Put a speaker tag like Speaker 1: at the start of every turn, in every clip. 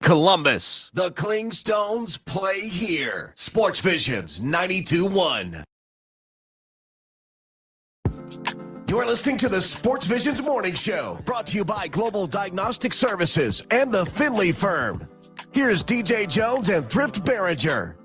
Speaker 1: Columbus. The Clingstones play here. SportsVisions 92.1. You're listening to the SportsVisions Morning Show, brought to you by Global Diagnostic Services and the Finley Firm. Here's DJ Jones and Thrift Barringer.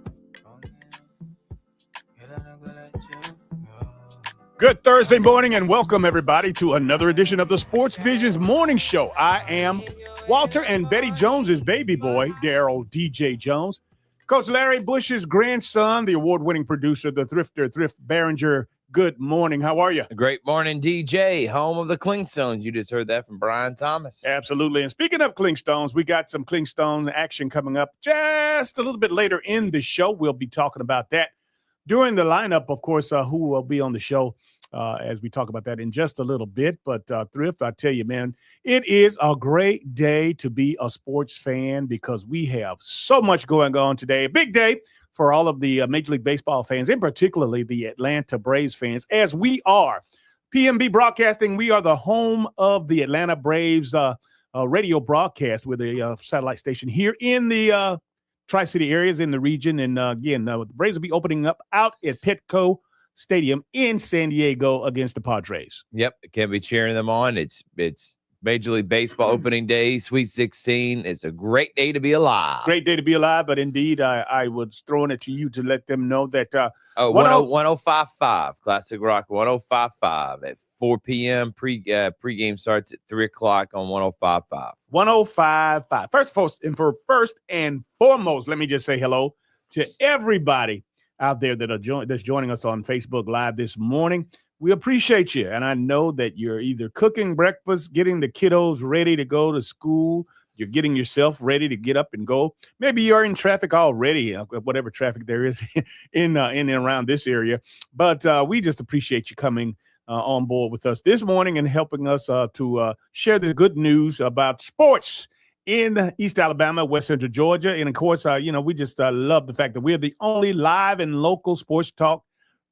Speaker 2: Good Thursday morning and welcome everybody to another edition of the SportsVisions Morning Show. I am Walter and Betty Jones's baby boy, Daryl DJ Jones. Coach Larry Bush's grandson, the award-winning producer, the thrifter, Thrift Barringer. Good morning. How are you?
Speaker 3: Great morning, DJ, home of the Clingstones. You just heard that from Brian Thomas.
Speaker 2: Absolutely. And speaking of Clingstones, we got some Clingstone action coming up just a little bit later in the show. We'll be talking about that during the lineup, of course, who will be on the show as we talk about that in just a little bit. But Thrift, I tell you, man, it is a great day to be a sports fan because we have so much going on today. A big day for all of the Major League Baseball fans, and particularly the Atlanta Braves fans, as we are. PMB Broadcasting, we are the home of the Atlanta Braves radio broadcast with a satellite station here in the Tri-City areas in the region. And again, the Braves will be opening up out at Petco Stadium in San Diego against the Padres.
Speaker 3: Yep, can't be cheering them on. It's Major League Baseball opening day, Sweet 16. It's a great day to be alive.
Speaker 2: Great day to be alive, but indeed, I was throwing it to you to let them know that
Speaker 3: 1055 Classic Rock 1055 at 4 p.m. Pregame starts at 3 o'clock on 1055.
Speaker 2: 1055. First and foremost, let me just say hello to everybody out there that's joining us on Facebook Live this morning. We appreciate you, and I know that you're either cooking breakfast, getting the kiddos ready to go to school, you're getting yourself ready to get up and go. Maybe you're in traffic already, whatever traffic there is in and around this area. But we just appreciate you coming on board with us this morning and helping us to share the good news about sports in East Alabama, West Central Georgia. And, of course, we just love the fact that we're the only live and local sports talk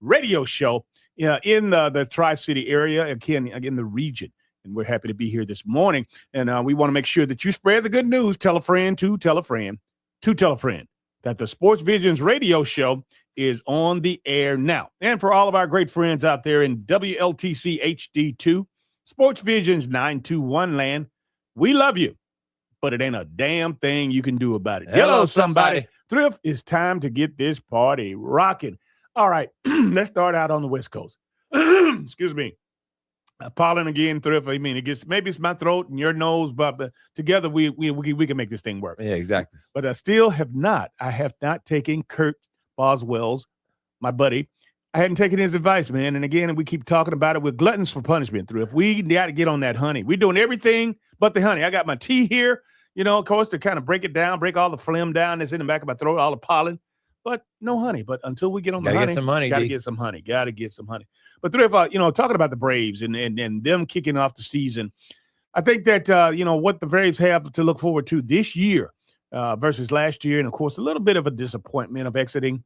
Speaker 2: radio show in the Tri-City area, again, the region. And we're happy to be here this morning. And we want to make sure that you spread the good news. Tell a friend to tell a friend to tell a friend that the SportsVisions radio show is on the air now. And for all of our great friends out there in WLTC HD2, SportsVisions 921 land, we love you, but it ain't a damn thing you can do about it.
Speaker 3: Hello, somebody.
Speaker 2: Thrift, it's time to get this party rocking. All right, let's start out on the West Coast. Excuse me. Pollen again, Thrift. I mean, maybe it's my throat and your nose, but together we can make this thing work.
Speaker 3: Yeah, exactly.
Speaker 2: But I have not taken Kurt Boswell's, my buddy. I hadn't taken his advice, man. And again, we keep talking about it. We're gluttons for punishment, Thrift. We got to get on that honey. We're doing everything but the honey. I got my tea here, of course, to kind of break it down, break all the phlegm down that's in the back of my throat, all the pollen. But no honey. But until we get on the honey, gotta get some honey. But Thrift, talking about the Braves and them kicking off the season, I think that what the Braves have to look forward to this year versus last year, and of course a little bit of a disappointment of exiting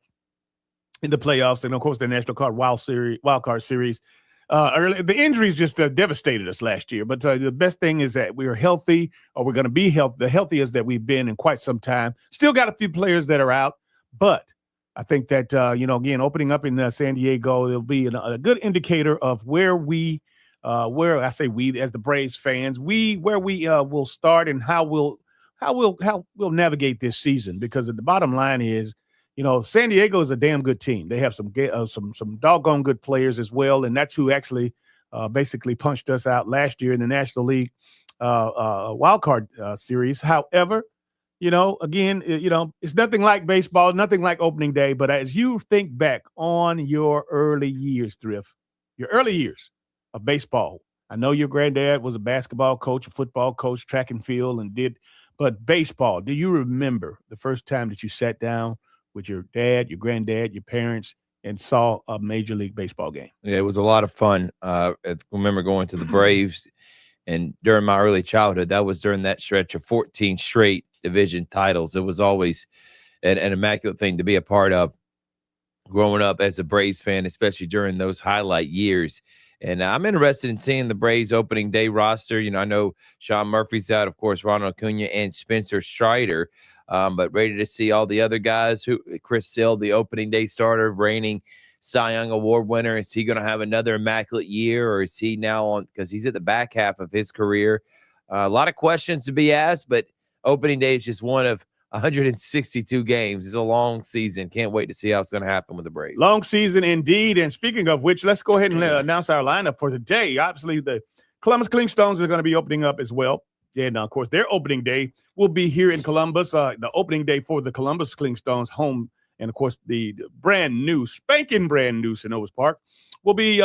Speaker 2: in the playoffs, and of course the National Wild Card Series. Early, the injuries just devastated us last year. But the best thing is that we are healthy, or we're going to be the healthiest that we've been in quite some time. Still got a few players that are out. But I think that, again, opening up in San Diego, it'll be a good indicator of where where I say we as the Braves fans, where we will start and how we'll navigate this season. Because the bottom line is, San Diego is a damn good team. They have some doggone good players as well, and that's who actually basically punched us out last year in the National League Wild Card Series. However, it's nothing like baseball, nothing like opening day. But as you think back on your early years, Thrift, your early years of baseball, I know your granddad was a basketball coach, a football coach, track and field, but baseball, do you remember the first time that you sat down with your dad, your granddad, your parents, and saw a Major League Baseball game?
Speaker 3: Yeah, it was a lot of fun. I remember going to the Braves, and during my early childhood, that was during that stretch of 14 straight division titles. It was always an immaculate thing to be a part of growing up as a Braves fan, especially during those highlight years. And I'm interested in seeing the Braves opening day roster. I know Sean Murphy's out, of course, Ronald Acuna and Spencer Strider, but ready to see all the other guys. Chris Sale, the opening day starter, reigning Cy Young Award winner. Is he going to have another immaculate year, or is he now on, because he's at the back half of his career? A lot of questions to be asked, but opening day is just one of 162 games. It's a long season. Can't wait to see how it's going to happen with the Braves.
Speaker 2: Long season indeed. And speaking of which, let's go ahead and announce our lineup for today. Obviously, the Columbus Clingstones are going to be opening up as well. And, of course, their opening day will be here in Columbus. The opening day for the Columbus Clingstones home. And, of course, the spanking brand new Synovus Park will be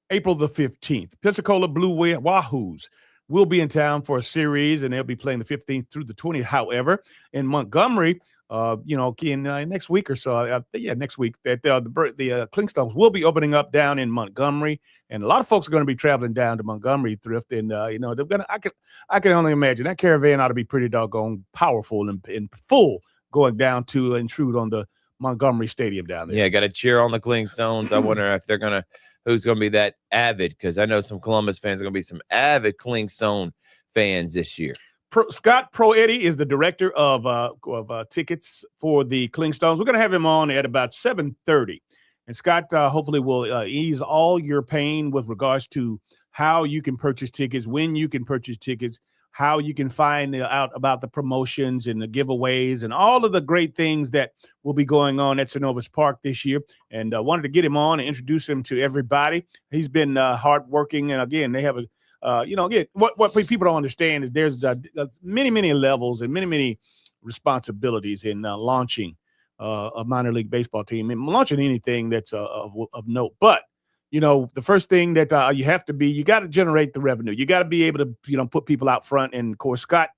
Speaker 2: April the 15th. Pensacola Blue Wahoos will be in town for a series, and they'll be playing the 15th through the 20th. However, in Montgomery, next week or so, next week, that the Clingstones will be opening up down in Montgomery, and a lot of folks are going to be traveling down to Montgomery Thrift, and they're gonna. I can only imagine that caravan ought to be pretty doggone powerful and full going down to intrude on the Montgomery Stadium down there.
Speaker 3: Yeah, got to cheer on the Clingstones. I wonder if they're gonna. Who's going to be that avid? Because I know some Columbus fans are going to be some avid Clingstone fans this year.
Speaker 2: Scott Proletti is the director of tickets for the Clingstones. We're going to have him on at about 7:30. And Scott hopefully will ease all your pain with regards to how you can purchase tickets, when you can purchase tickets, how you can find out about the promotions and the giveaways and all of the great things that will be going on at Synovus Park this year. And I wanted to get him on and introduce him to everybody. He's been hardworking. And again, they have what people don't understand is there's many, many levels and many, many responsibilities in launching a minor league baseball team and launching anything that's of note. But the first thing that you got to generate the revenue. You got to be able to, put people out front. And of course, Scott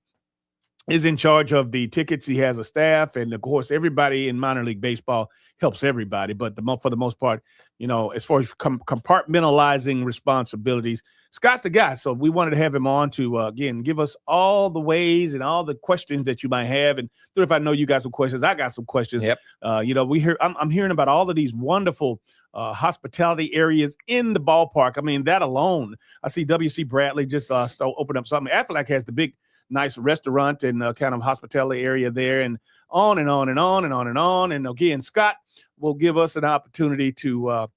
Speaker 2: is in charge of the tickets. He has a staff. And of course, everybody in minor league baseball helps everybody. But for the most part, as far as compartmentalizing responsibilities, Scott's the guy. So we wanted to have him on to, again, give us all the ways and all the questions that you might have. And if I know you got some questions, I got some questions. Yep. I'm hearing about all of these wonderful hospitality areas in the ballpark. I mean, that alone. I see W.C. Bradley just open up something. Aflac has the big, nice restaurant and kind of hospitality area there, and on and on and on and on and on. And again, Scott will give us an opportunity to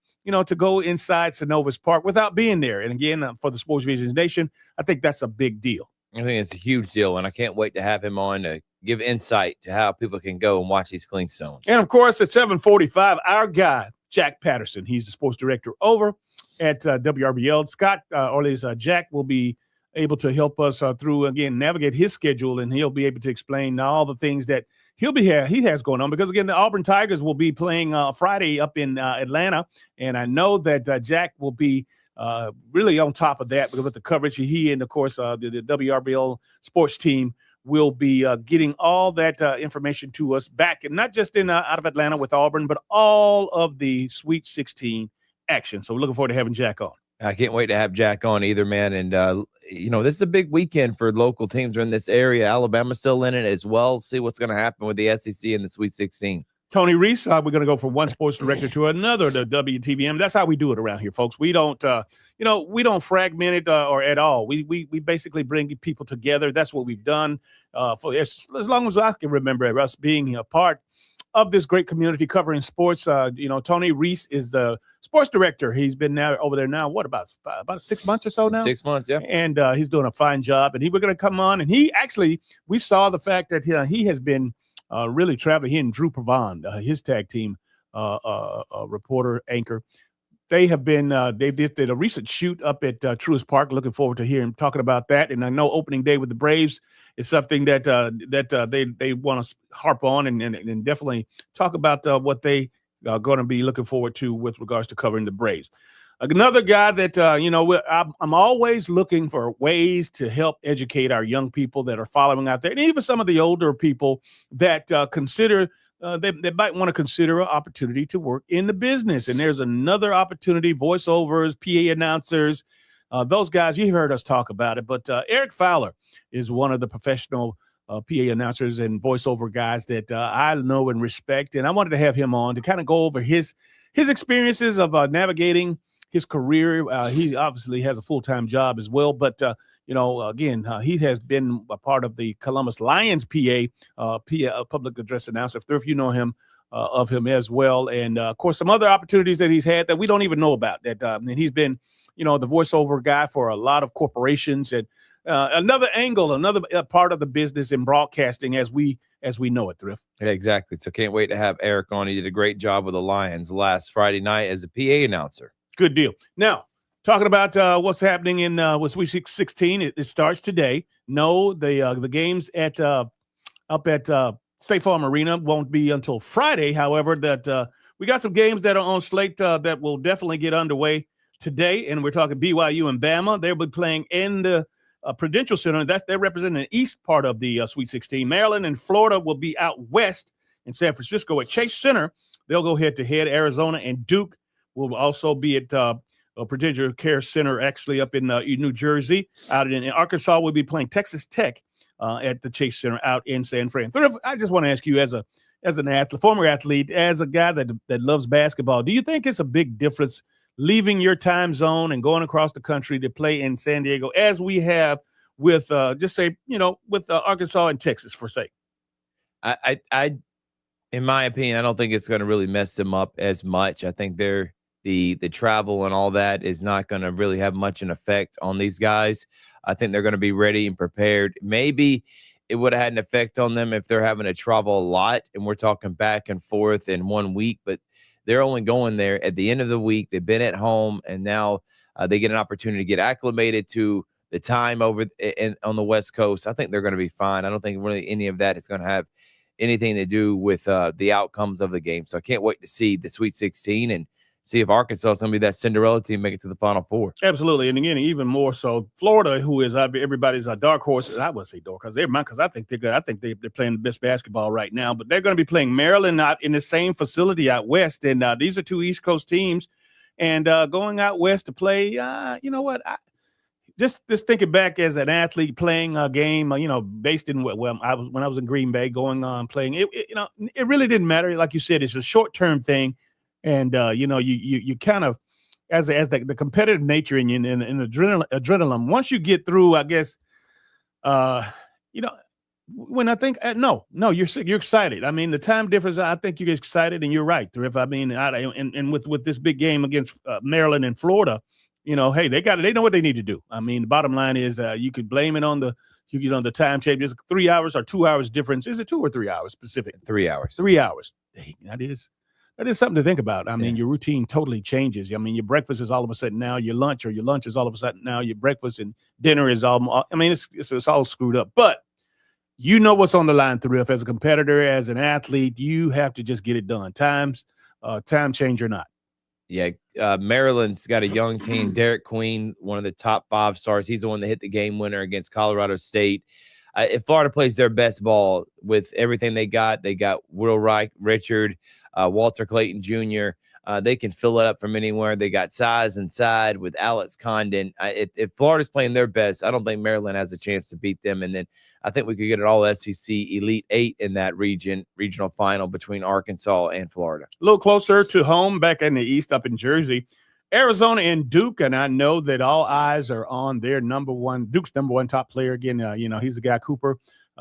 Speaker 2: go inside Synovus Park without being there. And again, for the SportsVisions Nation, I think that's a big deal.
Speaker 3: I think it's a huge deal, and I can't wait to have him on to give insight to how people can go and watch these Clingstones.
Speaker 2: And of course, at 7:45, our guy, Jack Patterson, he's the sports director over at WRBL. Scott, Jack will be able to help us through, again, navigate his schedule, and he'll be able to explain all the things that he has going on. Because, again, the Auburn Tigers will be playing Friday up in Atlanta, and I know that Jack will be really on top of that because with the coverage, he and, of course, the WRBL sports team will be getting all that information to us back, and not just out of Atlanta with Auburn, but all of the Sweet 16 action. So we're looking forward to having Jack on.
Speaker 3: I can't wait to have Jack on either, man. And, this is a big weekend for local teams in this area. Alabama's still in it as well. See what's going to happen with the SEC and the Sweet 16.
Speaker 2: Tony Reese, we're going to go from one sports director to another, the WTVM. That's how we do it around here, folks. We don't, we don't fragment it or at all. We basically bring people together. That's what we've done for as long as I can remember us being a part of this great community covering sports. Tony Reese is the sports director. He's been over there now, what, about 6 months or so now?
Speaker 3: 6 months, yeah.
Speaker 2: And he's doing a fine job. And we're going to come on. And we saw the fact that he has been really traveling. He and Drew Pavon, his tag team reporter, anchor. They have been, they did a recent shoot up at Truist Park. Looking forward to hearing talking about that. And I know opening day with the Braves is something that they want to harp on and definitely talk about what they are going to be looking forward to with regards to covering the Braves. Another guy that, I'm always looking for ways to help educate our young people that are following out there, and even some of the older people that consider they might want to consider an opportunity to work in the business. And there's another opportunity, voiceovers, PA announcers, those guys, you heard us talk about it. But Eric Fowler is one of the professional PA announcers and voiceover guys that I know and respect. And I wanted to have him on to kind of go over his experiences of navigating his career. He obviously has a full-time job as well, but again, he has been a part of the Columbus Lions PA public address announcer. If you know him, of him as well, and of course some other opportunities that he's had that we don't even know about. And he's been, the voiceover guy for a lot of corporations, and another angle, another part of the business in broadcasting as we know it, Thrift.
Speaker 3: Yeah, exactly. So can't wait to have Eric on. He did a great job with the Lions last Friday night as a PA announcer.
Speaker 2: Good deal. Now, talking about what's happening in with Sweet 16, it starts today. No, the games up at State Farm Arena won't be until Friday. However, that we got some games that are on slate that will definitely get underway today, and we're talking BYU and Bama. They'll be playing in the Prudential Center. They're representing the east part of the Sweet 16. Maryland and Florida will be out west in San Francisco at Chase Center. They'll go head-to-head. Arizona and Duke will also be at Prudential Care Center, actually up in New Jersey. Out in Arkansas, we'll be playing Texas Tech at the Chase Center out in San Fran. I just want to ask you, as an athlete, former athlete, as a guy that loves basketball, do you think it's a big difference leaving your time zone and going across the country to play in San Diego, as we have with with Arkansas and Texas, for sake?
Speaker 3: I in my opinion, I don't think it's going to really mess them up as much. I think the travel and all that is not going to really have much an effect on these guys. I think they're going to be ready and prepared. Maybe it would have had an effect on them if they're having to travel a lot, and we're talking back and forth in 1 week, but they're only going there at the end of the week. They've been at home, and now they get an opportunity to get acclimated to the time over on the West Coast. I think they're going to be fine. I don't think really any of that is going to have anything to do with the outcomes of the game. So I can't wait to see the Sweet 16 and see if Arkansas is going to be that Cinderella team, make it to the Final Four.
Speaker 2: Absolutely. And again, even more so, Florida, who is everybody's a dark horse. I would say dark because I think they're good. I think they're playing the best basketball right now. But they're going to be playing Maryland out in the same facility out west. And these are two East Coast teams. And going out west to play, you know what? Just thinking back as an athlete playing a game, based in when I was in Green Bay, going on playing, it really didn't matter. Like you said, it's a short-term thing. And you kind of, as the competitive nature in adrenaline. Once you get through, I guess, when I think no, you're excited. I mean, the time difference. I think you're excited, and you're right, Thrift. I mean, and with this big game against Maryland and Florida, hey, they know what they need to do. I mean, the bottom line is you could blame it on the time change. There's 3 hours or 2 hours difference. Is it 2 or 3 hours Pacific?
Speaker 3: 3 hours.
Speaker 2: 3 hours. Dang, that is something to think about. I mean, your routine totally changes. I mean, your breakfast is all of a sudden now your lunch, or your lunch is all of a sudden now your breakfast, and dinner is all. I mean, it's all screwed up. But you know what's on the line, Thrift. As a competitor, as an athlete, you have to just get it done. Time change or not.
Speaker 3: Yeah, Maryland's got a young team. Derek Queen, one of the top 5 stars. He's the one that hit the game winner against Colorado State. If Florida plays their best ball with everything they got Will Reich, Richard, Walter Clayton Jr., they can fill it up from anywhere. They got size inside with Alex Condon. If Florida's playing their best, I don't think Maryland has a chance to beat them. And then I think we could get an all-SEC Elite 8 in that regional final between Arkansas and Florida.
Speaker 2: A little closer to home, back in the East, up in Jersey, Arizona and Duke, and I know that all eyes are on their Duke's number one top player again. He's the guy, Cooper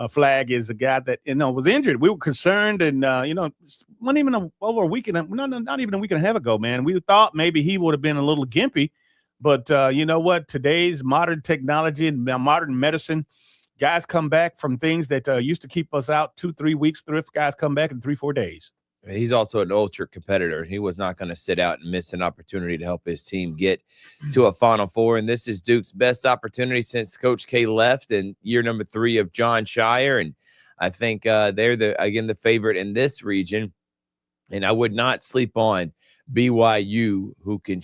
Speaker 2: Flag is the guy that was injured. We were concerned, and wasn't even over a week and not even a week and a half ago, man. We thought maybe he would have been a little gimpy, but you know what? Today's modern technology and modern medicine, guys come back from things that used to keep us out 2-3 weeks. Thrift guys come back in 3-4 days.
Speaker 3: He's also an ultra competitor. He was not going to sit out and miss an opportunity to help his team get to a Final Four. And this is Duke's best opportunity since Coach K left in year number 3 of John Shire. And I think they're the favorite in this region. And I would not sleep on BYU, who can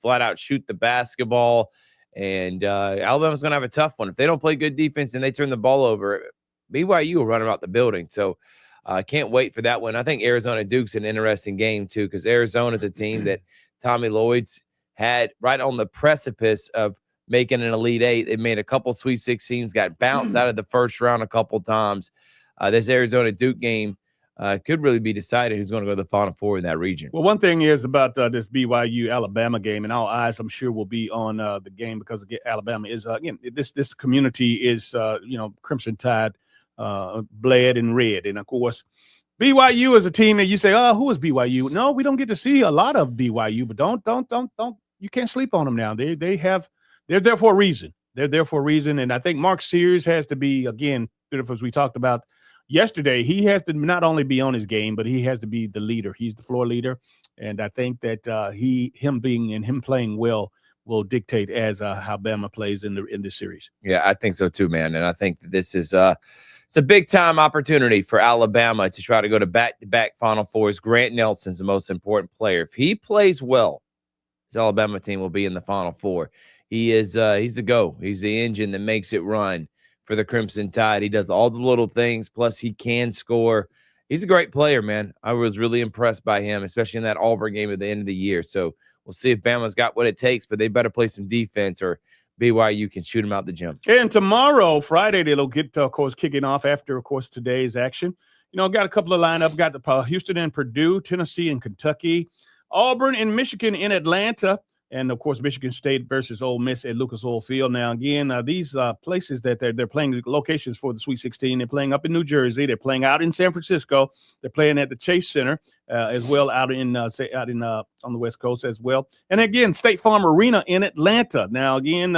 Speaker 3: flat out shoot the basketball. And Alabama's going to have a tough one. If they don't play good defense and they turn the ball over, BYU will run them out the building. So I can't wait for that one. I think Arizona-Duke's an interesting game, too, because Arizona's a team that Tommy Lloyd's had right on the precipice of making an Elite 8. They made a couple Sweet 16s, got bounced out of the first round a couple times. This Arizona-Duke game, could really be decided who's going to go to the Final Four in that region.
Speaker 2: Well, one thing is about this BYU-Alabama game, and all eyes, I'm sure, will be on the game because Alabama is, again, this community is, Crimson Tide, bled and red. And, of course, BYU is a team that you say, oh, who is BYU? No, we don't get to see a lot of BYU, but don't. You can't sleep on them now. They're there for a reason. They're there for a reason. And I think Mark Sears has to be, again, as we talked about yesterday, he has to not only be on his game, but he has to be the leader. He's the floor leader. And I think that him playing well will dictate as how Bama plays in this series.
Speaker 3: Yeah, I think so too, man. And I think that this is it's a big time opportunity for Alabama to try to go to back-to-back Final Fours. Grant Nelson's the most important player. If he plays well, his Alabama team will be in the Final Four. He's the go. He's the engine that makes it run for the Crimson Tide. He does all the little things, plus he can score. He's a great player, man. I was really impressed by him, especially in that Auburn game at the end of the year. So we'll see if Bama's got what it takes, but they better play some defense or BYU can shoot him out the gym.
Speaker 2: And tomorrow, Friday, they'll get, of course, kicking off after, of course, today's action. Got a couple of lineup. Got the Houston and Purdue, Tennessee and Kentucky, Auburn and Michigan in Atlanta. And, of course, Michigan State versus Ole Miss at Lucas Oil Field. Now, again, these places that they're playing, locations for the Sweet 16, they're playing up in New Jersey. They're playing out in San Francisco. They're playing at the Chase Center as well out on the West Coast as well. And, again, State Farm Arena in Atlanta. Now, again,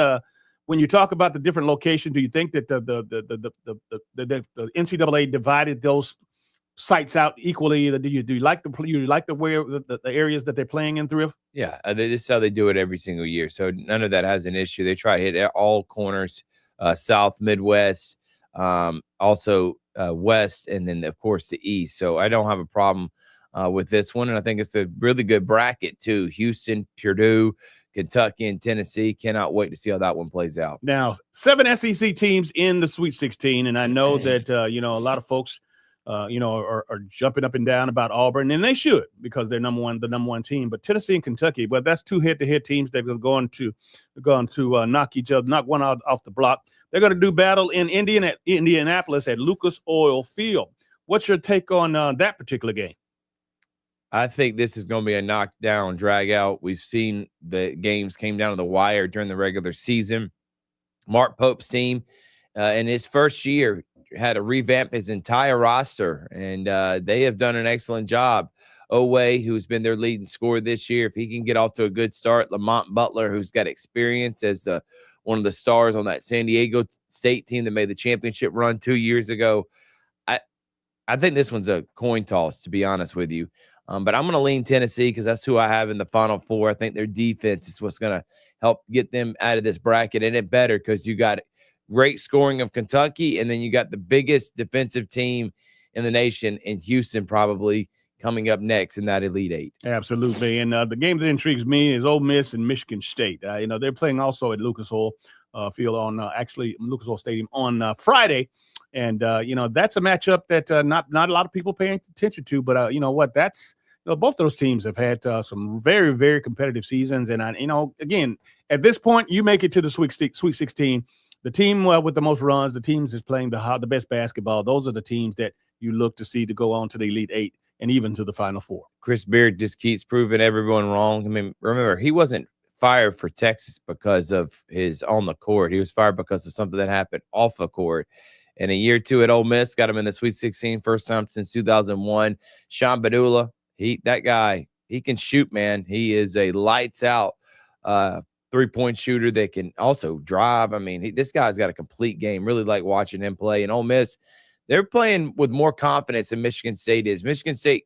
Speaker 2: when you talk about the different locations, do you think that the NCAA divided those sites out equally? Do you like the areas that they're playing in through?
Speaker 3: Yeah, this is how they do it every single year. So none of that has an issue. They try to hit all corners, South, Midwest, also West, and then, of course, the East. So I don't have a problem with this one, and I think it's a really good bracket, too. Houston, Purdue, Kentucky, and Tennessee. Cannot wait to see how that one plays out.
Speaker 2: Now, 7 SEC teams in the Sweet 16, and I know that, a lot of folks are jumping up and down about Auburn, and they should because they're the number one team. But Tennessee and Kentucky, well, that's two head-to-head teams. They're going to knock one out off the block. They're going to do battle in Indianapolis at Lucas Oil Field. What's your take on that particular game?
Speaker 3: I think this is going to be a knockdown, drag out. We've seen the games came down to the wire during the regular season. Mark Pope's team in his first year had to revamp his entire roster, and they have done an excellent job. Owe, who's been their leading scorer this year, if he can get off to a good start, Lamont Butler, who's got experience as one of the stars on that San Diego State team that made the championship run 2 years ago. I think this one's a coin toss, to be honest with you. But I'm going to lean Tennessee because that's who I have in the Final Four. I think their defense is what's going to help get them out of this bracket, and it better because you got great scoring of Kentucky, and then you got the biggest defensive team in the nation in Houston probably coming up next in that Elite Eight.
Speaker 2: Absolutely. And the game that intrigues me is Ole Miss and Michigan State. They're playing also at Lucas Oil Field on Lucas Oil Stadium on Friday. And, that's a matchup that not a lot of people paying attention to. But, both those teams have had some very, very competitive seasons. And, again, at this point, you make it to the Sweet 16. The team with the most runs, the teams that's playing the best basketball, those are the teams that you look to see to go on to the Elite Eight and even to the Final Four.
Speaker 3: Chris Beard just keeps proving everyone wrong. I mean, remember, he wasn't fired for Texas because of his on the court. He was fired because of something that happened off the court. And a year or two at Ole Miss, got him in the Sweet 16, first time since 2001. Sean Badula, that guy, he can shoot, man. He is a lights-out three-point shooter that can also drive. I mean, this guy's got a complete game. Really like watching him play. And Ole Miss, they're playing with more confidence than Michigan State is. Michigan State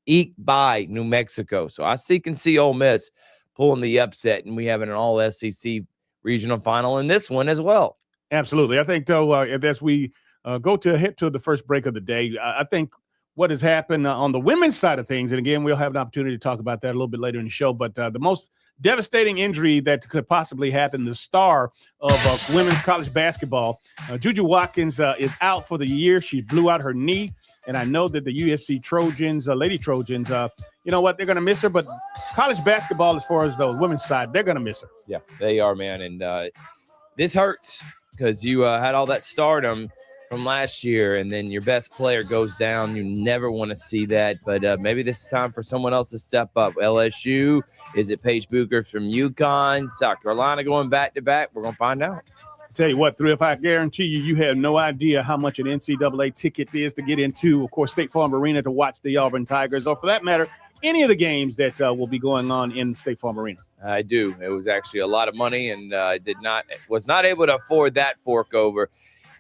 Speaker 3: eked by New Mexico. So I can see Ole Miss pulling the upset, and we have an all-SEC regional final in this one as well.
Speaker 2: Absolutely. I think, though, as we head to the first break of the day, I think what has happened on the women's side of things, and again, we'll have an opportunity to talk about that a little bit later in the show, but the most devastating injury that could possibly happen, the star of women's college basketball, Juju Watkins, is out for the year. She blew out her knee, and I know that the USC Trojans, Lady Trojans, they're going to miss her, but college basketball, as far as the women's side, they're going to miss her.
Speaker 3: Yeah, they are, man, and this hurts because you had all that stardom, from last year, and then your best player goes down. You never want to see that, but maybe this is time for someone else to step up. LSU, is it Paige Bucher from UConn, South Carolina going back-to-back? We're going to find out.
Speaker 2: Tell you what, Thrift, I guarantee you have no idea how much an NCAA ticket is to get into, of course, State Farm Arena to watch the Auburn Tigers, or for that matter, any of the games that will be going on in State Farm Arena.
Speaker 3: I do. It was actually a lot of money, and I was not able to afford that fork over.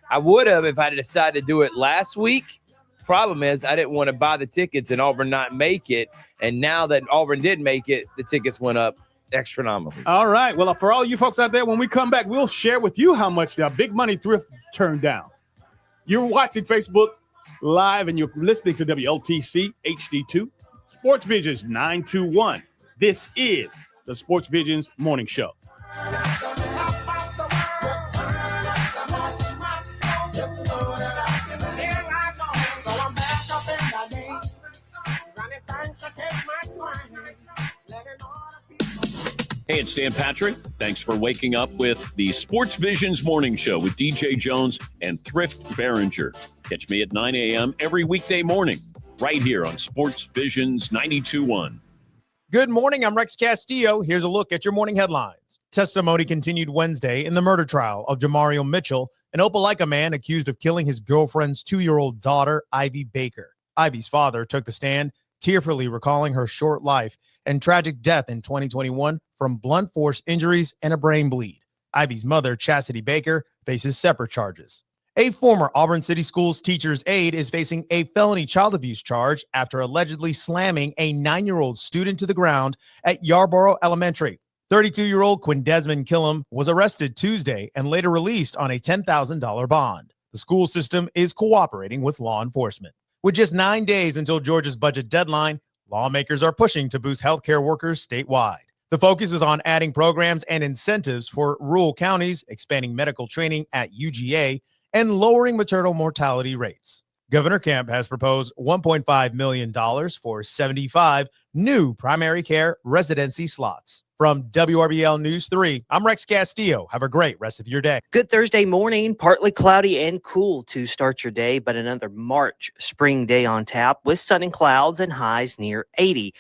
Speaker 3: I would have if I had decided to do it last week. Problem is, I didn't want to buy the tickets and Auburn not make it. And now that Auburn did make it, the tickets went up astronomically.
Speaker 2: All right. Well, for all you folks out there, when we come back, we'll share with you how much the big money Thrift turned down. You're watching Facebook Live and you're listening to WLTC HD2, SportsVisions 921. This is the SportsVisions Morning Show.
Speaker 4: Hey, it's Dan Patrick. Thanks for waking up with the SportsVisions Morning Show with DJ Jones and Thrift Barringer. Catch me at 9 a.m. every weekday morning, right here on SportsVisions 92.1.
Speaker 5: Good morning. I'm Rex Castillo. Here's a look at your morning headlines. Testimony continued Wednesday in the murder trial of Jamario Mitchell, an Opelika man accused of killing his girlfriend's 2-year-old daughter, Ivy Baker. Ivy's father took the stand, tearfully recalling her short life and tragic death in 2021 from blunt force injuries and a brain bleed. Ivy's mother, Chastity Baker, faces separate charges. A former Auburn City Schools teacher's aide is facing a felony child abuse charge after allegedly slamming a 9-year-old student to the ground at Yarborough Elementary. 32-year-old Quindesmond Killam was arrested Tuesday and later released on a $10,000 bond. The school system is cooperating with law enforcement. With just 9 days until Georgia's budget deadline, lawmakers are pushing to boost healthcare workers statewide. The focus is on adding programs and incentives for rural counties, expanding medical training at UGA, and lowering maternal mortality rates. Governor Kemp has proposed $1.5 million for 75 new primary care residency slots. From WRBL News 3, I'm Rex Castillo. Have a great rest of your day.
Speaker 6: Good Thursday morning, partly cloudy and cool to start your day, but another March spring day on tap with sun and clouds and highs near 80.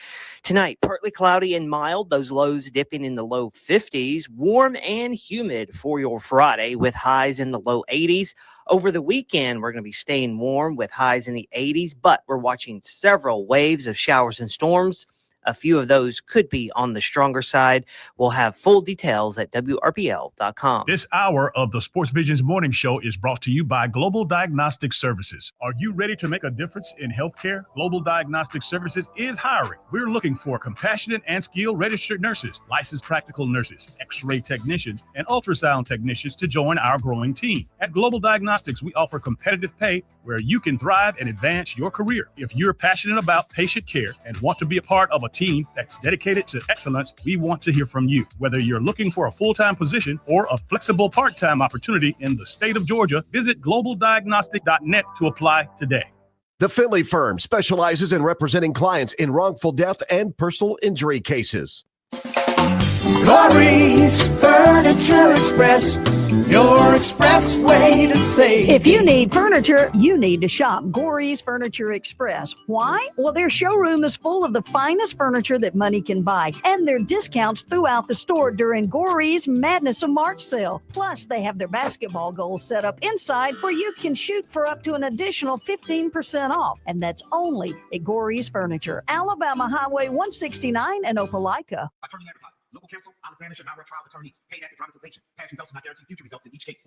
Speaker 6: Tonight, partly cloudy and mild, those lows dipping in the low 50s, warm and humid for your Friday with highs in the low 80s. Over the weekend, we're going to be staying warm with highs in the 80s, but we're watching several waves of showers and storms. A few of those could be on the stronger side. We'll have full details at WRBL.com.
Speaker 7: This hour of the SportsVisions Morning Show is brought to you by Global Diagnostic Services. Are you ready to make a difference in healthcare? Global Diagnostic Services is hiring. We're looking for compassionate and skilled registered nurses, licensed practical nurses, x-ray technicians, and ultrasound technicians to join our growing team. At Global Diagnostics, we offer competitive pay where you can thrive and advance your career. If you're passionate about patient care and want to be a part of a team that's dedicated to excellence, we want to hear from you. Whether you're looking for a full-time position or a flexible part-time opportunity in the state of Georgia, visit globaldiagnostic.net to apply today.
Speaker 1: The Finley Firm specializes in representing clients in wrongful death and personal injury cases.
Speaker 8: Glory's Furniture Express, your express way to save.
Speaker 9: If you need furniture, you need to shop Gory's Furniture Express. Why? Well, their showroom is full of the finest furniture that money can buy, and their discounts throughout the store during Gory's Madness of March sale. Plus, they have their basketball goals set up inside where you can shoot for up to an additional 15% off, and that's only at Gory's Furniture, Alabama Highway 169 in Opelika.
Speaker 10: Attorney advertising. Local counsel, Alexander should not trial attorneys. Paid after dramatization. Past results not guarantee future results in each case.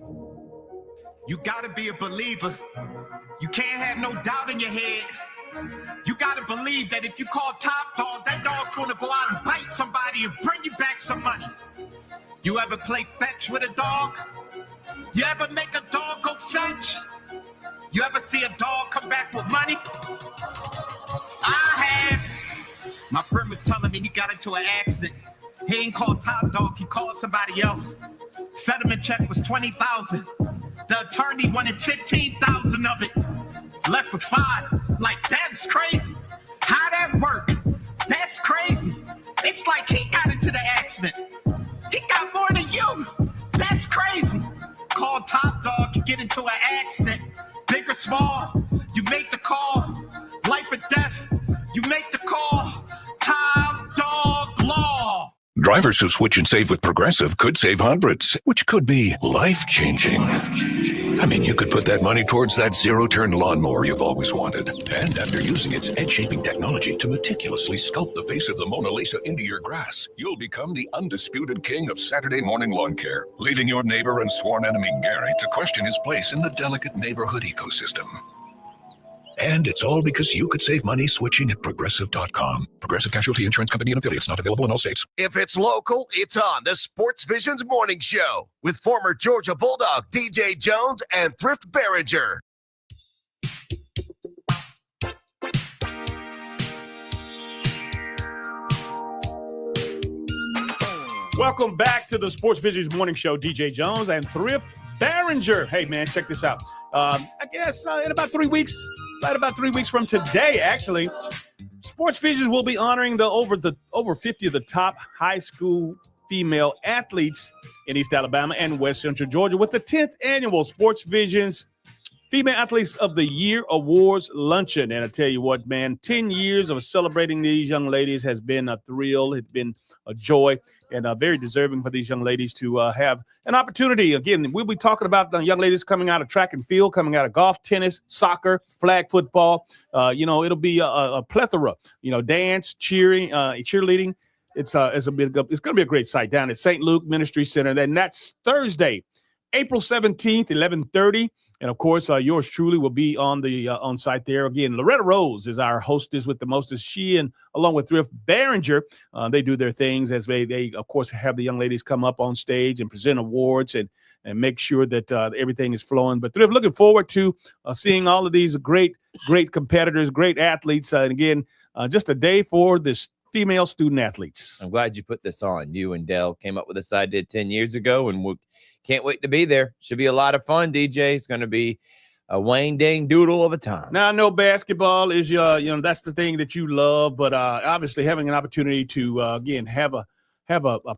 Speaker 11: You gotta be a believer. You can't have no doubt in your head. You gotta believe that if you call Top Dog, that dog's gonna go out and bite somebody and bring you back some money. You ever play fetch with a dog? You ever make a dog go fetch? You ever see a dog come back with money? I have. My friend was telling me he got into an accident. He ain't called Top Dog, he called somebody else. Settlement check was $20,000. The attorney wanted $15,000 of it. Left with $5,000. Like, that's crazy. How that work? That's crazy. It's like he got into the accident. He got more than you. That's crazy. Call Top Dog, you get into an accident. small, you make the call. Life or death, you make the call. Top Dog Law.
Speaker 12: Drivers who switch and save with Progressive could save hundreds, which could be life-changing. I mean, you could put that money towards that zero-turn lawnmower you've always wanted. And after using its edge-shaping technology to meticulously sculpt the face of the Mona Lisa into your grass, you'll become the undisputed king of Saturday morning lawn care, leaving your neighbor and sworn enemy Gary to question his place in the delicate neighborhood ecosystem. And it's all because you could save money switching at Progressive.com. Progressive Casualty Insurance Company and affiliates, not available in all states.
Speaker 1: If it's local, it's on the Sports Visions Morning Show with former Georgia Bulldog DJ Jones and Thrift Barringer.
Speaker 2: Welcome back to the Sports Visions Morning Show. DJ Jones and Thrift Barringer. Hey, man, check this out. I guess in about 3 weeks, about 3 weeks from today, actually, Sports Visions will be honoring the over 50 of the top high school female athletes in East Alabama and West Central Georgia with the 10th annual Sports Visions Female Athletes of the Year Awards Luncheon. And I tell you what, man, 10 years of celebrating these young ladies has been a thrill. It's been a joy, and very deserving for these young ladies to have an opportunity. Again, we'll be talking about the young ladies coming out of track and field, coming out of golf, tennis, soccer, flag football. It'll be a plethora, dance, cheering, cheerleading. It's going to be a great sight down at St. Luke Ministry Center. Then that's Thursday, April 17th, 11:30. And of course, yours truly will be on the on site there. Again, Loretta Rose is our hostess with the mostest. She and along with Thrift Barringer, they do their things as they of course have the young ladies come up on stage and present awards and make sure that everything is flowing. But Thrift, looking forward to seeing all of these great competitors, great athletes. And again, just a day for this female student athletes.
Speaker 3: I'm glad you put this on. You and Dell came up with this idea 10 years ago, and we can't wait to be there. Should be a lot of fun, DJ. It's going to be a Wayne Dang Doodle of a time.
Speaker 2: Now, I know basketball is that's the thing that you love, but obviously having an opportunity to again have a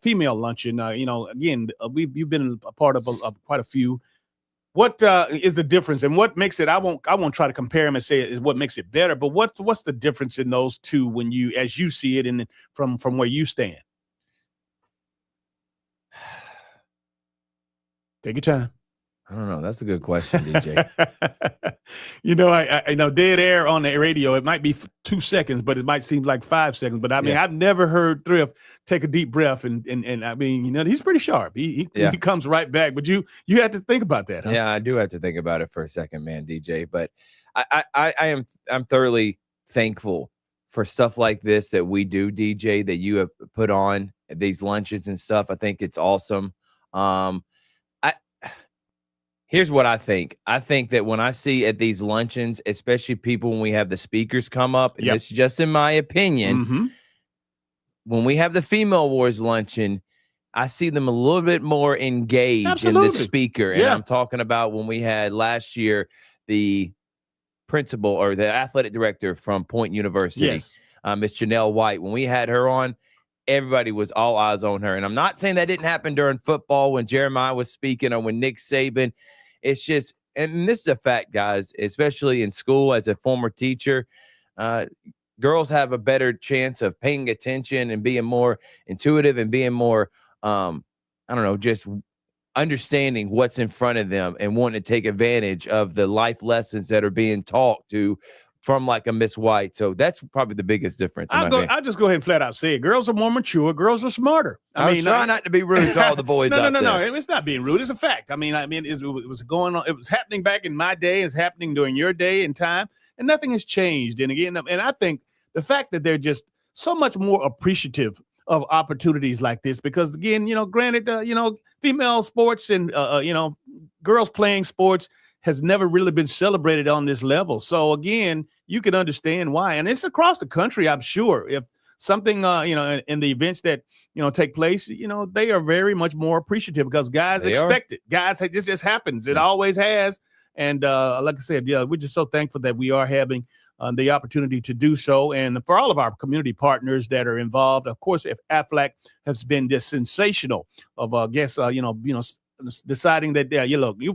Speaker 2: female luncheon. You've been a part of quite a few. What is the difference, and what makes it? I won't try to compare them and say is what makes it better, but what's the difference in those two when as you see it and from where you stand? Take your time.
Speaker 3: I don't know. That's a good question, DJ.
Speaker 2: I know dead air on the radio, it might be 2 seconds, but it might seem like 5 seconds. But I mean, I've never heard Thrift take a deep breath and I mean, he's pretty sharp. He comes right back. But you have to think about that, huh?
Speaker 3: Yeah, I do have to think about it for a second, man, DJ. But I'm thoroughly thankful for stuff like this that we do, DJ, that you have put on these luncheons and stuff. I think it's awesome. Here's what I think. I think that when I see at these luncheons, especially people when we have the speakers come up, and this is just in my opinion, when we have the Female Awards luncheon, I see them a little bit more engaged in the speaker. And I'm talking about when we had last year the principal or the athletic director from Point University, Miss Janelle White. When we had her on, everybody was all eyes on her. And I'm not saying that didn't happen during football when Jeremiah was speaking or when Nick Saban. It's just, and this is a fact, guys, especially in school as a former teacher, girls have a better chance of paying attention and being more intuitive and being more, just understanding what's in front of them and wanting to take advantage of the life lessons that are being taught from like a Miss White. So that's probably the biggest difference.
Speaker 2: I'll just go ahead and flat out say it. Girls are more mature. Girls are smarter.
Speaker 3: I mean, try not to be rude to all the boys out there.
Speaker 2: No. It's not being rude. It's a fact. I mean, it was going on. It was happening back in my day. It's happening during your day and time, and nothing has changed. And again, and I think the fact that they're just so much more appreciative of opportunities like this, because again, granted, female sports and girls playing sports has never really been celebrated on this level. So again, you can understand why. And it's across the country, I'm sure. If something, in the events that, take place, they are very much more appreciative because guys expect it. Guys, it just happens. It always has. And like I said, we're just so thankful that we are having the opportunity to do so. And for all of our community partners that are involved, of course, if AFLAC has been just sensational of, deciding that,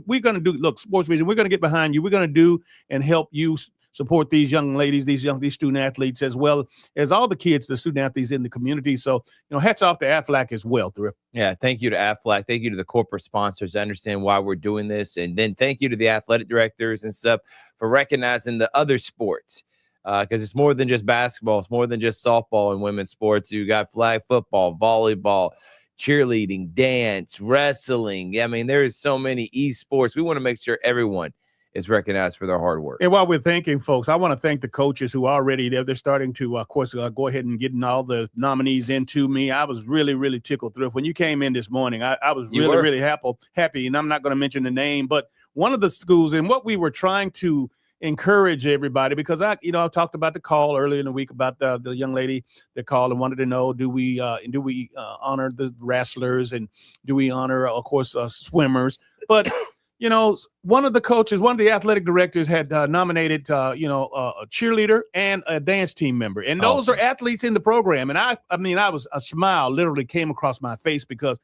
Speaker 2: we're going to do, look, Sports Vision, we're going to get behind you. We're going to do and help you support these young ladies, these student athletes, as well as all the kids, the student athletes in the community. So, hats off to AFLAC as well, Thrift.
Speaker 3: Yeah, thank you to AFLAC. Thank you to the corporate sponsors. I understand why we're doing this. And then thank you to the athletic directors and stuff for recognizing the other sports. Because it's more than just basketball. It's more than just softball and women's sports. You got flag football, volleyball, cheerleading, dance, wrestling. I mean, there is so many esports. We want to make sure everyone is recognized for their hard work.
Speaker 2: And while we're thanking folks, I want to thank the coaches who already they're starting to, of course, go ahead and getting all the nominees into me. I was really, really tickled through when you came in this morning. I was really, really happy, and I'm not going to mention the name, but one of the schools and what we were trying to encourage everybody, because I talked about the call earlier in the week about the young lady that called and wanted to know, do we honor the wrestlers, and do we honor, of course, swimmers? But one of the coaches, one of the athletic directors had nominated, a cheerleader and a dance team member. And those are athletes in the program. And a smile literally came across my face because,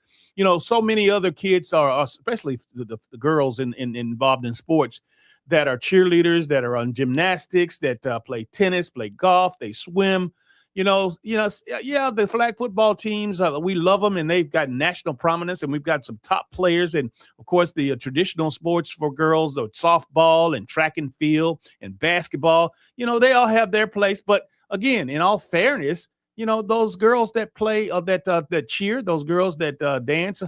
Speaker 2: so many other kids are, especially the girls involved in sports, that are cheerleaders, that are on gymnastics, that play tennis, play golf, they swim. The flag football teams, we love them, and they've got national prominence, and we've got some top players. And, of course, the traditional sports for girls, the softball and track and field and basketball, they all have their place. But, again, in all fairness, those girls that play, that cheer, those girls that dance,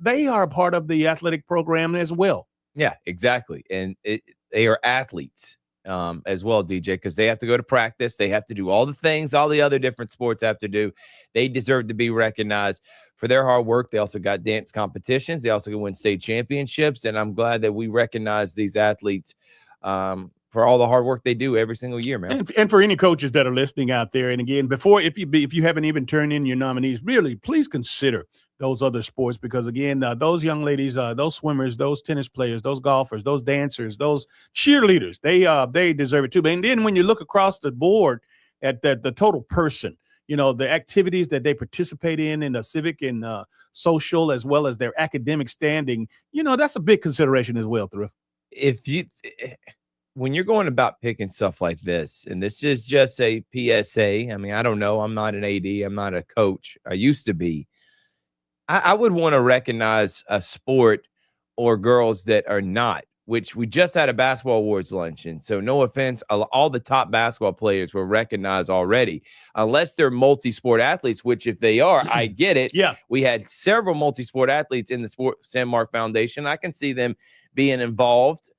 Speaker 2: they are a part of the athletic program as well.
Speaker 3: Yeah, exactly. And they are athletes as well, DJ, because they have to go to practice. They have to do all the things all the other different sports have to do. They deserve to be recognized for their hard work. They also got dance competitions. They also can win state championships. And I'm glad that we recognize these athletes for all the hard work they do every single year, man.
Speaker 2: And for any coaches that are listening out there, and again, if you haven't even turned in your nominees, really, please consider those other sports, because again, those young ladies, those swimmers, those tennis players, those golfers, those dancers, those cheerleaders, they deserve it too. And then when you look across the board at the total person, the activities that they participate in the civic and social, as well as their academic standing, that's a big consideration as well, Thrift.
Speaker 3: When you're going about picking stuff like this, and this is just a PSA, I mean, I don't know. I'm not an AD. I'm not a coach. I used to be. I would want to recognize a sport or girls that are not, which we just had a basketball awards luncheon. So no offense, all the top basketball players were recognized already, unless they're multi-sport athletes, which if they are, I get it.
Speaker 2: Yeah.
Speaker 3: We had several multi-sport athletes in the San Mark Foundation. I can see them being involved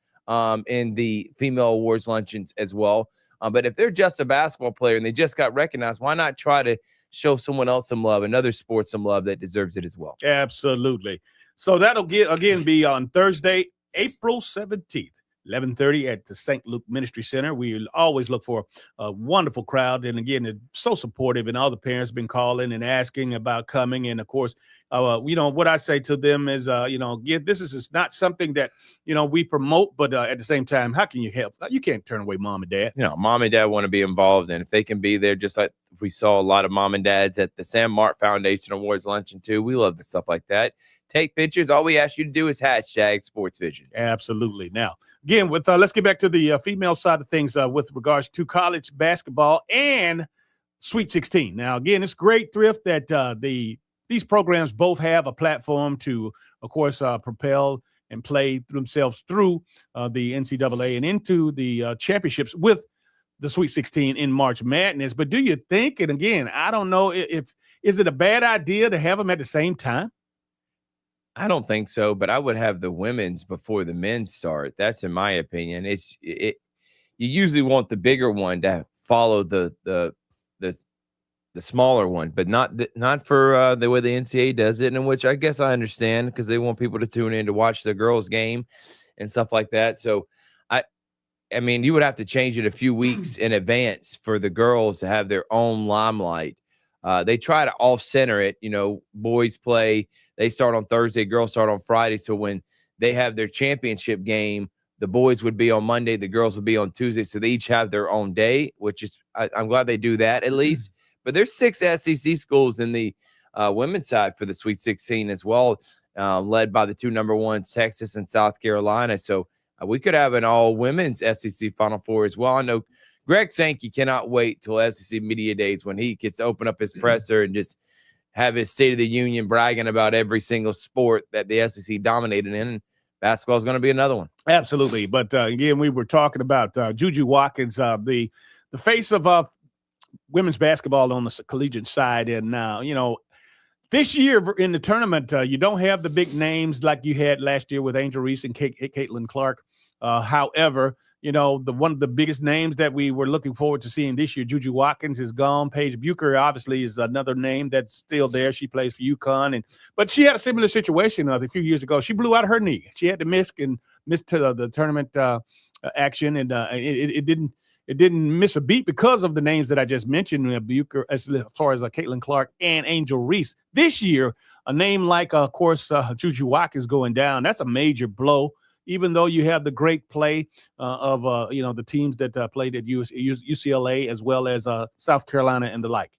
Speaker 3: in the female awards luncheons as well. But if they're just a basketball player and they just got recognized, why not try to show someone else some love, another sport some love that deserves it as well?
Speaker 2: Absolutely. So that'll be on Thursday, April 17th, 11:30 at the St. Luke Ministry Center. We always look for a wonderful crowd. And again, it's so supportive, and all the parents have been calling and asking about coming. And of course, what I say to them is, this is not something that, we promote, but at the same time, how can you help? You can't turn away mom and dad.
Speaker 3: Mom and dad want to be involved. And if they can be there, just like we saw a lot of mom and dads at the San Mark Foundation Awards luncheon too. We love the stuff like that. Take pictures. All we ask you to do is hashtag SportsVisions.
Speaker 2: Absolutely. Now, again, let's get back to the female side of things with regards to college basketball and Sweet 16. Now, again, it's great, Thrift, that these programs both have a platform to, of course, propel and play themselves through the NCAA and into the championships with the Sweet 16 in March Madness. But do you think, and again, I don't know is it a bad idea to have them at the same time?
Speaker 3: I don't think so, but I would have the women's before the men's start. That's in my opinion. You usually want the bigger one to follow the smaller one, but not for the way the NCAA does it, in which I guess I understand, because they want people to tune in to watch the girls' game and stuff like that. So I mean, you would have to change it a few weeks in advance for the girls to have their own limelight. They try to off-center it. Boys play, they start on Thursday, girls start on Friday. So when they have their championship game, the boys would be on Monday, the girls would be on Tuesday. So they each have their own day, which is, I'm glad they do that at least. But there's 6 SEC schools in the women's side for the Sweet 16 as well. led by the two number ones, Texas and South Carolina. So we could have an all-women's SEC Final Four as well. I know Greg Sankey cannot wait till SEC Media Days when he gets to open up his presser and just have his State of the Union bragging about every single sport that the SEC dominated in. Basketball is going to be another one.
Speaker 2: Absolutely. But again, we were talking about Juju Watkins, the face of women's basketball on the collegiate side. And now, this year in the tournament, you don't have the big names like you had last year with Angel Reese and Caitlin Clark. However, one of the biggest names that we were looking forward to seeing this year, Juju Watkins, is gone. Paige Bucher, obviously, is another name that's still there. She plays for UConn, but she had a similar situation a few years ago. She blew out her knee. She had to miss the tournament action, and it didn't miss a beat because of the names that I just mentioned, Bucher, as far as Caitlin Clark and Angel Reese. This year, a name like, of course, Juju Watkins going down, that's a major blow. Even though you have the great play of the teams that played at UCLA as well as South Carolina and the like.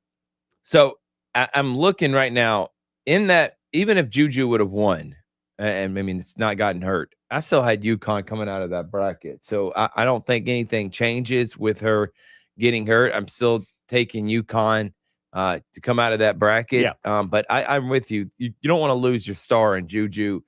Speaker 3: So I'm looking right now in that, even if Juju would have won, and I mean, it's not gotten hurt, I still had UConn coming out of that bracket. So I don't think anything changes with her getting hurt. I'm still taking UConn to come out of that bracket.
Speaker 2: Yeah.
Speaker 3: But I'm with you. You don't want to lose your star in Juju,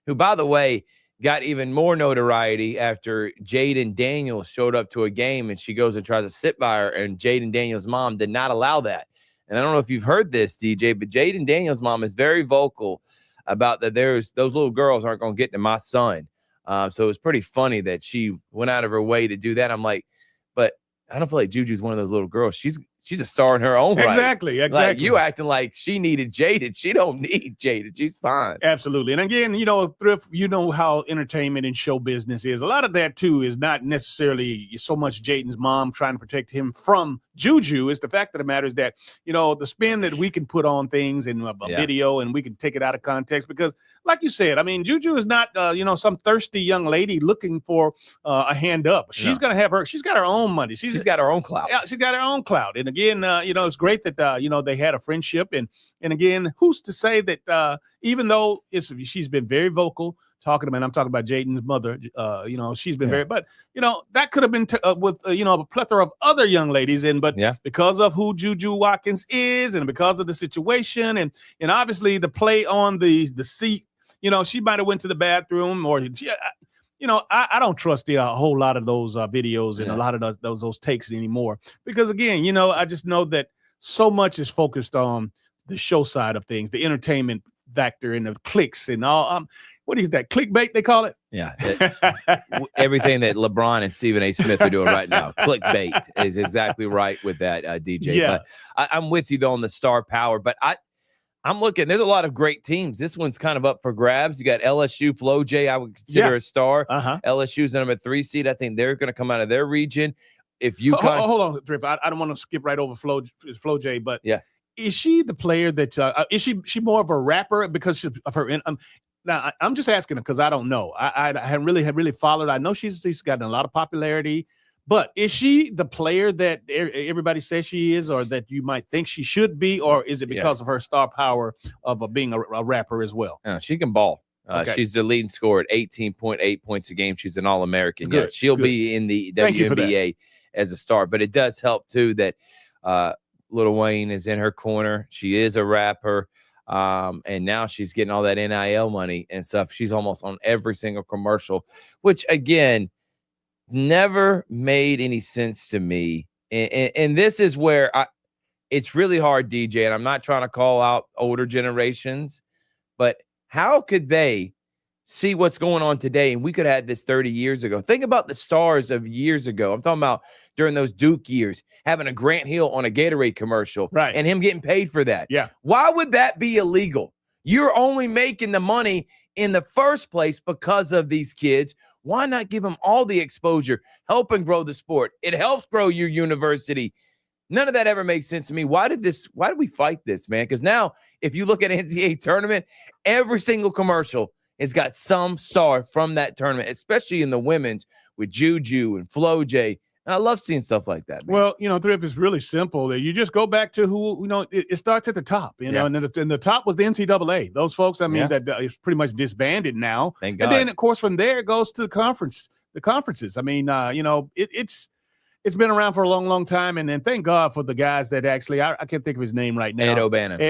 Speaker 3: who, by the way, got even more notoriety after Jaden Daniels showed up to a game and she goes and tries to sit by her, and Jaden Daniels' mom did not allow that. And I don't know if you've heard this, DJ, but Jaden Daniels' mom is very vocal about that. Those little girls aren't going to get to my son. So it was pretty funny that she went out of her way to do that. I'm like, but I don't feel like Juju's one of those little girls. She's a star in her own right.
Speaker 2: Exactly.
Speaker 3: Like, you acting like she needed Jaden. She don't need Jaden. She's fine.
Speaker 2: Absolutely. And again, Thrift, how entertainment and show business is. A lot of that, too, is not necessarily so much Jaden's mom trying to protect him from Juju. Is the fact of the matter is that, the spin that we can put on things in a video, and we can take it out of context because, like you said, I mean, Juju is not, some thirsty young lady looking for a hand up. She's going to have she's got her own money. She's
Speaker 3: got her own clout.
Speaker 2: Yeah, she's got her own clout. And again, it's great that, they had a friendship. And again, who's to say that even though she's been very vocal talking about, I'm talking about Jaden's mother, she's been very, but, that could have been with, a plethora of other young ladies. But because of who Juju Watkins is and because of the situation and obviously the play on the seat, she might have went to the bathroom or I don't trust a whole lot of those videos and a lot of those takes anymore because again, I just know that so much is focused on the show side of things, the entertainment factor and the clicks and all. What is that? Clickbait, they call it?
Speaker 3: Yeah. Everything that LeBron and Stephen A. Smith are doing right now. Clickbait is exactly right with that, DJ.
Speaker 2: Yeah.
Speaker 3: But I'm with you, though, on the star power. But I'm looking. There's a lot of great teams. This one's kind of up for grabs. You got LSU, Flo J, I would consider a star. LSU's the number 3 seed. I think they're going to come out of their region. If you
Speaker 2: hold on, Thrift. I don't want to skip right over Flo J, but is she the player that is she more of a rapper because of her? Now I'm just asking because I don't know. I haven't really followed. I know she's gotten a lot of popularity, but is she the player that everybody says she is, or that you might think she should be, or is it because of her star power of being a rapper as well?
Speaker 3: She can ball. She's the leading scorer at 18.8 points a game. She's an All-American. Yeah, she'll be in the WNBA as a star, but it does help too that Lil Wayne is in her corner. She is a rapper. And now she's getting all that NIL money and stuff. She's almost on every single commercial, which again, never made any sense to me. And this is where it's really hard, DJ, and I'm not trying to call out older generations, but how could they see what's going on today? And we could have had this 30 years ago. Think about the stars of years ago. I'm talking about during those Duke years, having a Grant Hill on a Gatorade commercial, and him getting paid for that.
Speaker 2: Yeah.
Speaker 3: Why would that be illegal? You're only making the money in the first place because of these kids. Why not give them all the exposure, help and grow the sport? It helps grow your university. None of that ever makes sense to me. Why did we fight this, man? Because now, if you look at NCAA tournament, every single commercial has got some star from that tournament, especially in the women's with Juju and Flo J. And I love seeing stuff like that, man.
Speaker 2: Well, Thrift, is really simple. You just go back to who, it starts at the top, and the top was the NCAA. Those folks, that is pretty much disbanded now.
Speaker 3: Thank God.
Speaker 2: And then, of course, from there it goes to the conferences. It's been around for a long, long time, and then thank God for the guys that actually, I can't think of his name right now.
Speaker 3: Ed O'Bannon.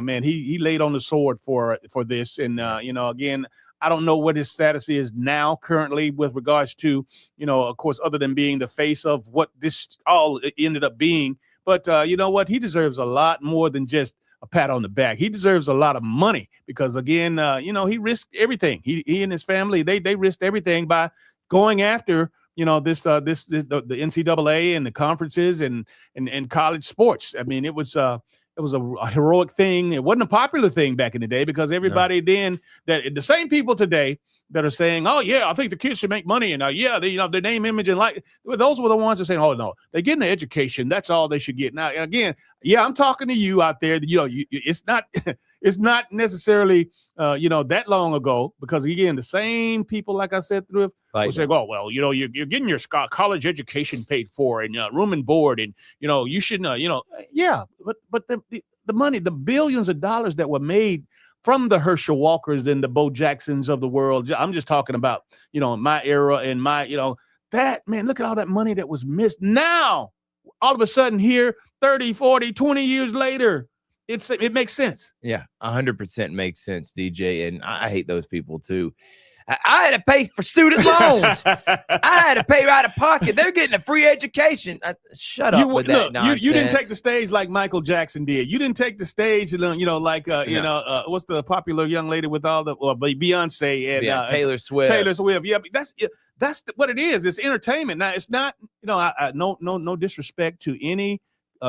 Speaker 2: And he laid on the sword for this, and again, I don't know what his status is now currently with regards to, of course, other than being the face of what this all ended up being. But you know what? He deserves a lot more than just a pat on the back. He deserves a lot of money because, again, he risked everything. He and his family, they risked everything by going after, the NCAA and the conferences and college sports. I mean, it was a heroic thing. It wasn't a popular thing back in the day because everybody then the same people today that are saying, oh yeah, I think the kids should make money and their name, image, and like those were the ones that saying, oh no, they're getting an education. That's all they should get. Now again, I'm talking to you out there. It's not necessarily that long ago because again, the same people, like I said, will say, oh well, you're getting your college education paid for and room and board and you shouldn't but the money, the billions of dollars that were made from the Herschel Walkers and the Bo Jacksons of the world. I'm just talking about, my era and my, that, man, look at all that money that was missed. Now, all of a sudden here, 30, 40, 20 years later, it makes sense.
Speaker 3: Yeah, 100% makes sense, DJ. And I hate those people too. I had to pay for student loans. I had to pay out of pocket. They're getting a free education. Shut up with that nonsense.
Speaker 2: You didn't take the stage like Michael Jackson did. You didn't take the stage, what's the popular young lady with all the Beyonce and
Speaker 3: Taylor Swift.
Speaker 2: Taylor Swift. Yeah, that's what it is. It's entertainment. Now it's not. No disrespect to any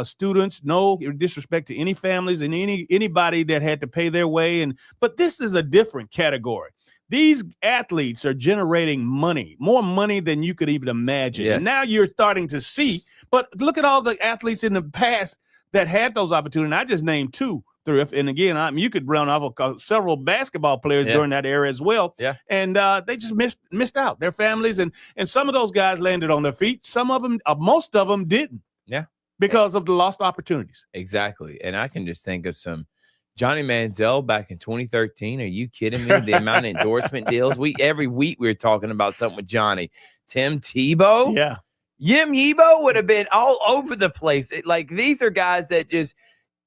Speaker 2: students, no disrespect to any families and anybody that had to pay their way. But this is a different category. These athletes are generating money, more money than you could even imagine.
Speaker 3: Yes.
Speaker 2: And now you're starting to see, but look at all the athletes in the past that had those opportunities. I just named two, Thrift. And again, you could run off several basketball players during that era as well.
Speaker 3: Yeah.
Speaker 2: And they just missed out. Their families and some of those guys landed on their feet. Some of them, most of them didn't.
Speaker 3: Yeah.
Speaker 2: Because of the lost opportunities.
Speaker 3: Exactly. And I can just think of some Johnny Manziel back in 2013. Are you kidding me? The amount of endorsement deals. Every week we were talking about something with Johnny. Tim Tebow.
Speaker 2: Yeah.
Speaker 3: Yim Hebo would have been all over the place. These are guys that just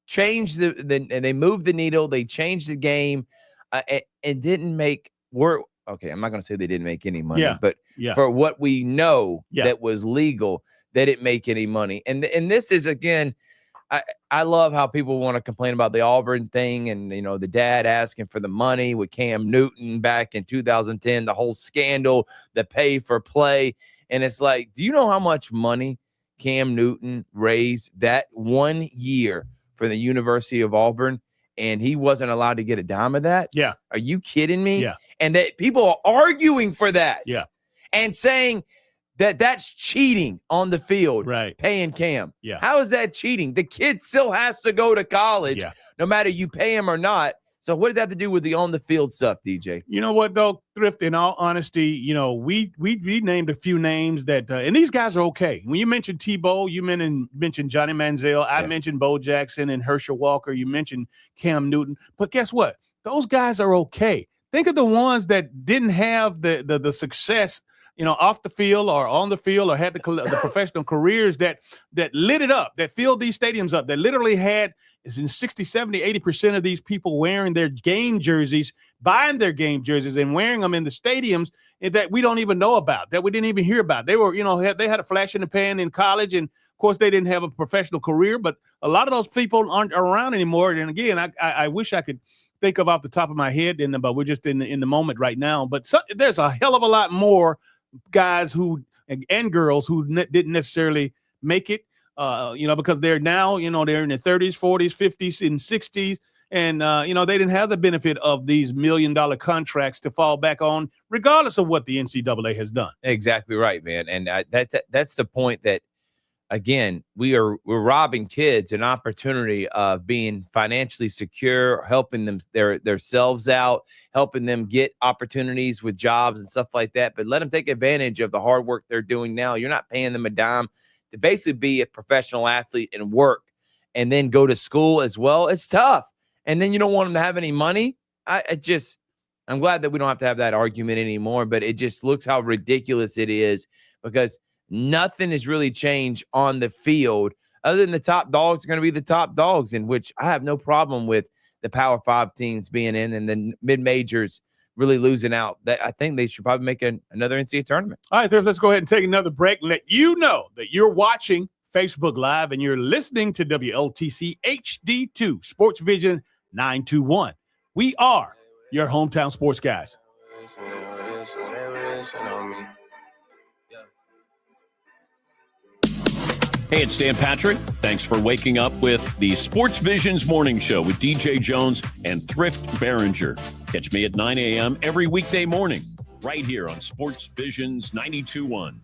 Speaker 3: changed and they moved the needle. They changed the game and didn't make work. Okay, I'm not going to say they didn't make any money, but for what we know that was legal, they didn't make any money. And this is, again, I love how people want to complain about the Auburn thing and, the dad asking for the money with Cam Newton back in 2010, the whole scandal, the pay for play. And it's like, do you know how much money Cam Newton raised that 1 year for the University of Auburn? And he wasn't allowed to get a dime of that?
Speaker 2: Yeah.
Speaker 3: Are you kidding me?
Speaker 2: Yeah.
Speaker 3: And that people are arguing for that.
Speaker 2: Yeah.
Speaker 3: And saying that's cheating on the field,
Speaker 2: right?
Speaker 3: Paying Cam.
Speaker 2: Yeah.
Speaker 3: How is that cheating? The kid still has to go to college, no matter you pay him or not. So what does that have to do with the on the field stuff, DJ?
Speaker 2: You know what, though, Thrift, in all honesty, we named a few names that and these guys are okay. When you mentioned Tebow, you mentioned Johnny Manziel, I mentioned Bo Jackson and Herschel Walker, you mentioned Cam Newton. But guess what? Those guys are okay. Think of the ones that didn't have the success, off the field or on the field or had the professional careers that lit it up, that filled these stadiums up, that literally had in 60, 70, 80% of these people wearing their game jerseys, buying their game jerseys and wearing them in the stadiums that we don't even know about, that we didn't even hear about. They were, they had a flash in the pan in college. And of course they didn't have a professional career, but a lot of those people aren't around anymore. And again, I wish I could think of off the top of my head, but we're just in the moment right now. But there's a hell of a lot more guys and girls who didn't necessarily make it, because they're now, they're in their 30s, 40s, 50s, and 60s. And, they didn't have the benefit of these $1 million contracts to fall back on, regardless of what the NCAA has done.
Speaker 3: Exactly right, man. And that's the point that again, we're robbing kids an opportunity of being financially secure, helping them themselves out, helping them get opportunities with jobs and stuff like that. But let them take advantage of the hard work they're doing now. You're not paying them a dime to basically be a professional athlete and work and then go to school as well. It's tough. And then you don't want them to have any money. I'm glad that we don't have to have that argument anymore, but it just looks how ridiculous it is because nothing has really changed on the field other than the top dogs are going to be the top dogs, in which I have no problem with the Power 5 teams being in and then mid-majors really losing out. I think they should probably make another NCAA tournament.
Speaker 2: All right, let's go ahead and take another break. Let you know that you're watching Facebook Live and you're listening to WLTC HD2 Sports Vision 921. We are your hometown sports guys.
Speaker 4: Hey, it's Dan Patrick. Thanks for waking up with the Sports Visions Morning Show with DJ Jones and Thrift Barringer. Catch me at 9 a.m. every weekday morning, right here on Sports Visions 92.1.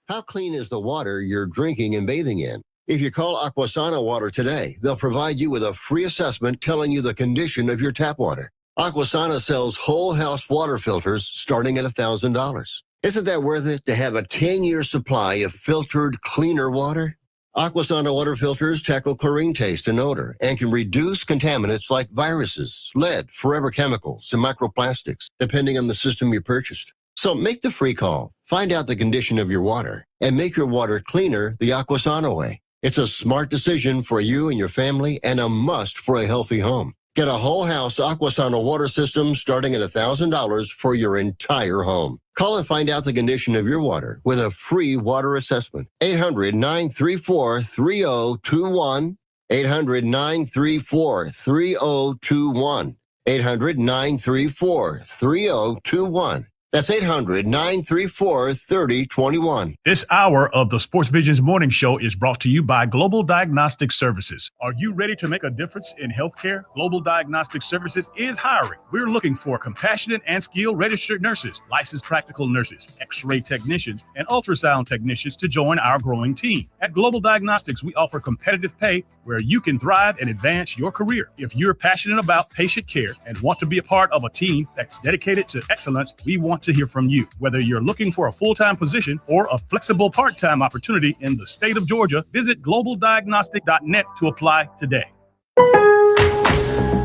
Speaker 13: How clean is the water you're drinking and bathing in? If you call Aquasana Water today, they'll provide you with a free assessment telling you the condition of your tap water. Aquasana sells whole house water filters starting at $1,000. Isn't that worth it to have a 10-year supply of filtered, cleaner water? Aquasana water filters tackle chlorine taste and odor and can reduce contaminants like viruses, lead, forever chemicals, and microplastics, depending on the system you purchased. So make the free call, find out the condition of your water, and make your water cleaner the Aquasana way. It's a smart decision for you and your family and a must for a healthy home. Get a whole house Aquasana water system starting at $1,000 for your entire home. Call and find out the condition of your water with a free water assessment. 800-934-3021. 800-934-3021. 800-934-3021. That's 800-934-3021.
Speaker 7: This hour of the Sports Visions Morning Show is brought to you by Global Diagnostic Services. Are you ready to make a difference in healthcare? Global Diagnostic Services is hiring. We're looking for compassionate and skilled registered nurses, licensed practical nurses, x-ray technicians, and ultrasound technicians to join our growing team. At Global Diagnostics, we offer competitive pay where you can thrive and advance your career. If you're passionate about patient care and want to be a part of a team that's dedicated to excellence, we want to hear from you. Whether you're looking for a full-time position or a flexible part-time opportunity in the state of Georgia, visit globaldiagnostic.net to apply today.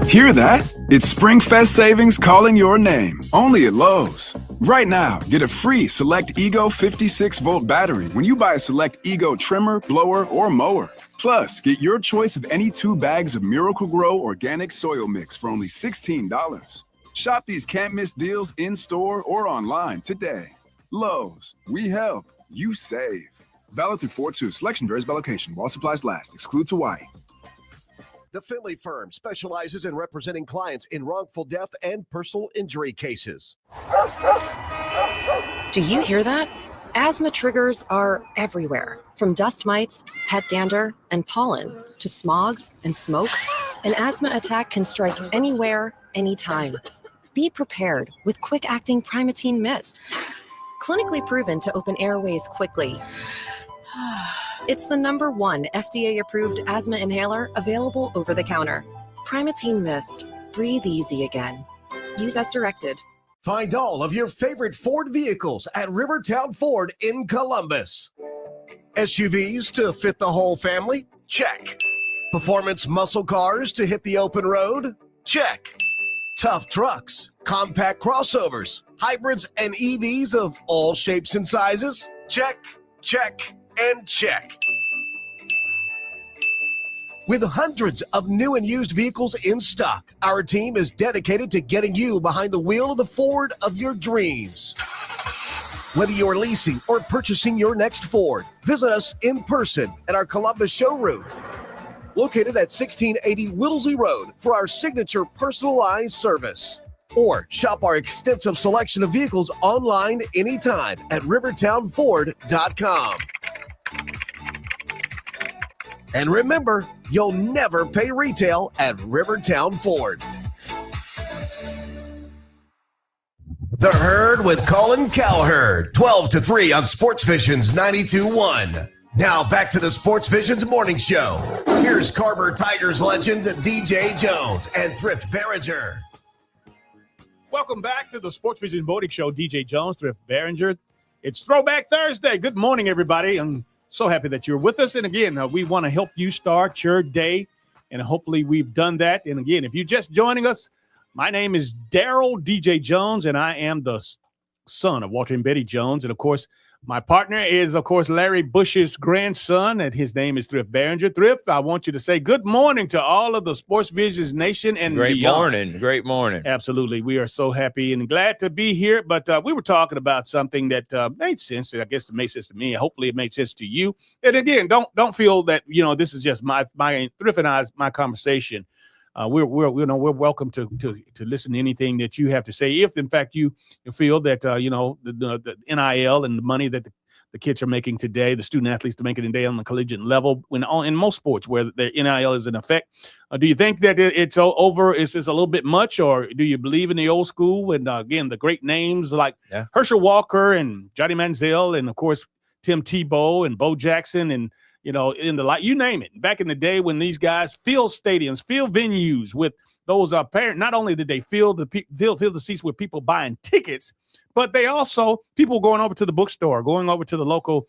Speaker 14: Hear that? It's SpringFest savings calling your name. Only at Lowe's. Right now, get a free Select Ego 56-volt battery when you buy a Select Ego trimmer, blower, or mower. Plus, get your choice of any 2 bags of Miracle-Gro organic soil mix for only $16. Shop these can't-miss deals in-store or online today. Lowe's. We help. You save. Valid through 4/2. Selection varies by location. While supplies last. Excludes Hawaii.
Speaker 1: The Finley Firm specializes in representing clients in wrongful death and personal injury cases.
Speaker 15: Do you hear that? Asthma triggers are everywhere, from dust mites, pet dander, and pollen, to smog and smoke. An asthma attack can strike anywhere, anytime. Be prepared with quick-acting Primatene Mist. Clinically proven to open airways quickly. It's the #1 FDA-approved asthma inhaler available over the counter. Primatene Mist. Breathe easy again. Use as directed.
Speaker 1: Find all of your favorite Ford vehicles at Rivertown Ford in Columbus. SUVs to fit the whole family? Check. Performance muscle cars to hit the open road? Check. Tough trucks, compact crossovers, hybrids, and EVs of all shapes and sizes? Check, check, and check. With hundreds of new and used vehicles in stock, our team is dedicated to getting you behind the wheel of the Ford of your dreams. Whether you're leasing or purchasing your next Ford, visit us in person at our Columbus showroom, located at 1680 Whittlesey Road, for our signature personalized service. Or shop our extensive selection of vehicles online anytime at rivertownford.com. And remember, you'll never pay retail at Rivertown Ford. The Herd with Colin Cowherd, 12 to 3 on Sports Visions 92.1. Now back to the Sports Visions Morning Show. Here's Carver Tigers legend DJ Jones and Thrift Barringer.
Speaker 2: Welcome back to the Sports Vision Morning Show. DJ Jones, Thrift Barringer. It's Throwback Thursday. Good morning, everybody. I'm so happy that you're with us. And again, we want to help you start your day, and hopefully we've done that. And again, if you're just joining us, my name is Daryl DJ Jones, and I am the son of Walter and Betty Jones. And, of course, my partner is, of course, Larry Bush's grandson, and his name is Thrift Barringer. Thrift, I want you to say good morning to all of the Sports Visions Nation and beyond.
Speaker 3: Great morning.
Speaker 2: Absolutely. We are so happy and glad to be here. But we were talking about something that made sense. I guess it makes sense to me. Hopefully it made sense to you. And again, don't feel that, this is just my Thrift and I's my conversation. We're welcome to listen to anything that you have to say. If in fact you feel that the NIL and the money that the kids are making today, the student athletes are making today on the collegiate level, in most sports where the NIL is in effect, do you think that it's over? Is this a little bit much, or do you believe in the old school? And again, the great names like Herschel Walker and Johnny Manziel, and of course Tim Tebow and Bo Jackson, and in the light, you name it. Back in the day when these guys fill stadiums, fill venues with those parents, not only did they fill the seats with people buying tickets, but they also people going over to the bookstore, going over to the local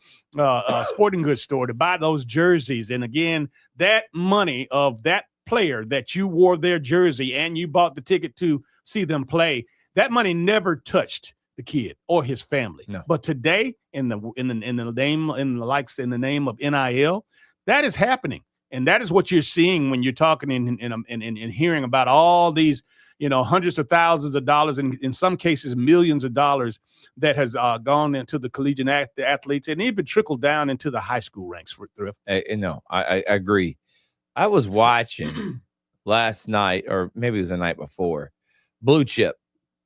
Speaker 2: sporting goods store to buy those jerseys. And again, that money of that player that you wore their jersey and you bought the ticket to see them play, that money never touched the kid or his family. No. But today, in the name of NIL, that is happening, and that is what you're seeing when you're talking and hearing about all these, hundreds of thousands of dollars, and in some cases millions of dollars that has gone into the collegiate athletes and even trickled down into the high school ranks for Thrift.
Speaker 3: I agree. I was watching last night, or maybe it was the night before, Blue Chip.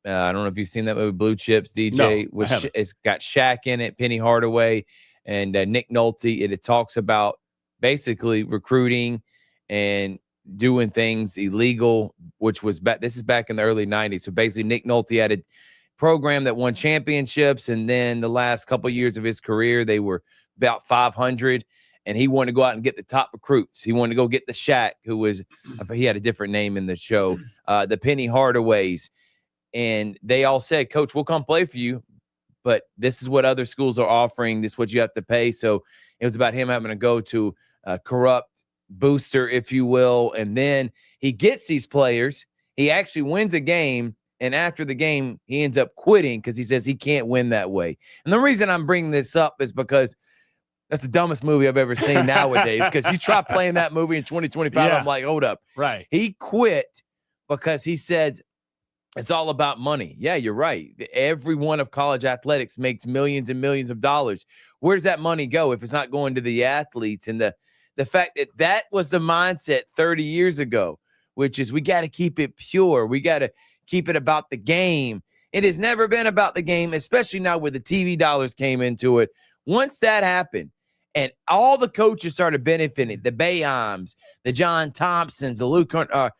Speaker 3: I don't know if you've seen that movie, Blue Chips, DJ.
Speaker 2: No,
Speaker 3: It's got Shaq in it, Penny Hardaway, and Nick Nolte. It talks about basically recruiting and doing things illegal, which was back. This is back in the early 90s. So basically, Nick Nolte had a program that won championships, and then the last couple of years of his career, they were about 500. And he wanted to go out and get the top recruits. He wanted to go get the Shaq, he had a different name in the show, the Penny Hardaways. And they all said, Coach, we'll come play for you, but this is what other schools are offering. This is what you have to pay. So it was about him having to go to a corrupt booster, if you will. And then he gets these players. He actually wins a game. And after the game, he ends up quitting because he says he can't win that way. And the reason I'm bringing this up is because that's the dumbest movie I've ever seen nowadays, because you try playing that movie in 2025, I'm like, hold up.
Speaker 2: Right.
Speaker 3: He quit because he said, it's all about money. Yeah, you're right. Every one of college athletics makes millions and millions of dollars. Where does that money go if it's not going to the athletes? And the fact that was the mindset 30 years ago, which is we got to keep it pure. We got to keep it about the game. It has never been about the game, especially now where the TV dollars came into it. Once that happened and all the coaches started benefiting, the Boehm's, the John Thompsons, the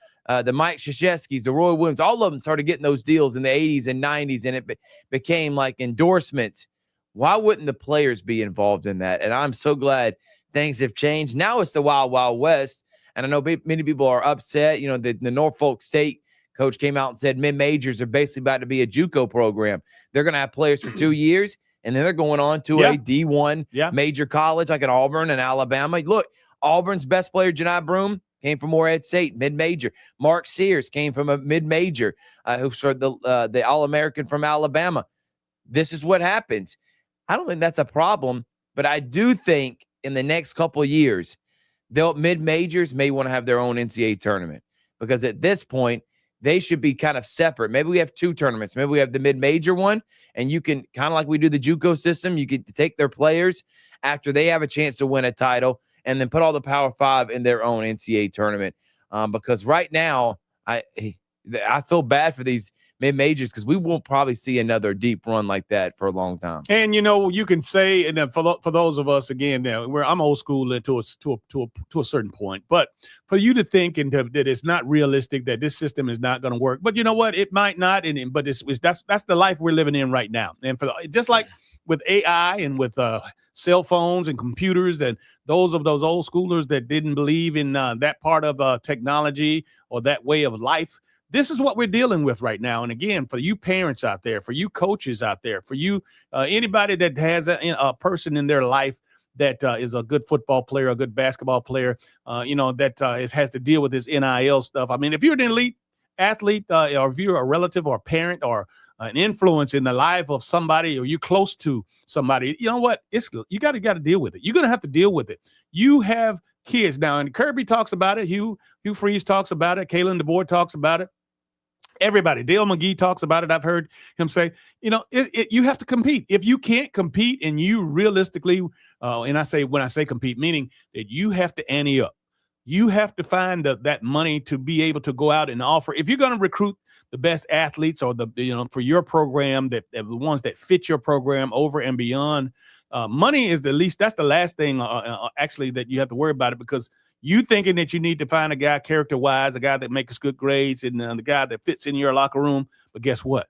Speaker 3: the Mike Krzyzewskis, the Roy Williams, all of them started getting those deals in the 80s and 90s, and it became like endorsements. Why wouldn't the players be involved in that? And I'm so glad things have changed. Now it's the Wild Wild West, and I know many people are upset. The Norfolk State coach came out and said mid-majors are basically about to be a JUCO program. They're going to have players for 2 years, and then they're going on to a D1 major college like at Auburn and Alabama. Look, Auburn's best player, Janai Broome, came from Morehead State, mid-major. Mark Sears came from a mid-major, who's the All-American from Alabama. This is what happens. I don't think that's a problem, but I do think in the next couple of years, mid-majors may want to have their own NCAA tournament, because at this point, they should be kind of separate. Maybe we have two tournaments. Maybe we have the mid-major one, and you can, kind of like we do the JUCO system, you get to take their players after they have a chance to win a title, and then put all the Power Five in their own NCAA tournament. Because right now, I feel bad for these mid-majors, because we won't probably see another deep run like that for a long time.
Speaker 2: And you can say, and for those of us, again, now where I'm old school to a certain point, but for you to think that it's not realistic, that this system is not going to work, but you know what, it might not, but that's the life we're living in right now. And just like with AI and with cell phones and computers, and those old schoolers that didn't believe in that part of technology or that way of life. This is what we're dealing with right now. And again, for you parents out there, for you coaches out there, for you anybody that has a person in their life that is a good football player, a good basketball player, that has to deal with this NIL stuff. I mean, if you're an elite athlete, or if you're a relative or a parent or an influence in the life of somebody, or you're close to somebody, you know what? You got to deal with it. You're going to have to deal with it. You have kids now, and Kirby talks about it. Hugh Freeze talks about it. Kalen DeBoer talks about it. Everybody, Dale McGee talks about it. I've heard him say, you have to compete. If you can't compete, and you realistically, when I say compete, meaning that you have to ante up. You have to find that money to be able to go out and offer. If you're going to recruit the best athletes, or for your program, that the ones that fit your program over and beyond, money is that's the last thing actually that you have to worry about it, because you thinking that you need to find a guy character-wise, a guy that makes good grades, and the guy that fits in your locker room. But guess what?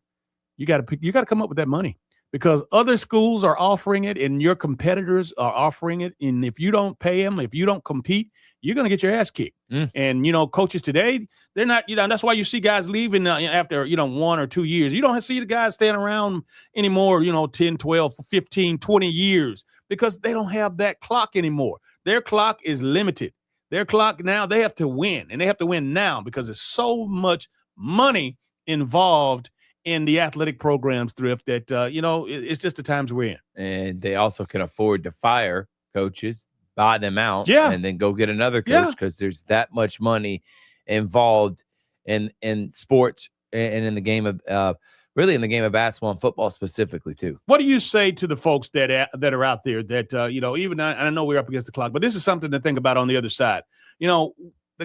Speaker 2: You got to come up with that money, because other schools are offering it, and your competitors are offering it. And if you don't pay them, if you don't compete, you're going to get your ass kicked. And, coaches today, they're not, that's why you see guys leaving after, 1 or 2 years. You don't see the guys staying around anymore, 10, 12, 15, 20 years, because they don't have that clock anymore. Their clock is limited. Their clock now, they have to win, and they have to win now, because there's so much money involved in the athletic programs, Thrift, that, it's just the times we're in.
Speaker 3: And they also can afford to fire coaches, buy them out, and then go get another coach, because there's that much money involved in sports and in the game of really in the game of basketball and football specifically too.
Speaker 2: What do you say to the folks that are out there that, even I know we're up against the clock, but this is something to think about on the other side. The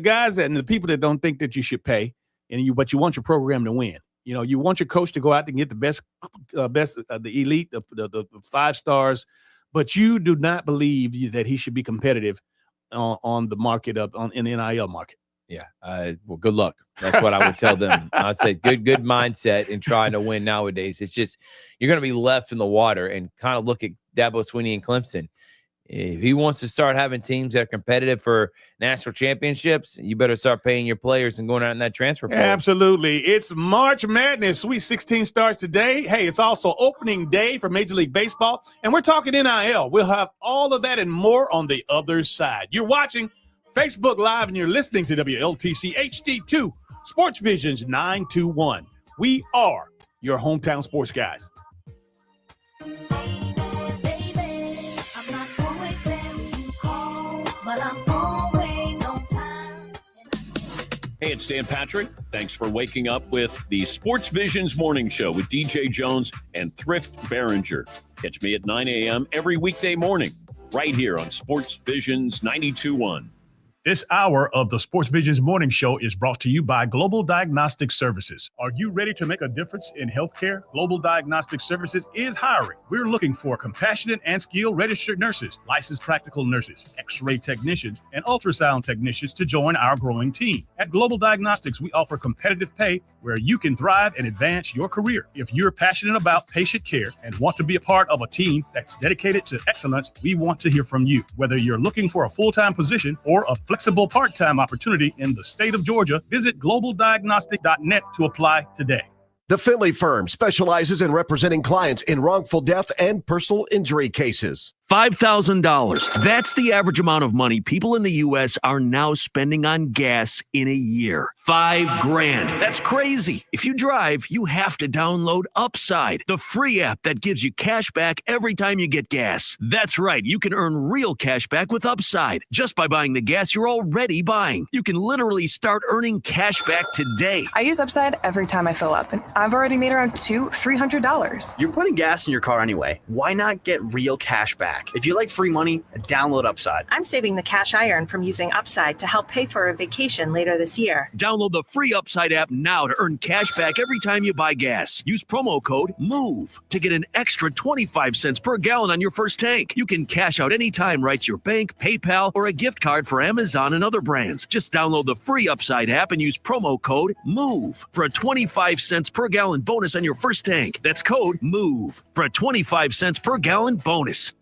Speaker 2: guys and the people that don't think that you should pay, but you want your program to win. You want your coach to go out and get the best, the elite, the 5 stars, but you do not believe that he should be competitive on the market in the NIL market.
Speaker 3: Yeah. Well, good luck. That's what I would tell them. I'd say good mindset in trying to win nowadays. It's just, you're going to be left in the water, and kind of look at Dabo Swinney and Clemson. If he wants to start having teams that are competitive for national championships, you better start paying your players and going out in that transfer portal.
Speaker 2: Absolutely. It's March Madness. Sweet 16 starts today. Hey, it's also opening day for Major League Baseball, and we're talking NIL. We'll have all of that and more on the other side. You're watching Facebook Live, and you're listening to WLTC HD2 SportsVisions 921. We are your hometown sports guys.
Speaker 4: Hey, it's Dan Patrick. Thanks for waking up with the SportsVisions Morning Show with DJ Jones and Thrift Barringer. Catch me at 9 a.m. every weekday morning, right here on SportsVisions 92.1.
Speaker 7: This hour of the SportsVisions Morning Show is brought to you by Global Diagnostic Services. Are you ready to make a difference in healthcare? Global Diagnostic Services is hiring. We're looking for compassionate and skilled registered nurses, licensed practical nurses, x-ray technicians, and ultrasound technicians to join our growing team. At Global Diagnostics, we offer competitive pay where you can thrive and advance your career. If you're passionate about patient care and want to be a part of a team that's dedicated to excellence, we want to hear from you. Whether you're looking for a full-time position or a flexible part-time opportunity in the state of Georgia, visit globaldiagnostic.net to apply today.
Speaker 1: The Finley Firm specializes in representing clients in wrongful death and personal injury cases.
Speaker 16: $5,000. That's the average amount of money people in the U.S. are now spending on gas in a year. $5,000. That's crazy. If you drive, you have to download Upside, the free app that gives you cash back every time you get gas. That's right. You can earn real cash back with Upside just by buying the gas you're already buying. You can literally start earning cash back today.
Speaker 17: I use Upside every time I fill up, and I've already made around $200-300.
Speaker 18: You're putting gas in your car anyway. Why not get real cash back? back. If you like free money, download Upside.
Speaker 19: I'm saving the cash I earn from using Upside to help pay for a vacation later this year.
Speaker 16: Download the free Upside app now to earn cash back every time you buy gas. Use promo code MOVE to get an extra 25 cents per gallon on your first tank. You can cash out anytime right to your bank, PayPal, or a gift card for Amazon and other brands. Just download the free Upside app and use promo code MOVE for a 25 cents per gallon bonus on your first tank. That's code MOVE for a 25 cents per gallon bonus.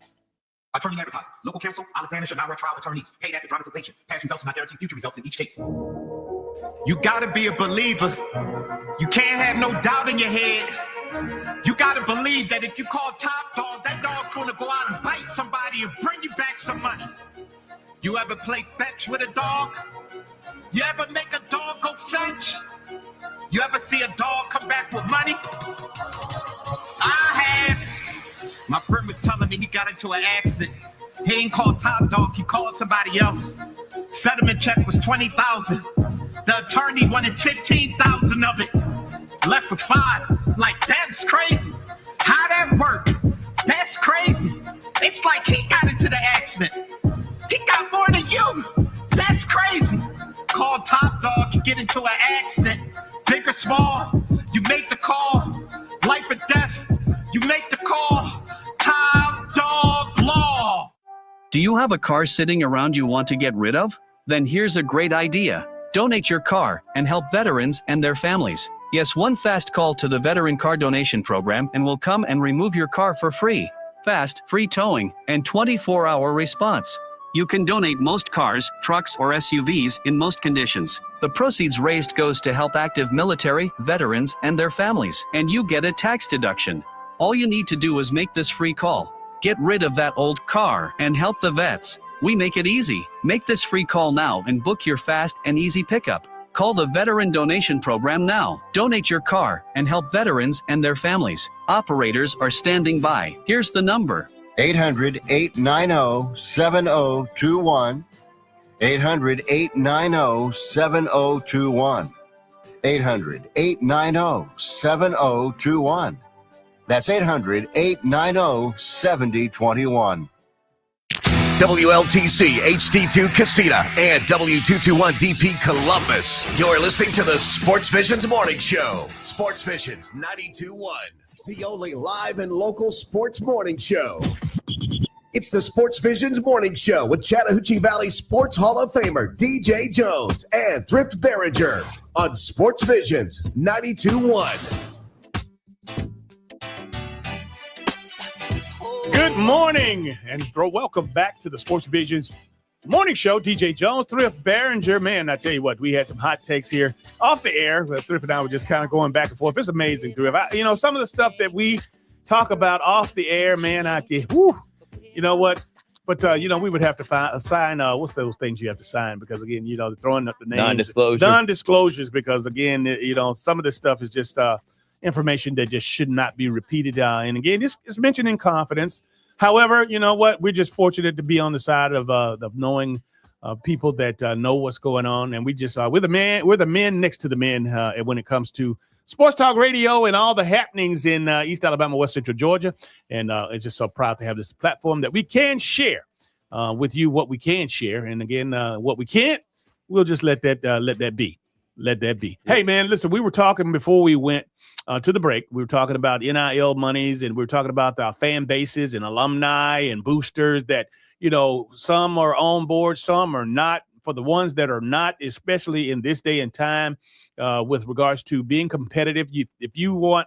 Speaker 10: Attorney advertising. Local counsel, Alexander should not run trial attorneys. Paid after dramatization. Past results do not guarantee future results in each case.
Speaker 11: You gotta be a believer. You can't have no doubt in your head. You gotta believe that if you call Top Dog, that dog's gonna go out and bite somebody and bring you back some money. You ever play fetch with a dog? You ever make a dog go fetch? You ever see a dog come back with money? I have. My friend was telling me he got into an accident. He ain't called Top Dog, he called somebody else. Settlement check was $20,000. The attorney wanted $15,000 of it. Left with $5,000. Like, that's crazy. How that work? That's crazy. It's like he got into the accident. He got more than you. That's crazy. Call Top Dog, you get into an accident. Big or small, you make the call. Life or death, you make the call. Top Dog Law.
Speaker 20: Do you have a car sitting around you want to get rid of? Then here's a great idea. Donate your car and help veterans and their families. Yes, one fast call to the Veteran Car Donation Program and we'll come and remove your car for free. Fast, free towing, and 24-hour response. You can donate most cars, trucks, or SUVs in most conditions. The proceeds raised goes to help active military, veterans, and their families, and you get a tax deduction. All you need to do is make this free call. Get rid of that old car and help the vets. We make it easy. Make this free call now and book your fast and easy pickup. Call the Veteran Donation Program now. Donate your car and help veterans and their families. Operators are standing by. Here's the number.
Speaker 13: 800-890-7021. 800-890-7021. 800-890-7021. That's 800-890-7021.
Speaker 1: WLTC HD2 Casita and W221DP Columbus. You're listening to the Sports Visions Morning Show. Sports Visions 92.1, the only live and local sports morning show. It's the Sports Visions Morning Show with Chattahoochee Valley Sports Hall of Famer DJ Jones and Thrift Barringer on Sports Visions 92.1.
Speaker 2: Good morning and welcome back to the Sports Visions Morning Show. DJ Jones, Thrift Barringer. Man, I tell you what, we had some hot takes here off the air. Thrift and I were just kind of going back and forth. It's amazing, Thrift. Some of the stuff that we talk about off the air, man, you know what? But, we would have to sign, what's those things you have to sign? Because, again, throwing up the names. Non-disclosures, because, again, some of this stuff is just information that just should not be repeated. And, again, it's mentioned in confidence. However, you know what? We're just fortunate to be on the side of knowing people that know what's going on. And we're the men next to the men when it comes to Sports Talk Radio and all the happenings in East Alabama, West Central Georgia. And it's just so proud to have this platform that we can share with you what we can share. And again, what we can't, we'll just let that be. Let that be. Hey, man, listen, we were talking before we went to the break. We were talking about NIL monies, and we were talking about our fan bases and alumni and boosters that, some are on board, some are not. For the ones that are not, especially in this day and time, with regards to being competitive, if you're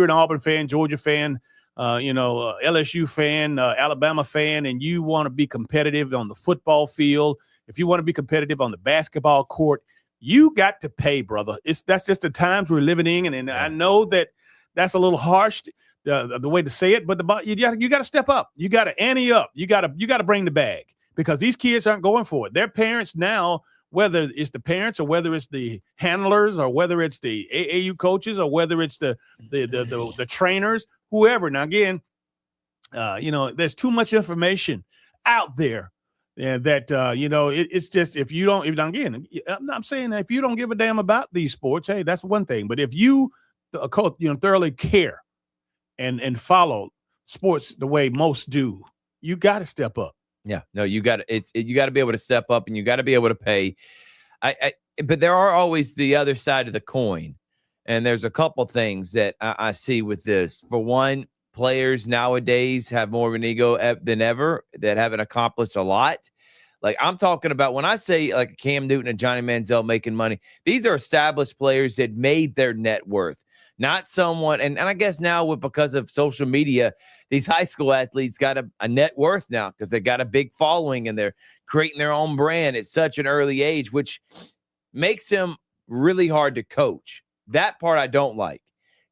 Speaker 2: an Auburn fan, Georgia fan, LSU fan, Alabama fan, and you want to be competitive on the football field, if you want to be competitive on the basketball court, you got to pay, brother. That's just the times we're living in, and I know that's a little harsh, the way to say it, but you got to step up. You got to ante up. You got to bring the bag. Because these kids aren't going for it. Their parents now, whether it's the parents or whether it's the handlers or whether it's the AAU coaches or whether it's the trainers, whoever. Now, again, there's too much information out there that, it's just if you don't, again, I'm saying that if you don't give a damn about these sports, hey, that's one thing. But if you, thoroughly care and follow sports the way most do, you got to step up.
Speaker 3: Yeah, no, you got to. You got to be able to step up, and you got to be able to pay. But there are always the other side of the coin, and there's a couple things that I see with this. For one, players nowadays have more of an ego than ever that haven't accomplished a lot. Like I'm talking about when I say like Cam Newton and Johnny Manziel making money, these are established players that made their net worth, not someone. And I guess now because of social media, these high school athletes got a net worth now because they got a big following and they're creating their own brand at such an early age, which makes them really hard to coach. That part I don't like.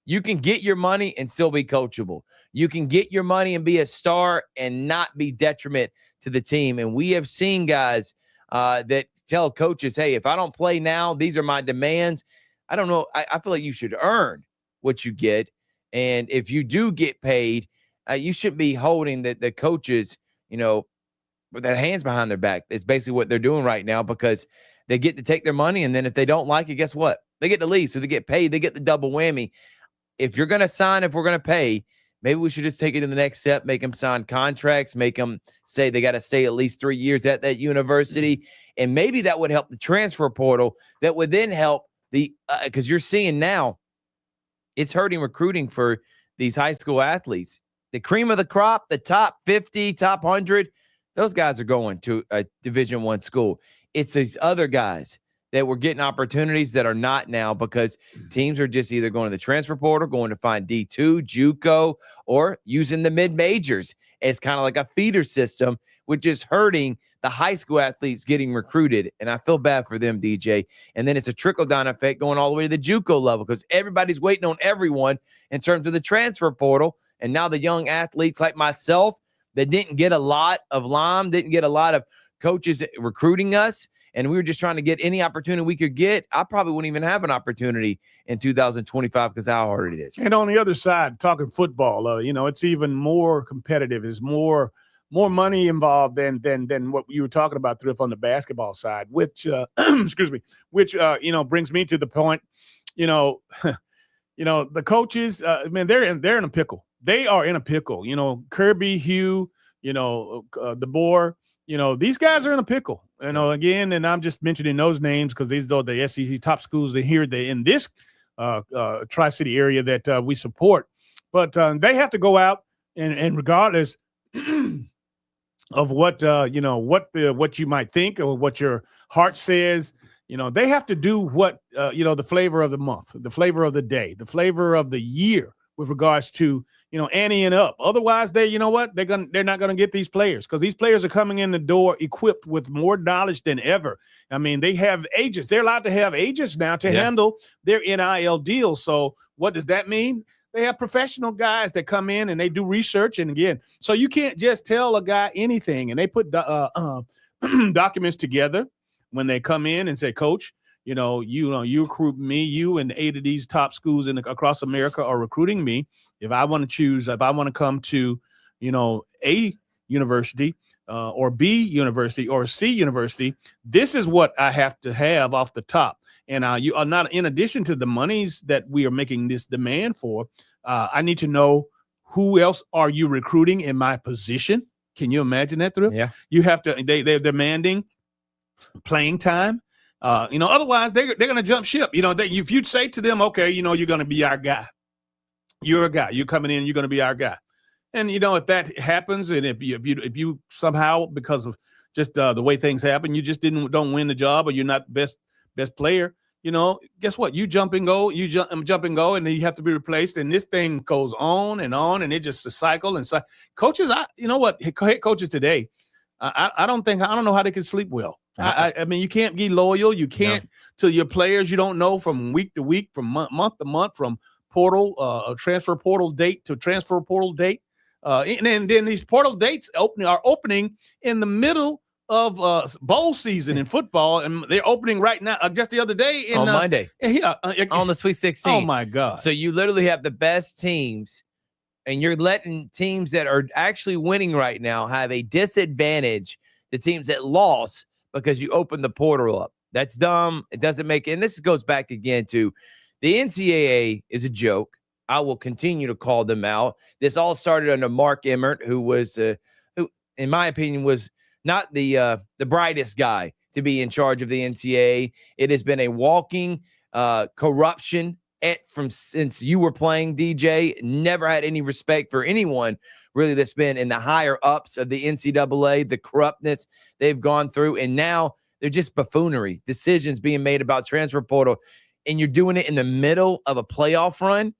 Speaker 3: You can get your money and still be coachable. You can get your money and be a star and not be detriment to the team. And we have seen guys that tell coaches, hey, if I don't play now, these are my demands. I don't know. I feel like you should earn what you get. And if you do get paid, you shouldn't be holding the coaches, with their hands behind their back. It's basically what they're doing right now because they get to take their money. And then if they don't like it, guess what? They get to leave. So they get paid. They get the double whammy. If you're going to sign, if we're going to pay, maybe we should just take it to the next step, make them sign contracts, make them say they got to stay at least 3 years at that university. And maybe that would help the transfer portal. That would then help because you're seeing now it's hurting recruiting for these high school athletes. The cream of the crop, the top 50, top 100, those guys are going to a Division I school. It's these other guys that were getting opportunities that are not now because teams are just either going to the transfer portal, going to find D2, JUCO, or using the mid-majors. It's kind of like a feeder system, which is hurting the high school athletes getting recruited. And I feel bad for them, DJ. And then it's a trickle-down effect going all the way to the JUCO level because everybody's waiting on everyone in terms of the transfer portal. And now the young athletes like myself that didn't get a lot of lime, didn't get a lot of coaches recruiting us, and we were just trying to get any opportunity we could get, I probably wouldn't even have an opportunity in 2025 because how hard it is.
Speaker 2: And on the other side, talking football, it's even more competitive. There's more money involved than what you were talking about, Thrift, on the basketball side, which excuse me, which brings me to the point, the coaches, man, they're in a pickle. They are in a pickle. Kirby, Hugh, DeBoer. These guys are in a pickle, again, and I'm just mentioning those names because these are the SEC top schools that here in this Tri-City area that we support. But they have to go out and regardless of what you might think or what your heart says, they have to do what the flavor of the month, the flavor of the day, the flavor of the year with regards to anteing up. Otherwise, they're not gonna get these players because these players are coming in the door equipped with more knowledge than ever. I mean, they have agents. They're allowed to have agents now to handle their NIL deals. So what does that mean? They have professional guys that come in and they do research. And again, so you can't just tell a guy anything. And they put documents together when they come in and say, Coach, you recruit me, you and 8 of these top schools across America are recruiting me. If I want to come to, A university or B university or C university, this is what I have to have off the top. And you are not, in addition to the monies that we are making this demand for, I need to know who else are you recruiting in my position. Can you imagine that, Thrift?
Speaker 3: Yeah.
Speaker 2: You have to, they're demanding playing time. Otherwise they're going to jump ship. If you'd say to them, okay, you're going to be our guy. You're a guy. You're coming in. You're going to be our guy. And if that happens, and if you somehow because of just the way things happen, you just don't win the job, or you're not best player. Guess what? You jump and go. Jump and go, and then you have to be replaced. And this thing goes on, and it just a cycle. And so coaches, head coaches today, I don't know how they can sleep well. I mean, you can't be loyal. You can't to your players. You don't know from week to week, from month to month, from transfer portal date to transfer portal date. And then these portal dates are opening in the middle of bowl season in football, and they're opening right now. Just the other day on
Speaker 3: Monday, on the Sweet 16.
Speaker 2: Oh my God!
Speaker 3: So you literally have the best teams, and you're letting teams that are actually winning right now have a disadvantage to teams that lost because you opened the portal up. That's dumb. It doesn't make it. And this goes back again to the NCAA is a joke. I will continue to call them out. This all started under Mark Emmert, who was in my opinion, was not the brightest guy to be in charge of the NCAA. It has been a walking corruption since you were playing, DJ. Never had any respect for anyone really that's been in the higher ups of the NCAA, the corruptness they've gone through. And now they're just buffoonery, decisions being made about transfer portal. And you're doing it in the middle of a playoff run.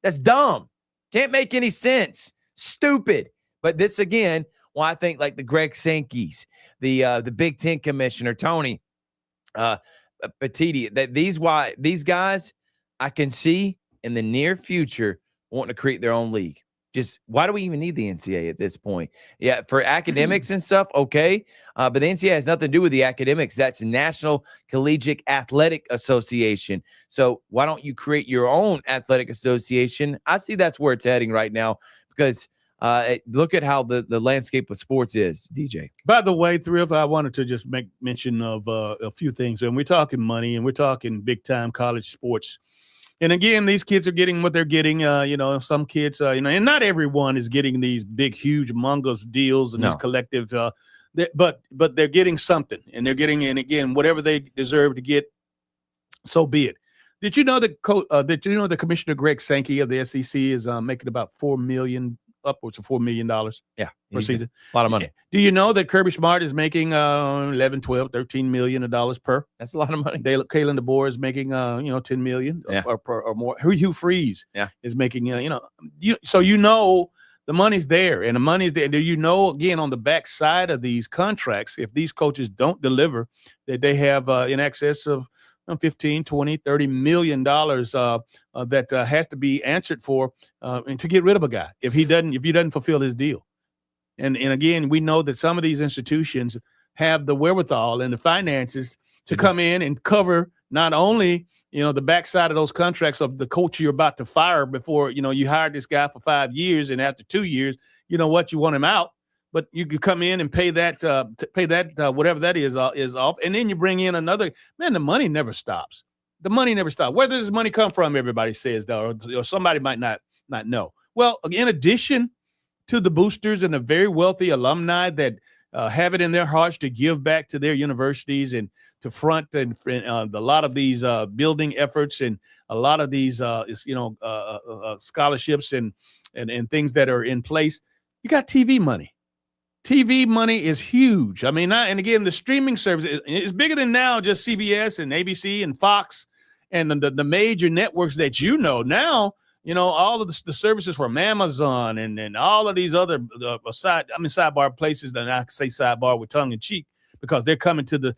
Speaker 3: That's dumb. Can't make any sense. Stupid. But this, again, well, I think like the Greg Sankeys, the Big Ten commissioner, Tony Petiti, that these guys I can see in the near future wanting to create their own league. Just why do we even need the NCAA at this point? Yeah, for academics and stuff, okay. But the NCAA has nothing to do with the academics. That's the National Collegiate Athletic Association. So why don't you create your own athletic association? I see that's where it's heading right now because look at how the landscape of sports is, DJ.
Speaker 2: By the way, Thrift, I wanted to just make mention of a few things. And we're talking money and we're talking big-time college sports. And again, these kids are getting what they're getting. Some kids, and not everyone is getting these big, huge, humongous deals and these collective. But they're getting something, and they're getting, and again, whatever they deserve to get, so be it. Did you know that Commissioner Greg Sankey of the SEC is making about upwards of $4 million?
Speaker 3: Yeah,
Speaker 2: per season.
Speaker 3: A lot of money.
Speaker 2: Do you know that Kirby Smart is making 11, 12, 13 million dollars per? That's
Speaker 3: a lot of money.
Speaker 2: Kalen DeBoer is making 10 million or more. Hugh Freeze is making so the money's there, and the money's there. Do you know, again, on the back side of these contracts, if these coaches don't deliver, that they have in excess of 15, 20, 30 million dollars that has to be answered for and to get rid of a guy if he doesn't fulfill his deal. And again, we know that some of these institutions have the wherewithal and the finances to come in and cover not only the backside of those contracts of the coach you're about to fire before you hired this guy for 5 years, and after 2 years, you want him out. But you could come in and pay that whatever that is off, and then you bring in another man. The money never stops. The money never stops. Where does this money come from? Everybody says though, or somebody might not know. Well, in addition to the boosters and the very wealthy alumni that have it in their hearts to give back to their universities and to front and a lot of these building efforts and a lot of these scholarships and things that are in place, you got TV money. TV money is huge. I mean, and again, the streaming service is bigger than now just CBS and ABC and Fox and the major networks that now, all of the services from Amazon and all of these other sidebar places. That I say sidebar with tongue in cheek because they're coming to the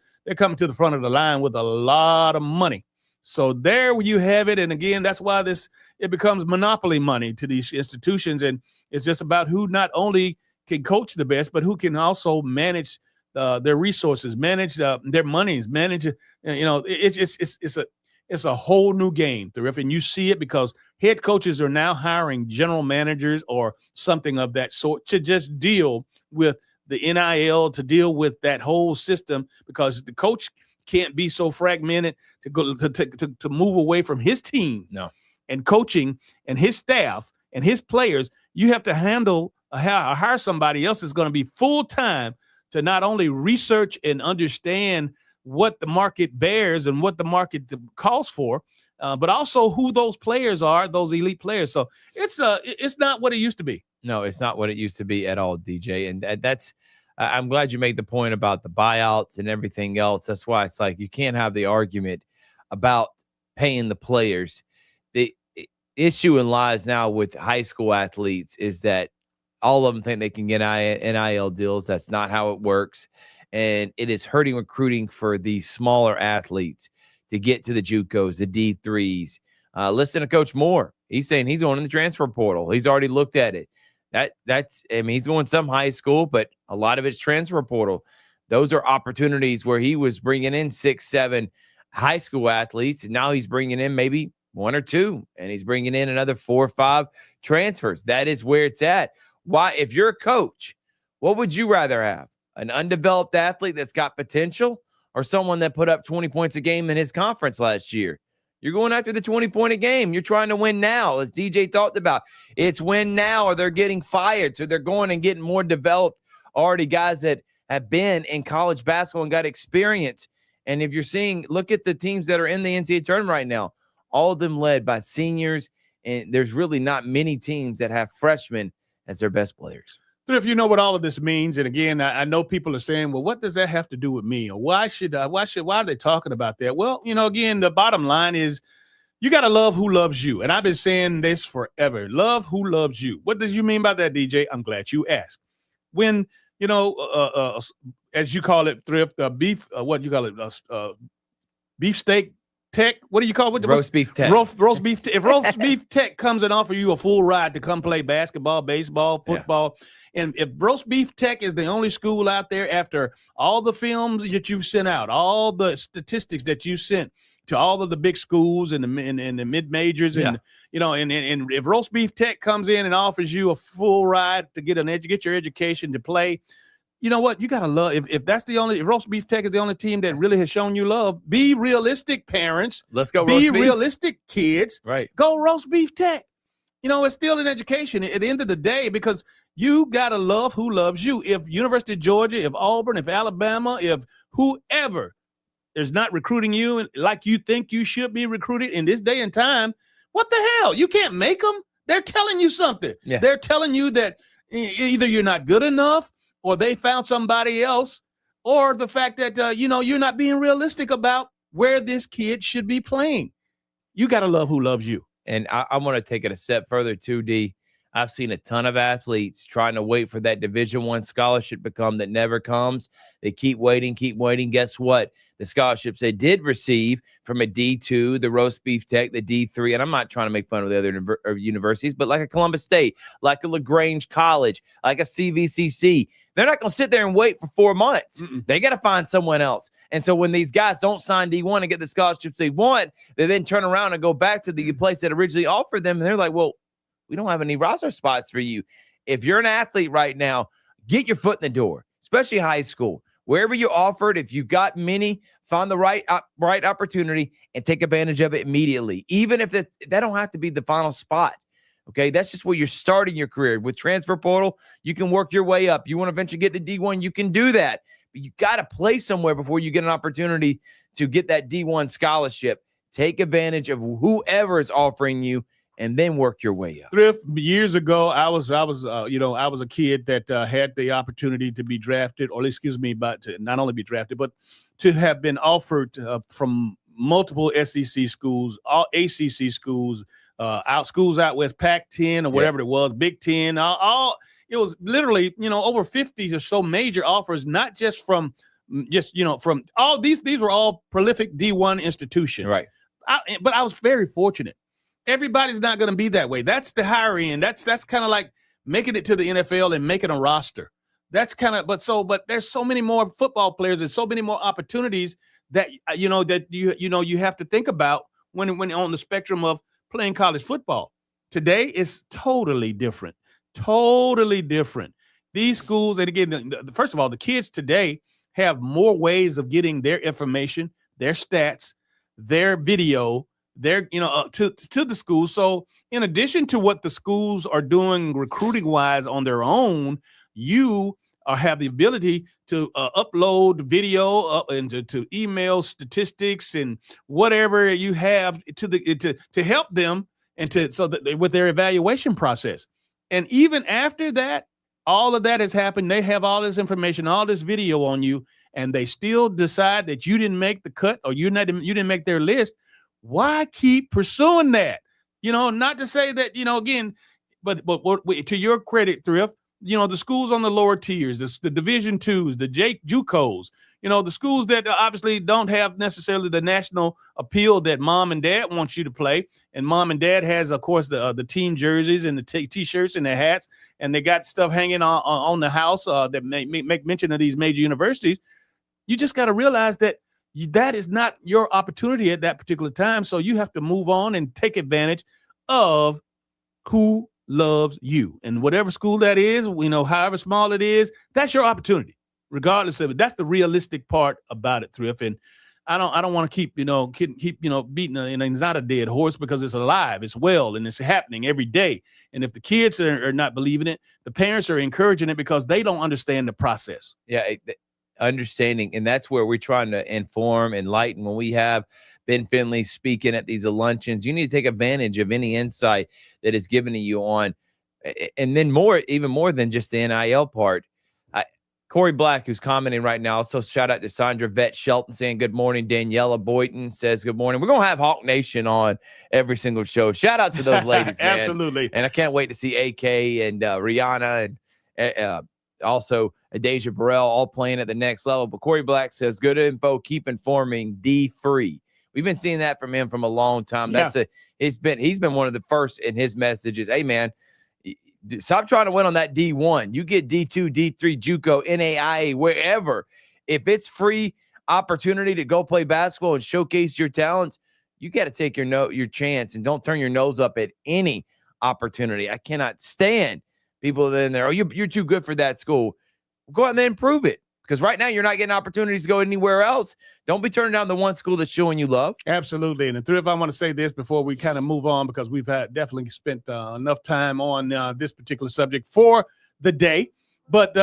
Speaker 2: front of the line with a lot of money. So there you have it. And again, that's why it becomes monopoly money to these institutions. And it's just about who not only can coach the best, but who can also manage their resources, manage their monies, manage. It's a whole new game, and you see it because head coaches are now hiring general managers or something of that sort to just deal with the NIL, to deal with that whole system, because the coach can't be so fragmented to go to move away from his team and coaching and his staff and his players. You have to hire somebody else that's going to be full time to not only research and understand what the market bears and what the market calls for, but also who those players are, those elite players. So it's not what it used to be.
Speaker 3: No, it's not what it used to be at all, DJ. And that's I'm glad you made the point about the buyouts and everything else. That's why it's like you can't have the argument about paying the players. The issue and lies now with high school athletes is that all of them think they can get NIL deals. That's not how it works. And it is hurting recruiting for the smaller athletes to get to the JUCOs, the D3s. Listen to Coach Moore. He's saying he's going in the transfer portal. He's already looked at it. He's going some high school, but a lot of it's transfer portal. Those are opportunities where he was bringing in 6, 7 high school athletes, and now he's bringing in maybe 1 or 2, and he's bringing in another 4 or 5 transfers. That is where it's at. Why, if you're a coach, what would you rather have? An undeveloped athlete that's got potential, or someone that put up 20 points a game in his conference last year? You're going after the 20-point a game. You're trying to win now, as DJ talked about. It's win now or they're getting fired. So they're going and getting more developed already guys that have been in college basketball and got experience. And if you're seeing, look at the teams that are in the NCAA tournament right now, all of them led by seniors. And there's really not many teams that have freshmen as their best players.
Speaker 2: But if you know what all of this means, and again, I know people are saying, well, what does that have to do with me? Or why are they talking about that? Well, again, the bottom line is you got to love who loves you. And I've been saying this forever. Love who loves you. What does you mean by that, DJ? I'm glad you asked. When, as you call it, Thrift, beef, what do you call it? Beefsteak tech. What do you call it?
Speaker 3: Roast beef tech.
Speaker 2: Roast beef. If roast beef tech comes and offer you a full ride to come play basketball, baseball, football, and if roast beef tech is the only school out there after all the films that you've sent out, all the statistics that you sent to all of the big schools and the mid majors, and and if roast beef tech comes in and offers you a full ride to get your education to play, you know what? You got to love. If roast beef tech is the only team that really has shown you love, be realistic, parents.
Speaker 3: Let's go.
Speaker 2: Be realistic, kids.
Speaker 3: Right.
Speaker 2: Go roast beef tech. It's still an education at the end of the day, because you got to love who loves you. If University of Georgia, if Auburn, if Alabama, if whoever is not recruiting you like you think you should be recruited in this day and time, what the hell? You can't make them. They're telling you something.
Speaker 3: Yeah.
Speaker 2: They're telling you that either you're not good enough, or they found somebody else, or the fact that, you're not being realistic about where this kid should be playing. You got to love who loves you.
Speaker 3: And I want to take it a step further too, D. I've seen a ton of athletes trying to wait for that Division I scholarship to come that never comes. They keep waiting. Guess what? The scholarships they did receive from a D2, the roast beef tech, the D3, and I'm not trying to make fun of the other universities, but like a Columbus State, like a LaGrange College, like a CVCC, they're not going to sit there and wait for 4 months. They got to find someone else. And so when these guys don't sign D1 and get the scholarships they want, they then turn around and go back to the place that originally offered them, and they're like, well, we don't have any roster spots for you. If you're an athlete right now, get your foot in the door, especially high school. Wherever you're offered, if you've got many, find the right opportunity and take advantage of it immediately. Even if that don't have to be the final spot. Okay, that's just where you're starting your career. With Transfer Portal, you can work your way up. You want to eventually get to D1, you can do that. But you got to play somewhere before you get an opportunity to get that D1 scholarship. Take advantage of whoever is offering you, and then work your way up.
Speaker 2: Thrift, years ago, I was a kid that had the opportunity to be drafted, or but to not only be drafted, but to have been offered from multiple SEC schools, all ACC schools, schools out west, Pac-10 or whatever it was, Big Ten, all. It was literally, over 50 or so major offers, not just from all these were all prolific D1 institutions.
Speaker 3: Right.
Speaker 2: But I was very fortunate. Everybody's not going to be that way. That's the higher end. That's kind of like making it to the NFL and making a roster. That's kind of, but there's so many more football players and so many more opportunities that you have to think about when on the spectrum of playing college football. Today is totally different. Totally different. These schools, and again, first of all, the kids today have more ways of getting their information, their stats, their video, to the school. So in addition to what the schools are doing recruiting wise on their own, you have the ability to upload video and to email statistics and whatever you have to help them and so that with their evaluation process. And even after that, all of that has happened. They have all this information, all this video on you, and they still decide that you didn't make the cut or you didn't make their list. Why keep pursuing that? Not to say that, again, but to your credit, Thrift, the schools on the lower tiers, the Division IIs, the JUCOs, the schools that obviously don't have necessarily the national appeal that mom and dad want you to play. And mom and dad has, of course, the team jerseys and the T-shirts and the hats, and they got stuff hanging on the house that make mention of these major universities. You just got to realize that that is not your opportunity at that particular time. So you have to move on and take advantage of who loves you. And whatever school that is, however small it is, that's your opportunity, regardless of it. That's the realistic part about it, Thrift. And I don't want to keep beating and it's not a dead horse because it's alive, it's well, and it's happening every day. And if the kids are not believing it, the parents are encouraging it because they don't understand the process.
Speaker 3: Yeah, understanding, and that's where we're trying to inform, enlighten. When we have Ben Finley speaking at these luncheons, you need to take advantage of any insight that is given to you on, and then even more than just the NIL part. Corey Black, who's commenting right now, also shout out to Sandra Vett Shelton saying good morning. Daniela Boyton says good morning. We're going to have Hawk Nation on every single show. Shout out to those ladies, man.
Speaker 2: Absolutely.
Speaker 3: And I can't wait to see AK and Rihanna and also Deja Burrell all playing at the next level. But Corey Black says good info, keep informing, D free. We've been seeing that from him from a long time. He's been one of the first in his messages. Hey, man, stop trying to win on that D1. You get D2, D3, JUCO, NAIA, wherever. If it's free opportunity to go play basketball and showcase your talents, you got to take your chance and don't turn your nose up at any opportunity. I cannot stand people that are in there. Oh, you're too good for that school. Go out there and prove it. Because right now you're not getting opportunities to go anywhere else. Don't be turning down the one school that's showing you love.
Speaker 2: Absolutely. And Thrift, I want to say this before we kind of move on, because we've definitely spent enough time on this particular subject for the day. But,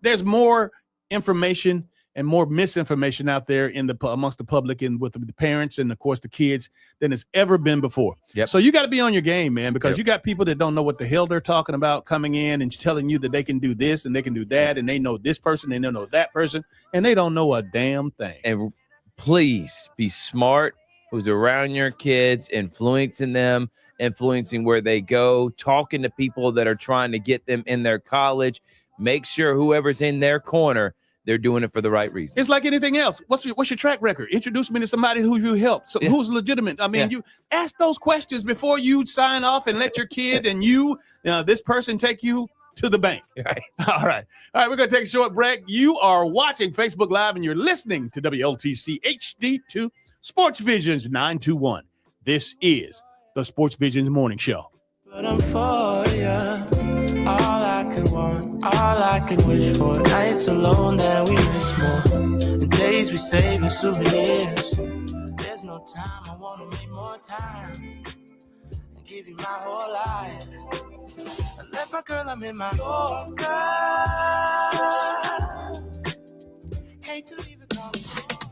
Speaker 2: there's more information and more misinformation out there amongst the public and with the parents and, of course, the kids than it's ever been before.
Speaker 3: Yep.
Speaker 2: So you got to be on your game, man, because you got people that don't know what the hell they're talking about coming in and telling you that they can do this and they can do that and they know this person, they don't know that person, and they don't know a damn thing.
Speaker 3: And please be smart who's around your kids, influencing them, influencing where they go, talking to people that are trying to get them in their college. Make sure whoever's in their corner, they're doing it for the right reason.
Speaker 2: It's like anything else. What's your track record? Introduce me to somebody who you helped. So who's legitimate? I mean, you ask those questions before you sign off and let your kid and this person take you to the bank.
Speaker 3: Right.
Speaker 2: All right. We're going to take a short break. You are watching Facebook Live and you're listening to WLTC HD2 Sports Visions 921. This is the Sports Visions Morning Show.
Speaker 8: But I'm for you. All I could want, all I could wish for. Nights alone that we miss more. The days we save as souvenirs. There's no time, I want to make more time. And give you my whole life. I left my girl, I'm in my Yorker. Hate to leave it all.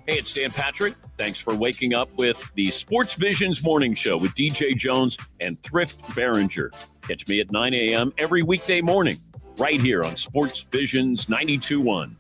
Speaker 4: Hey, it's Dan Patrick. Thanks for waking up with the Sports Visions Morning Show with DJ Jones and Thrift Barringer. Catch me at 9 a.m. every weekday morning, right here on Sports Visions 92.1.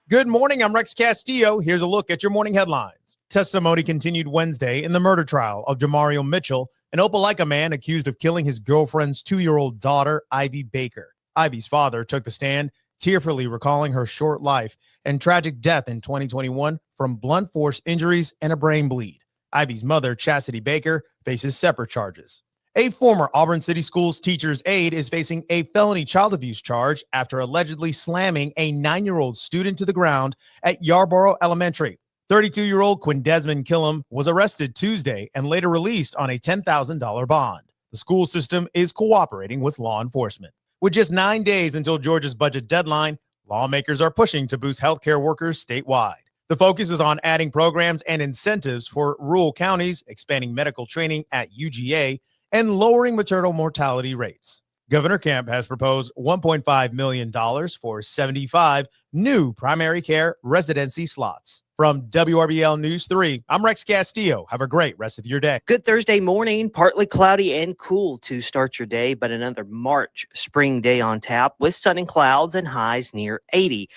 Speaker 5: Good morning. I'm Rex Castillo. Here's a look at your morning headlines. Testimony continued Wednesday in the murder trial of Jamario Mitchell, an Opelika man accused of killing his girlfriend's 2-year-old daughter, Ivy Baker. Ivy's father took the stand, tearfully recalling her short life and tragic death in 2021 from blunt force injuries and a brain bleed. Ivy's mother, Chastity Baker, faces separate charges. A former Auburn City Schools teacher's aide is facing a felony child abuse charge after allegedly slamming a 9-year-old student to the ground at Yarborough Elementary. 32-year-old Quindesmond Killam was arrested Tuesday and later released on a $10,000 bond. The school system is cooperating with law enforcement. With just 9 days until Georgia's budget deadline, lawmakers are pushing to boost healthcare workers statewide. The focus is on adding programs and incentives for rural counties, expanding medical training at UGA, and lowering maternal mortality rates. Governor Kemp has proposed $1.5 million for 75 new primary care residency slots. From WRBL News 3, I'm Rex Castillo. Have a great rest of your day.
Speaker 6: Good Thursday morning, partly cloudy and cool to start your day, but another March spring day on tap with sun and clouds and highs near 80.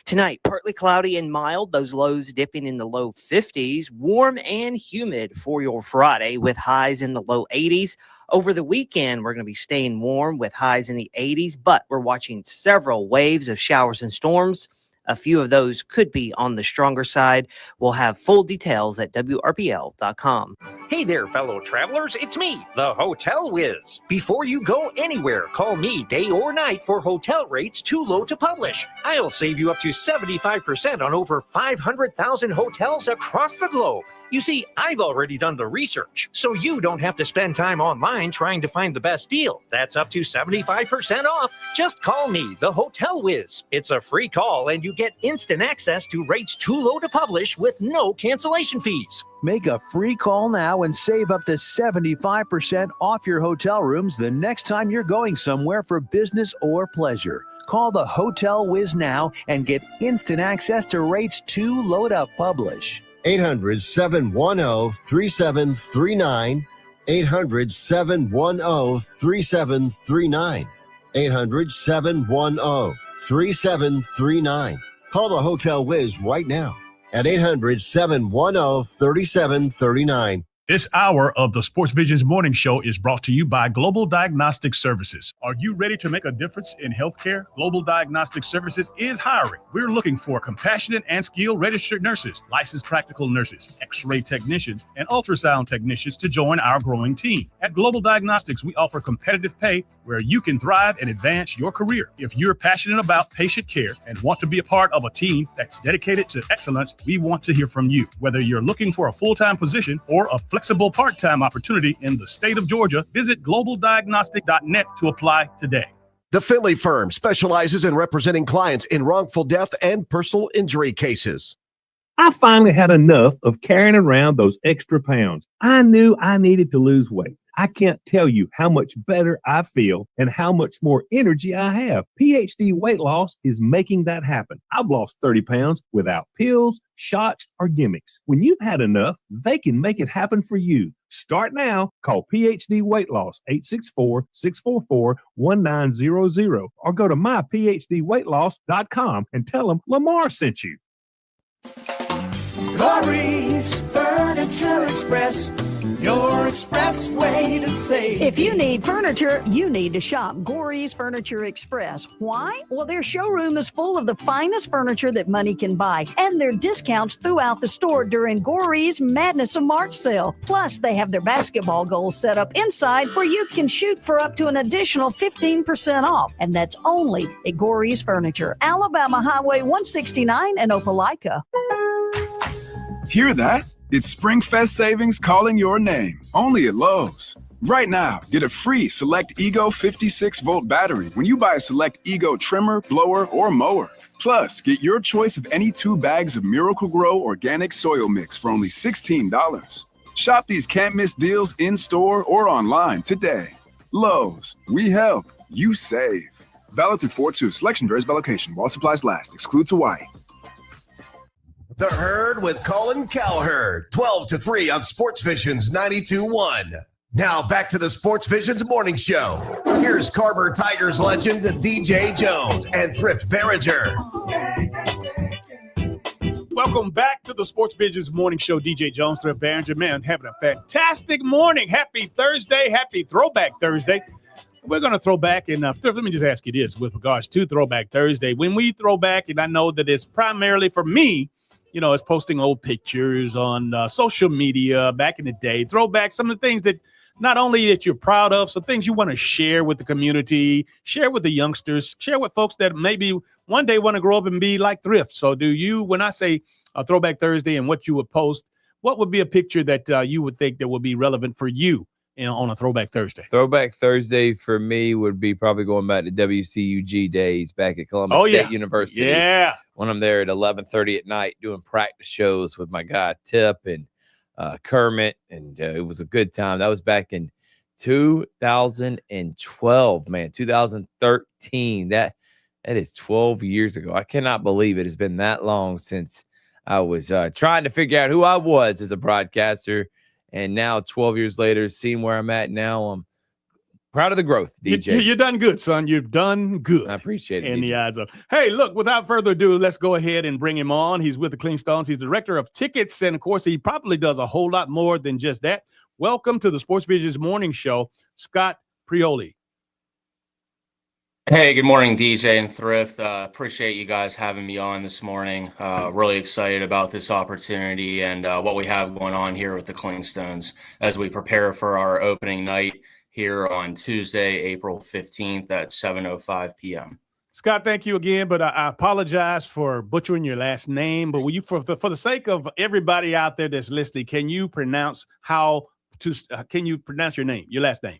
Speaker 6: Tonight, partly cloudy and mild, those lows dipping in the low 50s, warm and humid for your Friday with highs in the low 80s. Over the weekend, we're going to be staying warm with highs in the 80s, but we're watching several waves of showers and storms. A few of those could be on the stronger side. We'll have full details at WRBL.com.
Speaker 21: Hey there, fellow travelers. It's me, the Hotel Whiz. Before you go anywhere, call me day or night for hotel rates too low to publish. I'll save you up to 75% on over 500,000 hotels across the globe. You see, I've already done the research, so you don't have to spend time online trying to find the best deal. That's up to 75% off. Just call me, the Hotel Whiz. It's a free call, and you get instant access to rates too low to publish with no cancellation fees.
Speaker 9: Make a free call now and save up to 75% off your hotel rooms the next time you're going somewhere for business or pleasure. Call the Hotel Whiz now and get instant access to rates too low to publish.
Speaker 13: 800-710-3739. 800-710-3739. 800-710-3739. Call the Hotel Whiz right now at 800-710-3739.
Speaker 7: This hour of the SportsVisions Morning Show is brought to you by Global Diagnostic Services. Are you ready to make a difference in healthcare? Global Diagnostic Services is hiring. We're looking for compassionate and skilled registered nurses, licensed practical nurses, x-ray technicians, and ultrasound technicians to join our growing team. At Global Diagnostics, we offer competitive pay where you can thrive and advance your career. If you're passionate about patient care and want to be a part of a team that's dedicated to excellence, we want to hear from you. Whether you're looking for a full-time position or a flexible part-time opportunity in the state of Georgia, visit globaldiagnostic.net to apply today.
Speaker 1: The Finley Firm specializes in representing clients in wrongful death and personal injury cases.
Speaker 22: I finally had enough of carrying around those extra pounds. I knew I needed to lose weight. I can't tell you how much better I feel and how much more energy I have. PhD Weight Loss is making that happen. I've lost 30 pounds without pills, shots, or gimmicks. When you've had enough, they can make it happen for you. Start now. Call PhD Weight Loss 864-644-1900 or go to myphdweightloss.com and tell them Lamar sent you.
Speaker 8: Corey's Furniture Express, your express way to save.
Speaker 23: If you need furniture, you need to shop Gory's Furniture Express. Why? Well, their showroom is full of the finest furniture that money can buy, and their discounts throughout the store during Gory's Madness of March sale. Plus, they have their basketball goals set up inside where you can shoot for up to an additional 15% off, and that's only at Gory's Furniture, Alabama Highway 169 in Opelika.
Speaker 14: Hear that? It's SpringFest savings calling your name. Only at Lowe's. Right now, get a free Select Ego 56-volt battery when you buy a Select Ego trimmer, blower, or mower. Plus, get your choice of any 2 bags of Miracle-Gro organic soil mix for only $16. Shop these can't-miss deals in-store or online today. Lowe's. We help. You save. Valid through 4/2. Selection varies by location. While supplies last. Excludes Hawaii.
Speaker 1: The Herd with Colin Cowherd, 12 to 3 on SportsVisions 92.1. Now back to the SportsVisions Morning Show. Here's Carver Tigers legend DJ Jones and Thrift Barringer.
Speaker 2: Welcome back to the SportsVisions Morning Show. DJ Jones Thrift Barringer, man, having a fantastic morning. Happy Thursday. Happy Throwback Thursday. We're going to throw back, and Thrift, let me just ask you this with regards to Throwback Thursday. When we throw back, and I know that it's primarily for me, you know, it's posting old pictures on social media back in the day, throwback, some of the things that not only that you're proud of, some things you want to share with the community, share with the youngsters, share with folks that maybe one day want to grow up and be like Thrift. So do you, when I say Throwback Thursday and what you would post, what would be a picture that you would think that would be relevant for you on a Throwback Thursday?
Speaker 3: Throwback Thursday for me would be probably going back to WCUG days back at Columbus State University.
Speaker 2: Yeah.
Speaker 3: When I'm there at 11:30 at night doing practice shows with my guy Tip and Kermit, and it was a good time. That was back in 2012, man, 2013. That is 12 years ago. I cannot believe it has been that long since I was trying to figure out who I was as a broadcaster. And now 12 years later, seeing where I'm at now, I'm proud of the growth, DJ.
Speaker 2: You've done good, son. You've done good.
Speaker 3: I appreciate it.
Speaker 2: In the eyes of. Hey, look, without further ado, let's go ahead and bring him on. He's with the Clingstones. He's director of tickets. And, of course, he probably does a whole lot more than just that. Welcome to the SportsVisions Morning Show, Scott Prioli.
Speaker 24: Hey, good morning, DJ and Thrift. Appreciate you guys having me on this morning. Really excited about this opportunity and what we have going on here with the Clingstones as we prepare for our opening night here on Tuesday, April 15th at 7:05 p.m.
Speaker 2: Scott, thank you again, but I apologize for butchering your last name. But will you, for the sake of everybody out there that's listening, can you pronounce your name, your last name?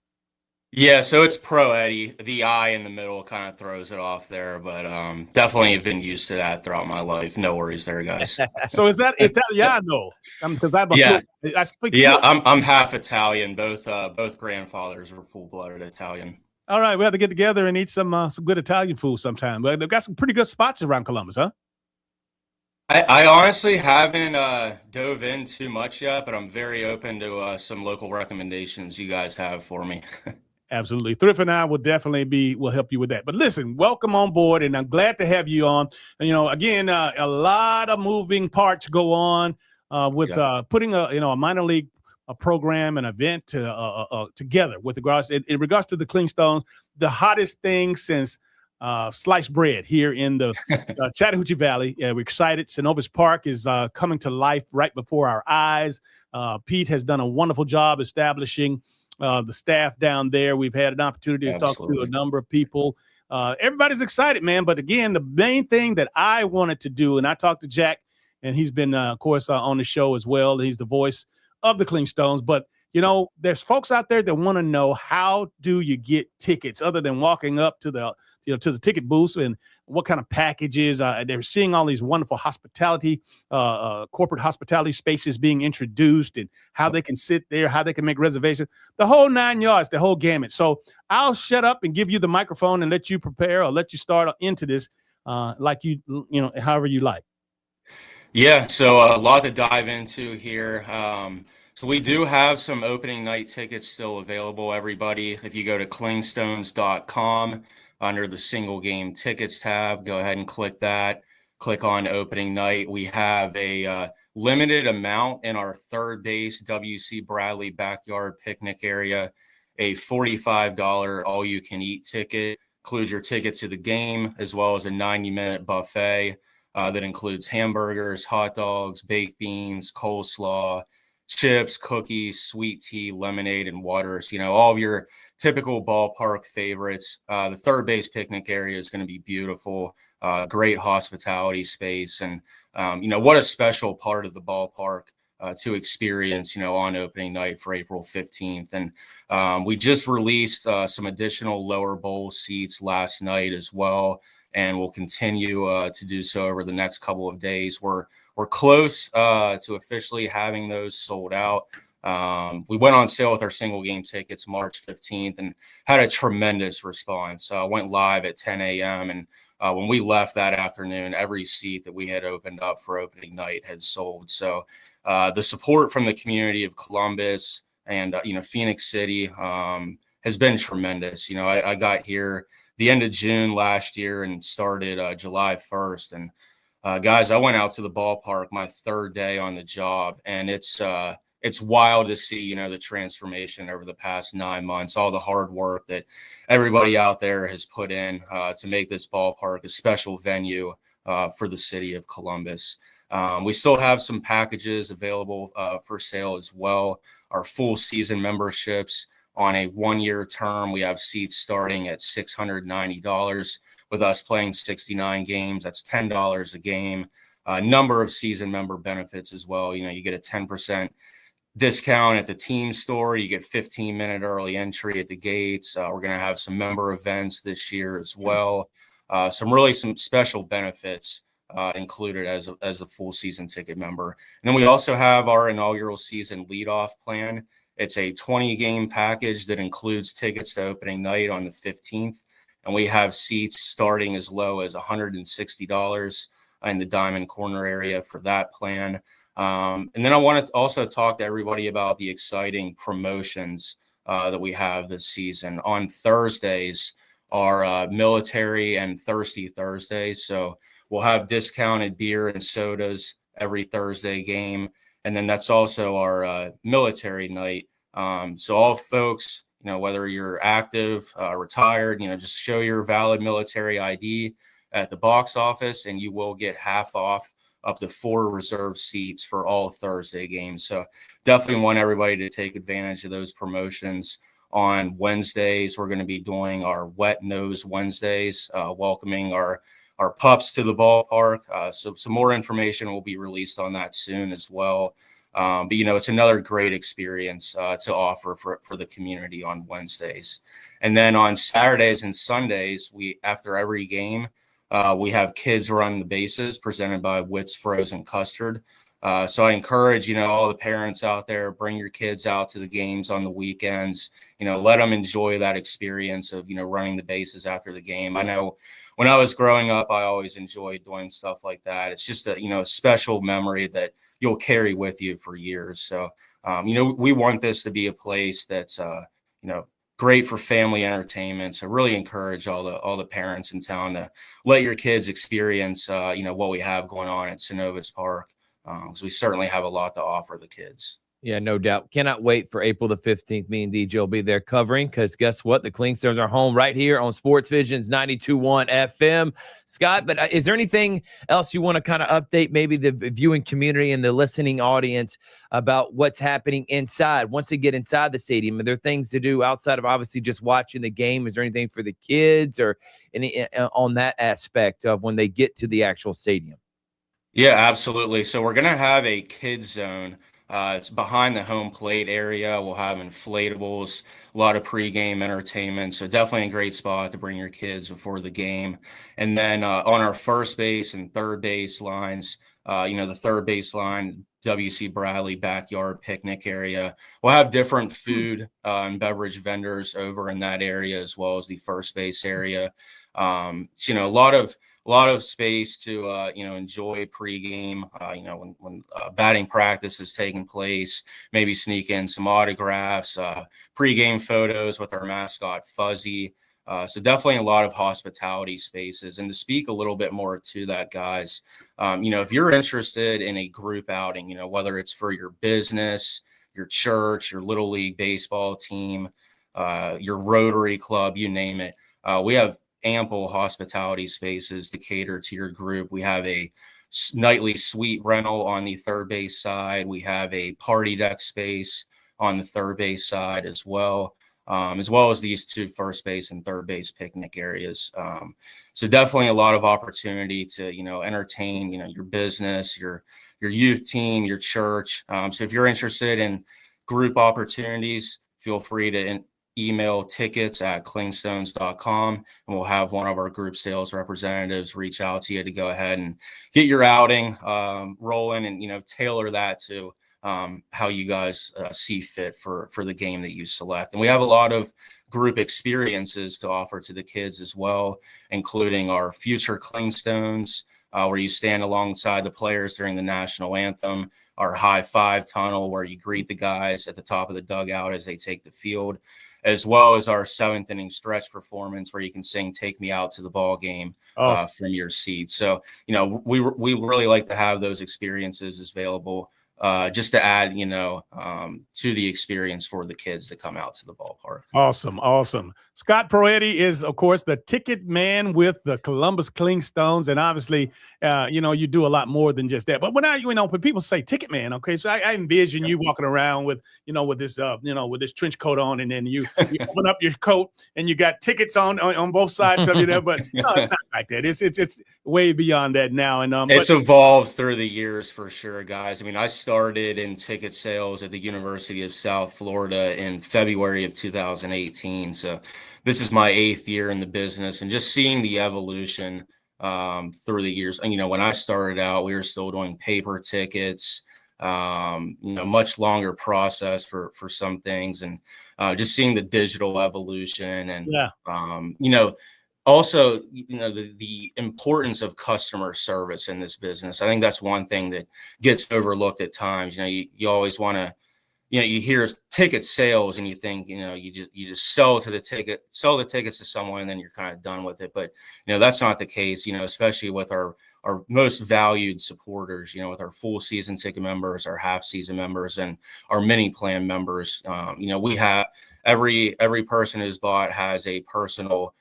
Speaker 24: Yeah, so it's Proletti. The I in the middle kind of throws it off there, but definitely have been used to that throughout my life. No worries there, guys.
Speaker 2: So is that Italiano? Because I speak.
Speaker 24: Yeah, I'm half Italian. Both grandfathers were full-blooded Italian.
Speaker 2: All right, we have to get together and eat some good Italian food sometime. But they've got some pretty good spots around Columbus, huh?
Speaker 24: I honestly haven't dove in too much yet, but I'm very open to some local recommendations you guys have for me.
Speaker 2: Absolutely. Thrift and I will definitely will help you with that. But listen, welcome on board, and I'm glad to have you on. And, again, a lot of moving parts go on with putting a minor league program, an event together with regards in regards to the Clingstones, the hottest thing since sliced bread here in the Chattahoochee Valley. We're excited. Synovus Park is coming to life right before our eyes. Pete has done a wonderful job establishing the staff down there. We've had an opportunity to talk to a number of people. Everybody's excited, man. But again, the main thing that I wanted to do, and I talked to Jack, and he's been, of course, on the show as well. He's the voice of the Clingstones. But, there's folks out there that want to know, how do you get tickets other than walking up to the ticket booths, and what kind of packages? They're seeing all these wonderful hospitality, corporate hospitality spaces being introduced, and how they can sit there, how they can make reservations, the whole 9 yards, the whole gamut. So I'll shut up and give you the microphone and let you prepare, or let you start into this like however you like.
Speaker 24: Yeah, so a lot to dive into here. So we do have some opening night tickets still available, everybody. If you go to clingstones.com, under the single game tickets tab, go ahead and click that. Click on opening night. We have a limited amount in our third base W.C. Bradley backyard picnic area, a $45 all-you-can-eat ticket. Includes your ticket to the game, as well as a 90-minute buffet that includes hamburgers, hot dogs, baked beans, coleslaw, chips, cookies, sweet tea, lemonade, and waters. All of your typical ballpark favorites. The third base picnic area is going to be beautiful, great hospitality space. And, what a special part of the ballpark to experience, on opening night for April 15th. And we just released some additional lower bowl seats last night as well, and we'll continue to do so over the next couple of days. We're close to officially having those sold out. We went on sale with our single game tickets March 15th and had a tremendous response. Went live at 10 a.m. And when we left that afternoon, every seat that we had opened up for opening night had sold. So the support from the community of Columbus and, Phoenix City has been tremendous. I got here the end of June last year and started July 1st. And guys, I went out to the ballpark my third day on the job, and it's wild to see, the transformation over the past 9 months, all the hard work that everybody out there has put in to make this ballpark a special venue for the city of Columbus. We still have some packages available for sale as well. Our full season memberships on a 1-year term, we have seats starting at $690 with us playing 69 games. That's $10 a game. A number of season member benefits as well. You get a 10% discount at the team store. You get 15-minute early entry at the gates. We're going to have some member events this year as well. Some special benefits included as a full season ticket member. And then we also have our inaugural season leadoff plan. It's a 20-game package that includes tickets to opening night on the 15th. And we have seats starting as low as $160 in the diamond corner area for that plan. And then I want to also talk to everybody about the exciting promotions that we have this season. On Thursdays are Military and Thirsty Thursdays. So we'll have discounted beer and sodas every Thursday game. And then that's also our military night. So all folks, whether you're active, retired, just show your valid military ID at the box office and you will get half off up to 4 reserved seats for all Thursday games. So definitely want everybody to take advantage of those promotions. On Wednesdays, we're going to be doing our Wet Nose Wednesdays, welcoming our pups to the ballpark. So some more information will be released on that soon as well. But, it's another great experience to offer for the community on Wednesdays. And then on Saturdays and Sundays, after every game, we have kids run the bases presented by Witt's Frozen Custard. So I encourage, all the parents out there, bring your kids out to the games on the weekends, let them enjoy that experience of, running the bases after the game. I know when I was growing up, I always enjoyed doing stuff like that. It's just a special memory that you'll carry with you for years. So, we want this to be a place that's, great for family entertainment. So really encourage all the parents in town to let your kids experience, what we have going on at Synovus Park. So we certainly have a lot to offer the kids.
Speaker 3: Yeah, no doubt. Cannot wait for April the 15th. Me and DJ will be there covering, because guess what? The Clingstones are home right here on SportsVisions 92.1 FM. Scott, but is there anything else you want to kind of update maybe the viewing community and the listening audience about what's happening inside? Once they get inside the stadium, are there things to do outside of obviously just watching the game? Is there anything for the kids or any on that aspect of when they get to the actual stadium?
Speaker 24: Yeah, absolutely. So we're going to have a kids zone. It's behind the home plate area. We'll have inflatables, a lot of pregame entertainment. So definitely a great spot to bring your kids before the game. And then on our first base and third base lines, the third base line, W.C. Bradley backyard picnic area. We'll have different food and beverage vendors over in that area, as well as the first base area. A lot of space to enjoy pregame. When batting practice is taking place, maybe sneak in some autographs, pregame photos with our mascot Fuzzy. So definitely a lot of hospitality spaces. And to speak a little bit more to that, guys, if you're interested in a group outing, whether it's for your business, your church, your Little League baseball team, your Rotary Club, you name it, we have ample hospitality spaces to cater to your group. We have a nightly suite rental on the third base side. We have a party deck space on the third base side as well as these two first base and third base picnic areas. So definitely a lot of opportunity to, entertain, your business, your youth team, your church. So if you're interested in group opportunities, feel free to email tickets@clingstones.com, and we'll have one of our group sales representatives reach out to you to go ahead and get your outing rolling and, tailor that to how you guys see fit for the game that you select. And we have a lot of group experiences to offer to the kids as well, including our future Clingstones, where you stand alongside the players during the national anthem, our high five tunnel where you greet the guys at the top of the dugout as they take the field, as well as our seventh inning stretch performance where you can sing "Take Me Out to the Ball Game" from your seat. So, we really like to have those experiences available just to add, to the experience for the kids that come out to the ballpark.
Speaker 2: Awesome. Scott Proletti is, of course, the ticket man with the Columbus Clingstones. And obviously, you do a lot more than just that. But when when people say ticket man, okay, so I envision you walking around with, with this, with this trench coat on, and then you open up your coat and you got tickets on both sides of you there. But no, it's not like that. It's way beyond that now. And
Speaker 24: it's evolved through the years for sure, guys. I mean, I started in ticket sales at the University of South Florida in February of 2018. So this is my 8th year in the business, and just seeing the evolution through the years. And, when I started out, we were still doing paper tickets, much longer process for some things, and just seeing the digital evolution and, also, the importance of customer service in this business. I think that's one thing that gets overlooked at times. You always want to, you hear ticket sales and you think, you just sell the tickets to someone and then you're kind of done with it. But, that's not the case, especially with our most valued supporters, with our full season ticket members, our half season members, and our mini plan members. We have every person who's bought has a personal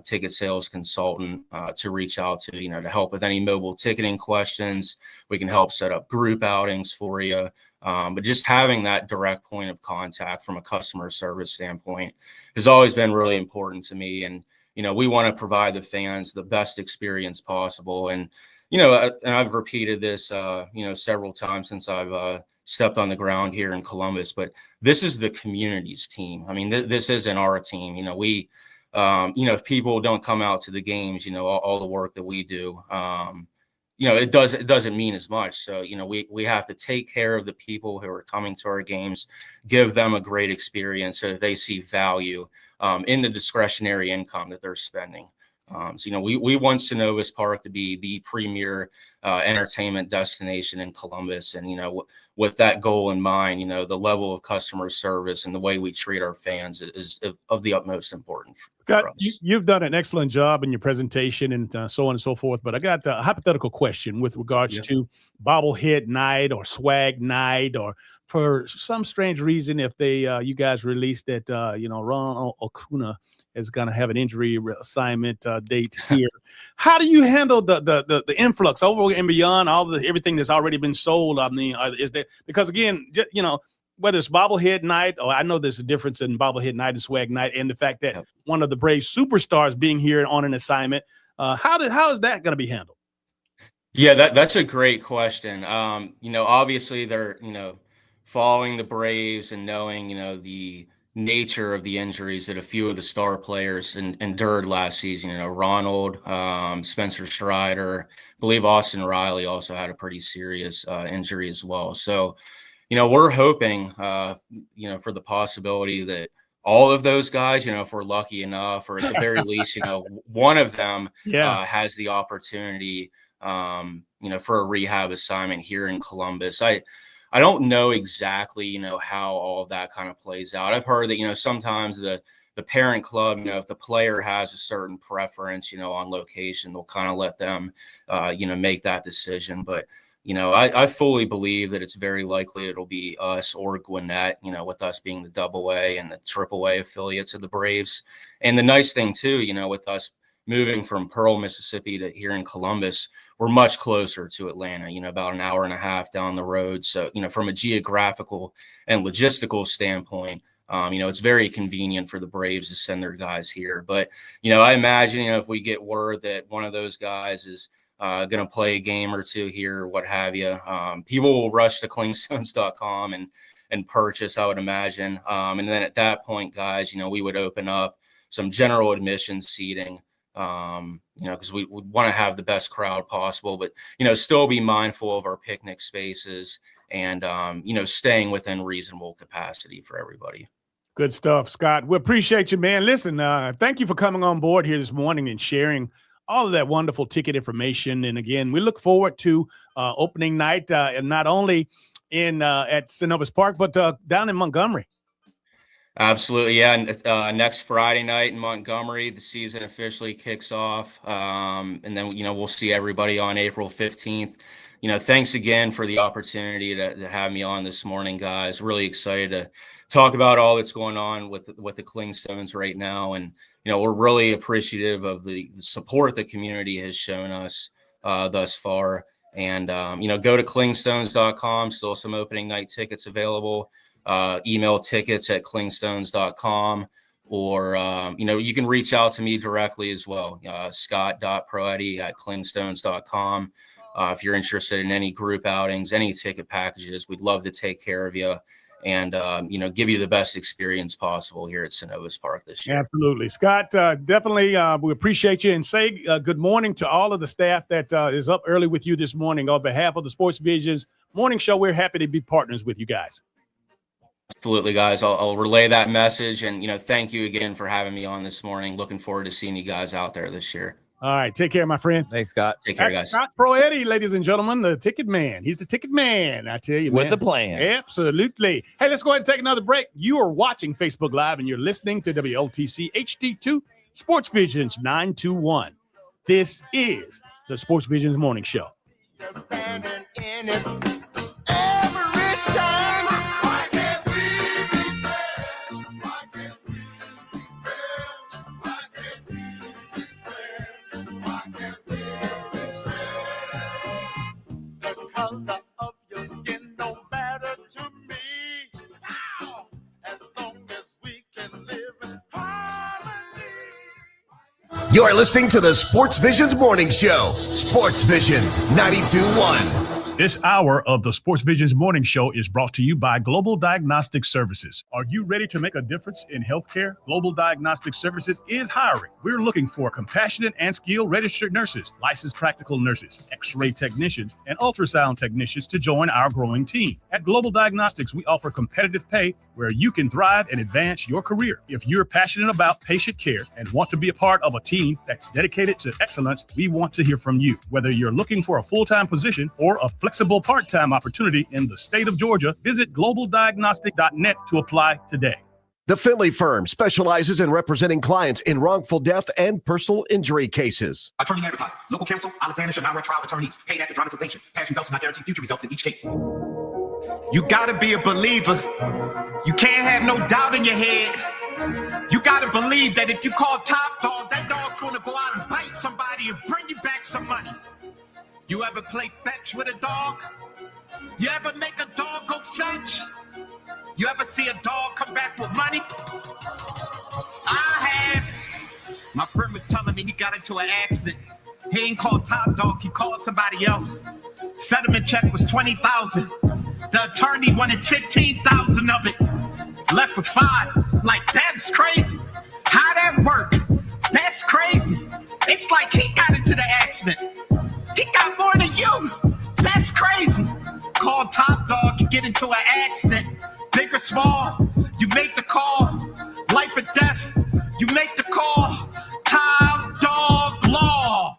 Speaker 24: ticket sales consultant to reach out to, to help with any mobile ticketing questions. We can help set up group outings for you. But just having that direct point of contact from a customer service standpoint has always been really important to me. And, we want to provide the fans the best experience possible. And, and I've repeated this, several times since I've stepped on the ground here in Columbus, but this is the community's team. I mean, this isn't our team. If people don't come out to the games, all the work that we do, it doesn't mean as much. So, we have to take care of the people who are coming to our games, give them a great experience so that they see value in the discretionary income that they're spending. So, we want Synovus Park to be the premier entertainment destination in Columbus. And, with that goal in mind, the level of customer service and the way we treat our fans is of the utmost importance.
Speaker 2: Scott, you've done an excellent job in your presentation and so on and so forth. But I got a hypothetical question with regards to bobblehead night or swag night, or for some strange reason, if you guys released that, Ron Acuna is going to have an injury assignment date here. How do you handle the influx over and beyond everything that's already been sold? I mean, is there, because again, whether it's bobblehead night, or I know there's a difference in bobblehead night and swag night, and the fact that one of the Braves superstars being here on an assignment, how is that going to be handled?
Speaker 24: Yeah, that's a great question. Obviously they're, following the Braves and knowing, the nature of the injuries that a few of the star players endured last season. Ronald, Spencer Strider, I believe Austin Riley also had a pretty serious injury as well. So, we're hoping, for the possibility that all of those guys, if we're lucky enough, or at the very least, one of them has the opportunity, for a rehab assignment here in Columbus. I don't know exactly, how all of that kind of plays out. I've heard that, sometimes the parent club, if the player has a certain preference, on location, they'll kind of let them, make that decision. But, I fully believe that it's very likely it'll be us or Gwinnett, with us being the AA and the AAA affiliates of the Braves. And the nice thing too, with us moving from Pearl, Mississippi to here in Columbus, we're much closer to Atlanta, about an hour and a half down the road. So, from a geographical and logistical standpoint, it's very convenient for the Braves to send their guys here. But, I imagine, if we get word that one of those guys is going to play a game or two here, or what have you, people will rush to Clingstones.com and purchase, I would imagine. And then at that point, guys, we would open up some general admission seating, because we want to have the best crowd possible, but, still be mindful of our picnic spaces and, staying within reasonable capacity for everybody.
Speaker 2: Good stuff, Scott. We appreciate you, man. Listen, thank you for coming on board here this morning and sharing all of that wonderful ticket information. And again, we look forward to opening night, and not only at Synovus Park, but down in Montgomery.
Speaker 24: Absolutely. Yeah. And next Friday night in Montgomery, the season officially kicks off. And then, we'll see everybody on April 15th. Thanks again for the opportunity to have me on this morning, guys. Really excited to talk about all that's going on with the Clingstones right now. And, we're really appreciative of the support the community has shown us thus far. And, go to Clingstones.com. Still some opening night tickets available. Email tickets at Clingstones.com, or, you can reach out to me directly as well. Scott.Proletti at Clingstones.com. If you're interested in any group outings, any ticket packages, we'd love to take care of you and, give you the best experience possible here at Synovus Park this year.
Speaker 2: Absolutely. Scott, definitely, we appreciate you, and say good morning to all of the staff that is up early with you this morning. On behalf of the Sports Visions Morning Show, we're happy to be partners with you guys.
Speaker 24: Absolutely, guys. I'll relay that message, and, thank you again for having me on this morning. Looking forward to seeing you guys out there this year.
Speaker 2: All right. Take care, my friend.
Speaker 3: Thanks, Scott.
Speaker 24: Take care,
Speaker 2: That's
Speaker 24: guys.
Speaker 2: Scott Proletti, ladies and gentlemen, the ticket man. He's the ticket man, I tell you,
Speaker 3: With
Speaker 2: man.
Speaker 3: the plan.
Speaker 2: Absolutely. Hey, let's go ahead and take another break. You are watching Facebook Live, and you're listening to WLTC HD2 Sports Visions 921. This is the Sports Visions Morning Show.
Speaker 1: You're listening to the Sports Visions Morning Show. Sports Visions 92.1.
Speaker 7: This hour of the Sports Visions Morning Show is brought to you by Global Diagnostic Services. Are you ready to make a difference in healthcare? Global Diagnostic Services is hiring. We're looking for compassionate and skilled registered nurses, licensed practical nurses, x-ray technicians, and ultrasound technicians to join our growing team. At Global Diagnostics, we offer competitive pay where you can thrive and advance your career. If you're passionate about patient care and want to be a part of a team that's dedicated to excellence, we want to hear from you. Whether you're looking for a full-time position or a flexible part-time opportunity in the state of Georgia, visit globaldiagnostic.net to apply today.
Speaker 1: The Finley Firm specializes in representing clients in wrongful death and personal injury cases.
Speaker 10: Attorney advertised. Local counsel, Alexander should not wear trial attorneys. Paid after dramatization. Past results do not guarantee future results in each case.
Speaker 11: You gotta be a believer. You can't have no doubt in your head. You gotta believe that if you call top dog, that dog's gonna go out and bite somebody and bring you back some money. You ever play fetch with a dog? You ever make a dog go fetch? You ever see a dog come back with money? I have. My friend was telling me he got into an accident. He ain't called top dog, he called somebody else. Settlement check was $20,000. The attorney wanted $15,000 of it. Left with $5,000. Like, that's crazy. How that work? That's crazy. It's like he got into the accident. He got more than you. That's crazy. Call top dog, you get into an accident. Big or small, you make the call. Life or death, you make the call. Top dog law.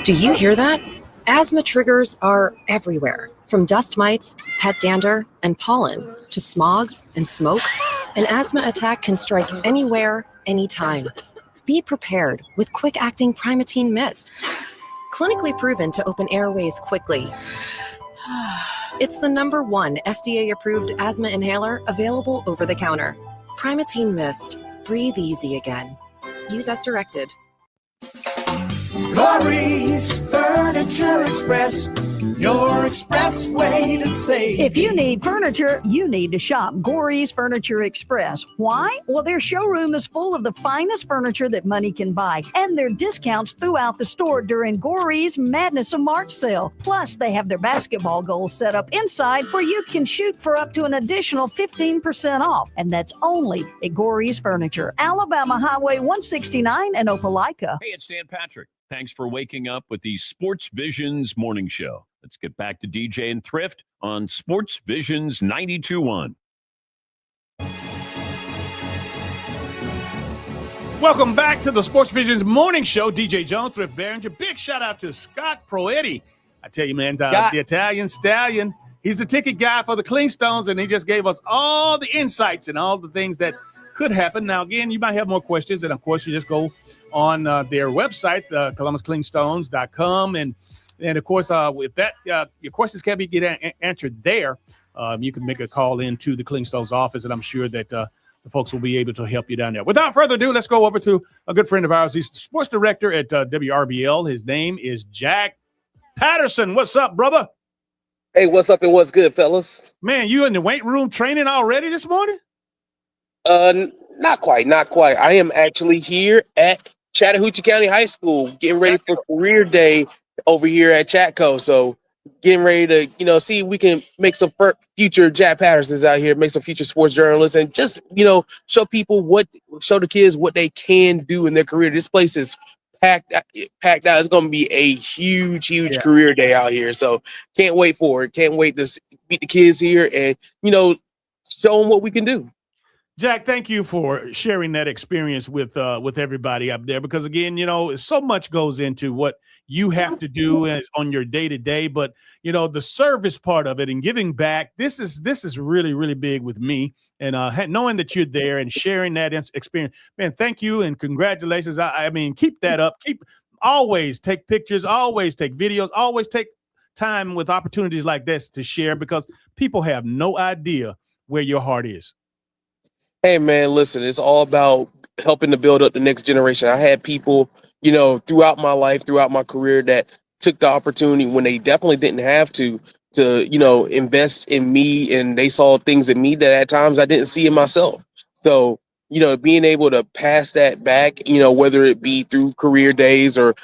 Speaker 12: Do you hear that? Asthma triggers are everywhere, from dust mites, pet dander, and pollen to smog and smoke. An asthma attack can strike anywhere, anytime. Be prepared with quick-acting Primatene Mist. Clinically proven to open airways quickly. It's the #1 FDA-approved asthma inhaler available over the counter. Primatene Mist. Breathe easy again. Use as directed.
Speaker 8: Glory's Furniture Express, your express way to save.
Speaker 23: If you need furniture, you need to shop Gory's Furniture Express. Why? Well, their showroom is full of the finest furniture that money can buy, and their discounts throughout the store during Gory's Madness of March sale. Plus, they have their basketball goals set up inside where you can shoot for up to an additional 15% off, and that's only at Gory's Furniture, Alabama Highway 169 in Opelika.
Speaker 4: Hey, it's Dan Patrick. Thanks for waking up with the Sports Visions Morning Show. Let's get back to DJ and Thrift on Sports Visions 92.1.
Speaker 2: Welcome back to the Sports Visions Morning Show. DJ Jones Thrift Barringer. Big shout out to Scott Proletti. I tell you, man, the Italian stallion. He's the ticket guy for the Clingstones, and he just gave us all the insights and all the things that could happen. Now, again, you might have more questions, and of course, you just go on their website, ColumbusClingstones.com. And of course, with that, your questions can be answered there. You can make a call into the Clingstones office, and I'm sure that the folks will be able to help you down there. Without further ado, let's go over to a good friend of ours. He's the sports director at WRBL. His name is Jack Patterson. What's up, brother?
Speaker 15: Hey, what's up and what's good, fellas?
Speaker 2: Man, you in the weight room training already this morning?
Speaker 15: Not quite. I am actually here at Chattahoochee County High School, getting ready for career day over here at Chatco. So getting ready to, see if we can make some future Jack Pattersons out here, make some future sports journalists, and just, show the kids what they can do in their career. This place is packed out. It's going to be a huge career day out here. So can't wait for it. Can't wait to meet the kids here and, show them what we can do.
Speaker 2: Jack, thank you for sharing that experience with everybody up there, because again, so much goes into what you have to do on your day-to-day, but the service part of it and giving back, this is really, really big with me. And knowing that you're there and sharing that experience, man, thank you and congratulations. I mean, keep that up. Always take pictures, always take videos, always take time with opportunities like this to share, because people have no idea where your heart is.
Speaker 15: Hey, man, listen, it's all about helping to build up the next generation. I had people, throughout my life, throughout my career that took the opportunity when they definitely didn't have to invest in me, and they saw things in me that at times I didn't see in myself. So, being able to pass that back, whether it be through career days or,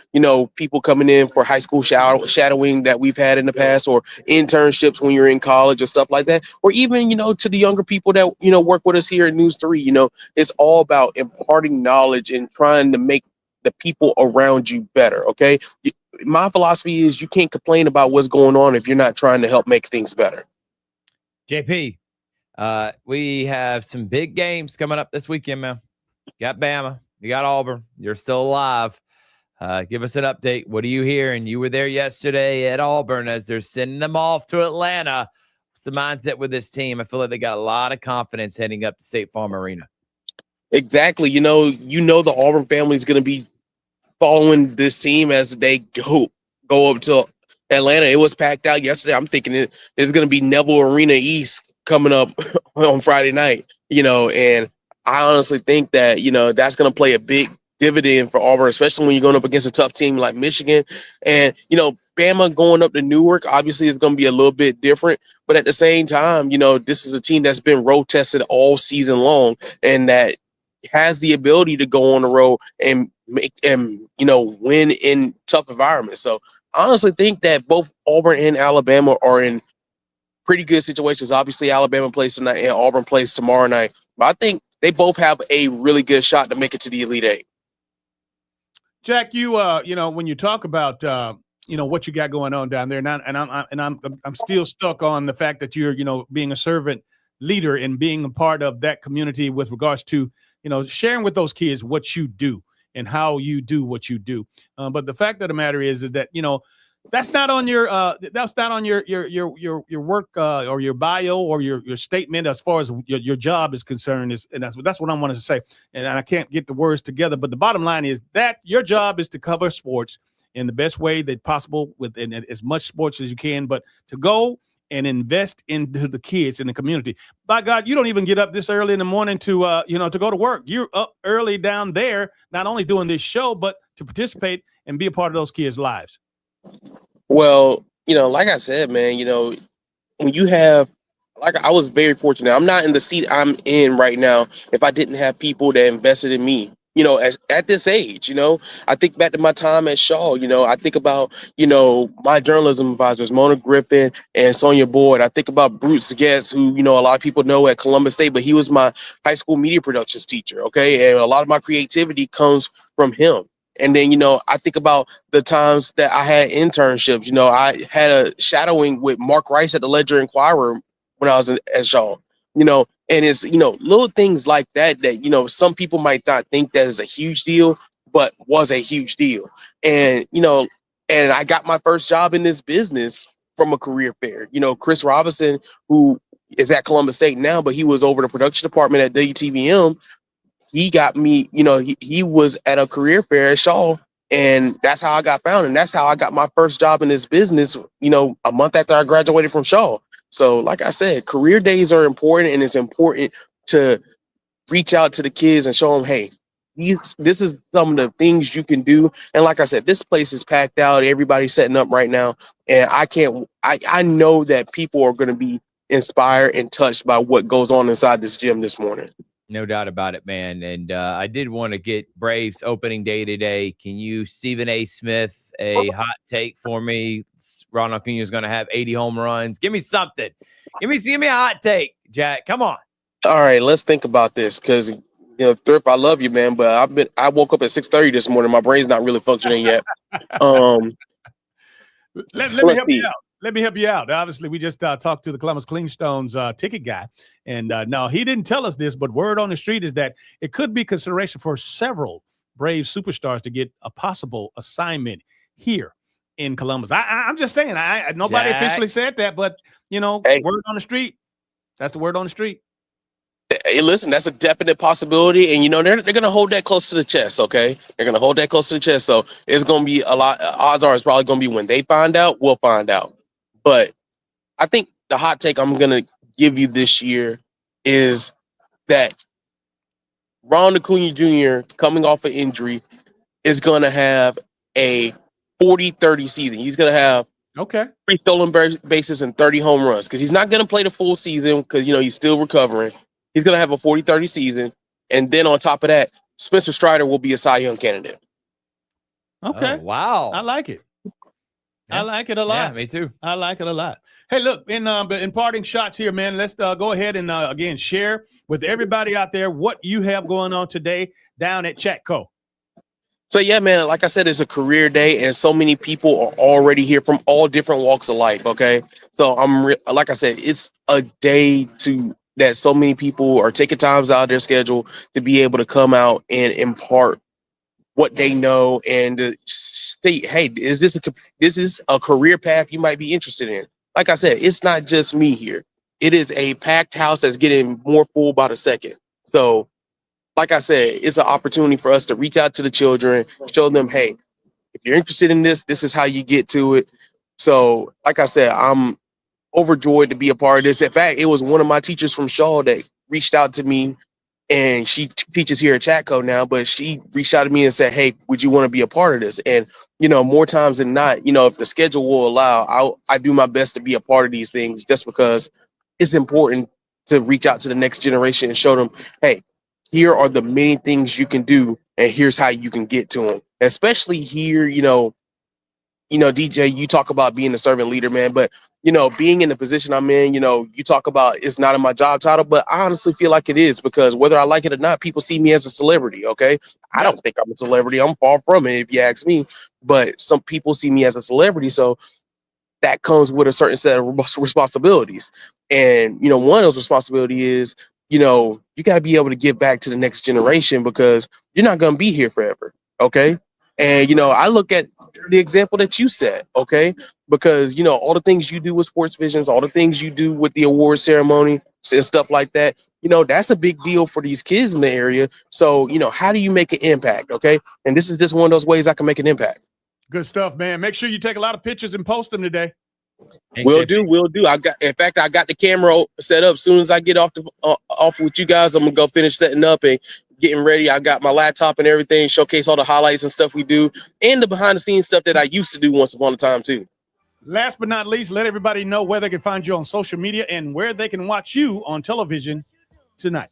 Speaker 15: people coming in for high school shadowing that we've had in the past, or internships when you're in college or stuff like that, or even, to the younger people that, work with us here at News 3, it's all about imparting knowledge and trying to make the people around you better. Okay. My philosophy is you can't complain about what's going on if you're not trying to help make things better.
Speaker 3: JP, we have some big games coming up this weekend, man. You got Bama, you got Auburn, you're still alive. Give us an update. What are you hearing? You were there yesterday at Auburn as they're sending them off to Atlanta. What's the mindset with this team? I feel like they got a lot of confidence heading up to State Farm Arena.
Speaker 15: Exactly. The Auburn family is going to be following this team as they go up to Atlanta. It was packed out yesterday. I'm thinking it's going to be Neville Arena East coming up on Friday night, and I honestly think that, that's going to play a big dividend for Auburn, especially when you're going up against a tough team like Michigan. And, Bama going up to Newark, obviously is going to be a little bit different, but at the same time, this is a team that's been road tested all season long and that has the ability to go on the road and win in tough environments. So I honestly think that both Auburn and Alabama are in pretty good situations. Obviously, Alabama plays tonight and Auburn plays tomorrow night, but I think they both have a really good shot to make it to the Elite Eight.
Speaker 2: Jack, you when you talk about what you got going on down there, and I'm still stuck on the fact that you're being a servant leader and being a part of that community with regards to sharing with those kids what you do and how you do what you do. But the fact of the matter is that that's not on your work or your bio or your statement as far as your job is concerned. And that's what I wanted to say. And I can't get the words together. But the bottom line is that your job is to cover sports in the best way that possible within as much sports as you can, but to go and invest into the kids in the community. By God, you don't even get up this early in the morning to go to work. You're up early down there, not only doing this show, but to participate and be a part of those kids' lives.
Speaker 15: Well, like I said, man, when you have, I was very fortunate. I'm not in the seat I'm in right now if I didn't have people that invested in me. At this age, I think back to my time at Shaw, I think about, my journalism advisors, Mona Griffin and Sonia Boyd. I think about Bruce Guest, who, a lot of people know at Columbus State, but he was my high school media productions teacher. Okay. And a lot of my creativity comes from him. And then, I think about the times that I had internships. I had a shadowing with Mark Rice at the Ledger Inquirer when I was at Shaw, and it's, little things like that, some people might not think that is a huge deal, but was a huge deal. And, and I got my first job in this business from a career fair. Chris Robinson, who is at Columbus State now, but he was over the production department at WTVM. He got me, he was at a career fair at Shaw, and that's how I got found. And that's how I got my first job in this business, a month after I graduated from Shaw. So like I said, career days are important, and it's important to reach out to the kids and show them, hey, this is some of the things you can do. And like I said, this place is packed out. Everybody's setting up right now. And I know that people are going to be inspired and touched by what goes on inside this gym this morning.
Speaker 3: No doubt about it, man. And I did want to get Braves opening day today. Can you, Stephen A. Smith, a hot take for me? Ronald Acuna is going to have 80 home runs. Give me something. Give me a hot take, Jack. Come on.
Speaker 15: All right, let's think about this because, Thrift, I love you, man, but I woke up at 6:30 this morning. My brain's not really functioning yet.
Speaker 2: Let me help you out. Let me help you out. Obviously, we just talked to the Columbus Clingstones ticket guy. And now he didn't tell us this, but word on the street is that it could be consideration for several Brave superstars to get a possible assignment here in Columbus. I'm just saying, nobody officially said that, but, hey, word on the street. That's the word on the street.
Speaker 15: Hey, listen, that's a definite possibility. And, they're going to hold that close to the chest, okay? They're going to hold that close to the chest. So it's going to be a lot. Odds are it's probably going to be when they find out, we'll find out. But I think the hot take I'm going to give you this year is that Ron Acuna Jr. coming off an injury is going to have a 40-30 season. He's going to have 3 stolen bases and 30 home runs because he's not going to play the full season because, he's still recovering. He's going to have a 40-30 season. And then on top of that, Spencer Strider will be a Cy Young candidate.
Speaker 2: Okay.
Speaker 3: Oh, wow.
Speaker 2: I like it.
Speaker 3: Yeah.
Speaker 2: I like it a lot.
Speaker 3: Yeah, me too.
Speaker 2: I like it a lot. Hey, look, in parting shots here, man, let's go ahead and, again, share with everybody out there what you have going on today down at Chatco.
Speaker 15: So, yeah, man, like I said, it's a career day, and so many people are already here from all different walks of life, okay? So, like I said, it's a day that so many people are taking times out of their schedule to be able to come out and impart what they know and to say, hey, this is a career path you might be interested in. Like I said, it's not just me here. It is a packed house that's getting more full by the second. So, like I said, it's an opportunity for us to reach out to the children, show them, hey, if you're interested in this, this is how you get to it. So, like I said, I'm overjoyed to be a part of this. In fact, it was one of my teachers from Shaw that reached out to me, and she teaches here at Chatco now, but she reached out to me and said, hey, would you want to be a part of this? And, more times than not, if the schedule will allow, I do my best to be a part of these things just because it's important to reach out to the next generation and show them, hey, here are the many things you can do, and here's how you can get to them. Especially here, DJ, you talk about being a servant leader, man, but being in the position I'm in, you talk about it's not in my job title, but I honestly feel like it is, because whether I like it or not, people see me as a celebrity. Okay. I don't think I'm a celebrity. I'm far from it, if you ask me, but some people see me as a celebrity. So that comes with a certain set of responsibilities. And, one of those responsibilities is, you got to be able to give back to the next generation, because you're not going to be here forever. Okay. And, I look at the example that you set, okay, because, all the things you do with SportsVisions, all the things you do with the award ceremony and stuff like that, that's a big deal for these kids in the area. So, how do you make an impact? Okay. And this is just one of those ways I can make an impact.
Speaker 2: Good stuff, man. Make sure you take a lot of pictures and post them today.
Speaker 15: Will do. I got the camera set up. As soon as I get off with you guys, I'm gonna go finish setting up and getting ready. I got my laptop and everything, showcase all the highlights and stuff we do, and the behind the scenes stuff that I used to do once upon a time too.
Speaker 2: Last but not least, let everybody know where they can find you on social media and where they can watch you on television tonight.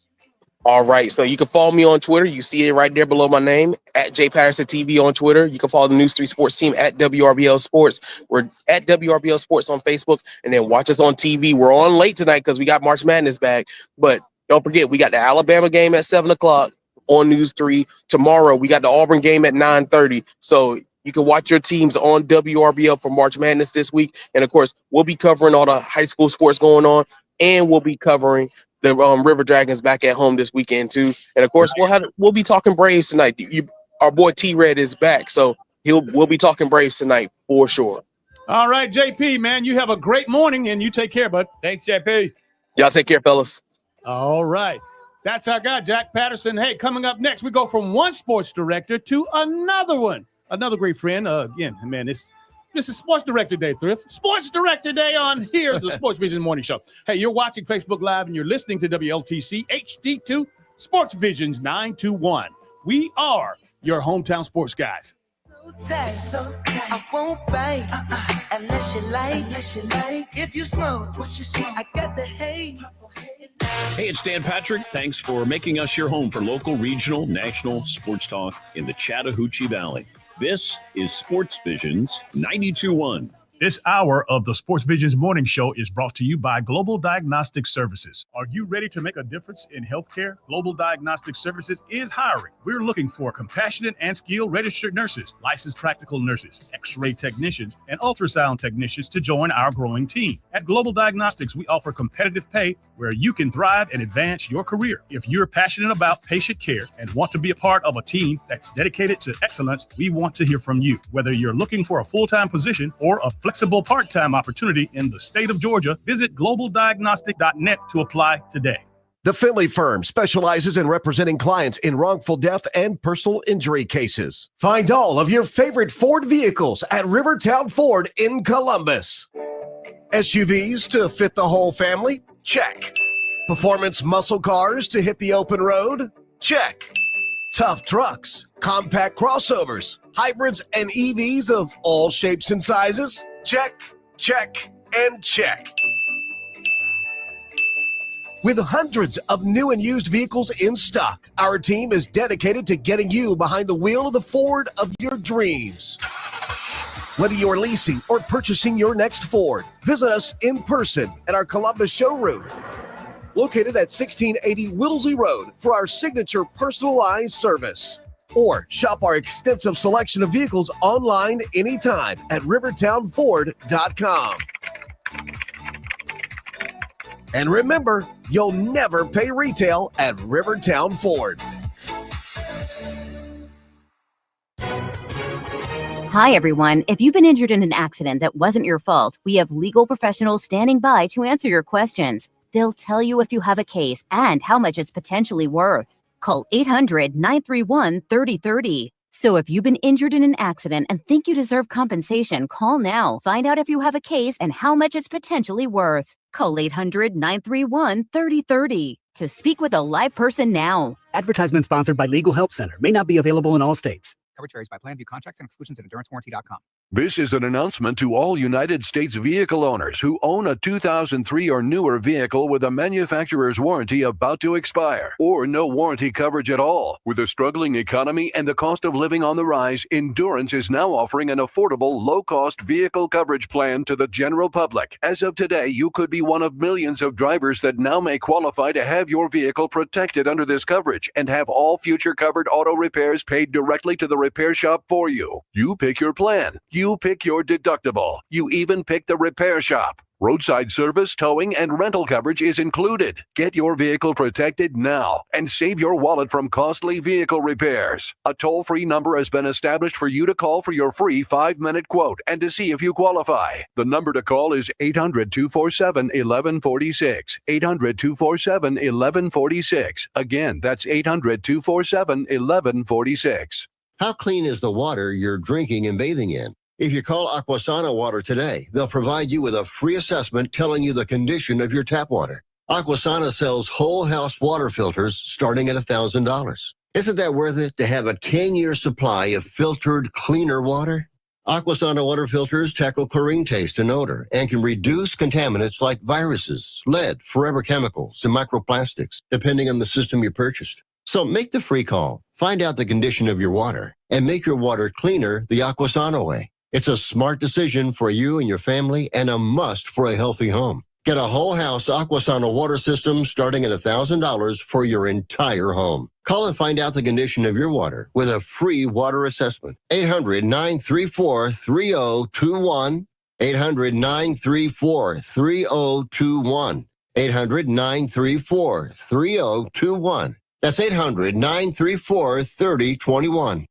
Speaker 15: All right, so you can follow me on Twitter. You see it right there below my name, at J Patterson TV on Twitter. You can follow the News 3 Sports team at WRBL Sports. We're at WRBL Sports on Facebook, and then watch us on TV. We're on late tonight because we got March Madness back, but don't forget, we got the Alabama game at 7 o'clock on News 3. Tomorrow, we got the Auburn game at 9:30. So you can watch your teams on WRBL for March Madness this week. And, of course, we'll be covering all the high school sports going on, and we'll be covering the River Dragons back at home this weekend too. And of course, we'll be talking Braves tonight. Our boy T-Red is back, so we'll be talking Braves tonight for sure.
Speaker 2: All right, JP, man, you have a great morning, and you take care, bud.
Speaker 3: Thanks, JP.
Speaker 15: Y'all take care, fellas.
Speaker 2: All right. That's our guy, Jack Patterson. Hey, coming up next, we go from one sports director to another one. Another great friend. Again, man, this is Sports Director Day, Thrift. Sports Director Day on here, the SportsVision Morning Show. Hey, you're watching Facebook Live and you're listening to WLTC HD2 SportsVisions 921. We are your hometown sports guys.
Speaker 8: So tight, I won't bite unless you like. If you smoke, I got the haze.
Speaker 4: Hey, it's Dan Patrick. Thanks for making us your home for local, regional, national sports talk in the Chattahoochee Valley. This is SportsVisions 92.1.
Speaker 7: This hour of the SportsVisions Morning Show is brought to you by Global Diagnostic Services. Are you ready to make a difference in healthcare? Global Diagnostic Services is hiring. We're looking for compassionate and skilled registered nurses, licensed practical nurses, x-ray technicians, and ultrasound technicians to join our growing team. At Global Diagnostics, we offer competitive pay where you can thrive and advance your career. If you're passionate about patient care and want to be a part of a team that's dedicated to excellence, we want to hear from you. Whether you're looking for a full-time position or a flexible part-time opportunity in the state of Georgia, visit globaldiagnostic.net to apply today.
Speaker 1: The Finley Firm specializes in representing clients in wrongful death and personal injury cases. Find all of your favorite Ford vehicles at Rivertown Ford in Columbus. SUVs to fit the whole family? Check. Performance muscle cars to hit the open road? Check. Tough trucks, compact crossovers, hybrids, and EVs of all shapes and sizes? Check, check, and check. With hundreds of new and used vehicles in stock, our team is dedicated to getting you behind the wheel of the Ford of your dreams. Whether you're leasing or purchasing your next Ford, visit us in person at our Columbus showroom, located at 1680 Whittlesey Road, for our signature personalized service. Or shop our extensive selection of vehicles online anytime at rivertownford.com. And remember, you'll never pay retail at Rivertown Ford.
Speaker 16: Hi, everyone. If you've been injured in an accident that wasn't your fault, we have legal professionals standing by to answer your questions. They'll tell you if you have a case and how much it's potentially worth. Call 800-931-3030. So if you've been injured in an accident and think you deserve compensation, call now. Find out if you have a case and how much it's potentially worth. Call 800-931-3030 to speak with a live person now.
Speaker 17: Advertisement sponsored by Legal Help Center. May not be available in all states.
Speaker 18: Coverage varies by plan, view contracts and exclusions at endurancewarranty.com.
Speaker 19: This is an announcement to all United States vehicle owners who own a 2003 or newer vehicle with a manufacturer's warranty about to expire, or no warranty coverage at all. With a struggling economy and the cost of living on the rise, Endurance is now offering an affordable, low-cost vehicle coverage plan to the general public. As of today, you could be one of millions of drivers that now may qualify to have your vehicle protected under this coverage and have all future covered auto repairs paid directly to the repair shop for you. You pick your plan. You pick your deductible. You even pick the repair shop. Roadside service, towing, and rental coverage is included. Get your vehicle protected now and save your wallet from costly vehicle repairs. A toll-free number has been established for you to call for your free 5-minute quote and to see if you qualify. The number to call is 800-247-1146. 800-247-1146. Again, that's 800-247-1146.
Speaker 13: How clean is the water you're drinking and bathing in? If you call Aquasana Water today, they'll provide you with a free assessment telling you the condition of your tap water. Aquasana sells whole house water filters starting at $1,000. Isn't that worth it to have a 10-year supply of filtered, cleaner water? Aquasana water filters tackle chlorine taste and odor and can reduce contaminants like viruses, lead, forever chemicals, and microplastics, depending on the system you purchased. So make the free call, find out the condition of your water, and make your water cleaner the Aquasana way. It's a smart decision for you and your family and a must for a healthy home. Get a whole house Aquasana water system starting at $1,000 for your entire home. Call and find out the condition of your water with a free water assessment. 800-934-3021. 800-934-3021. 800-934-3021. That's 800-934-3021.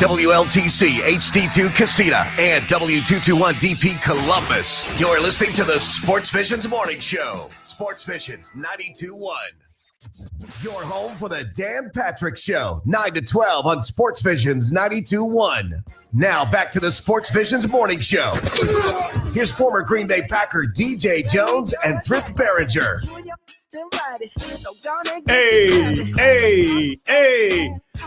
Speaker 1: WLTC HD2 Casita and W221 DP Columbus. You're listening to the Sports Visions Morning Show. Sports Visions 92.1. Your home for the Dan Patrick Show, 9 to 12 on Sports Visions 92.1. Now back to the Sports Visions Morning Show. Here's former Green Bay Packer DJ Jones and Thrift Barringer.
Speaker 2: Hey.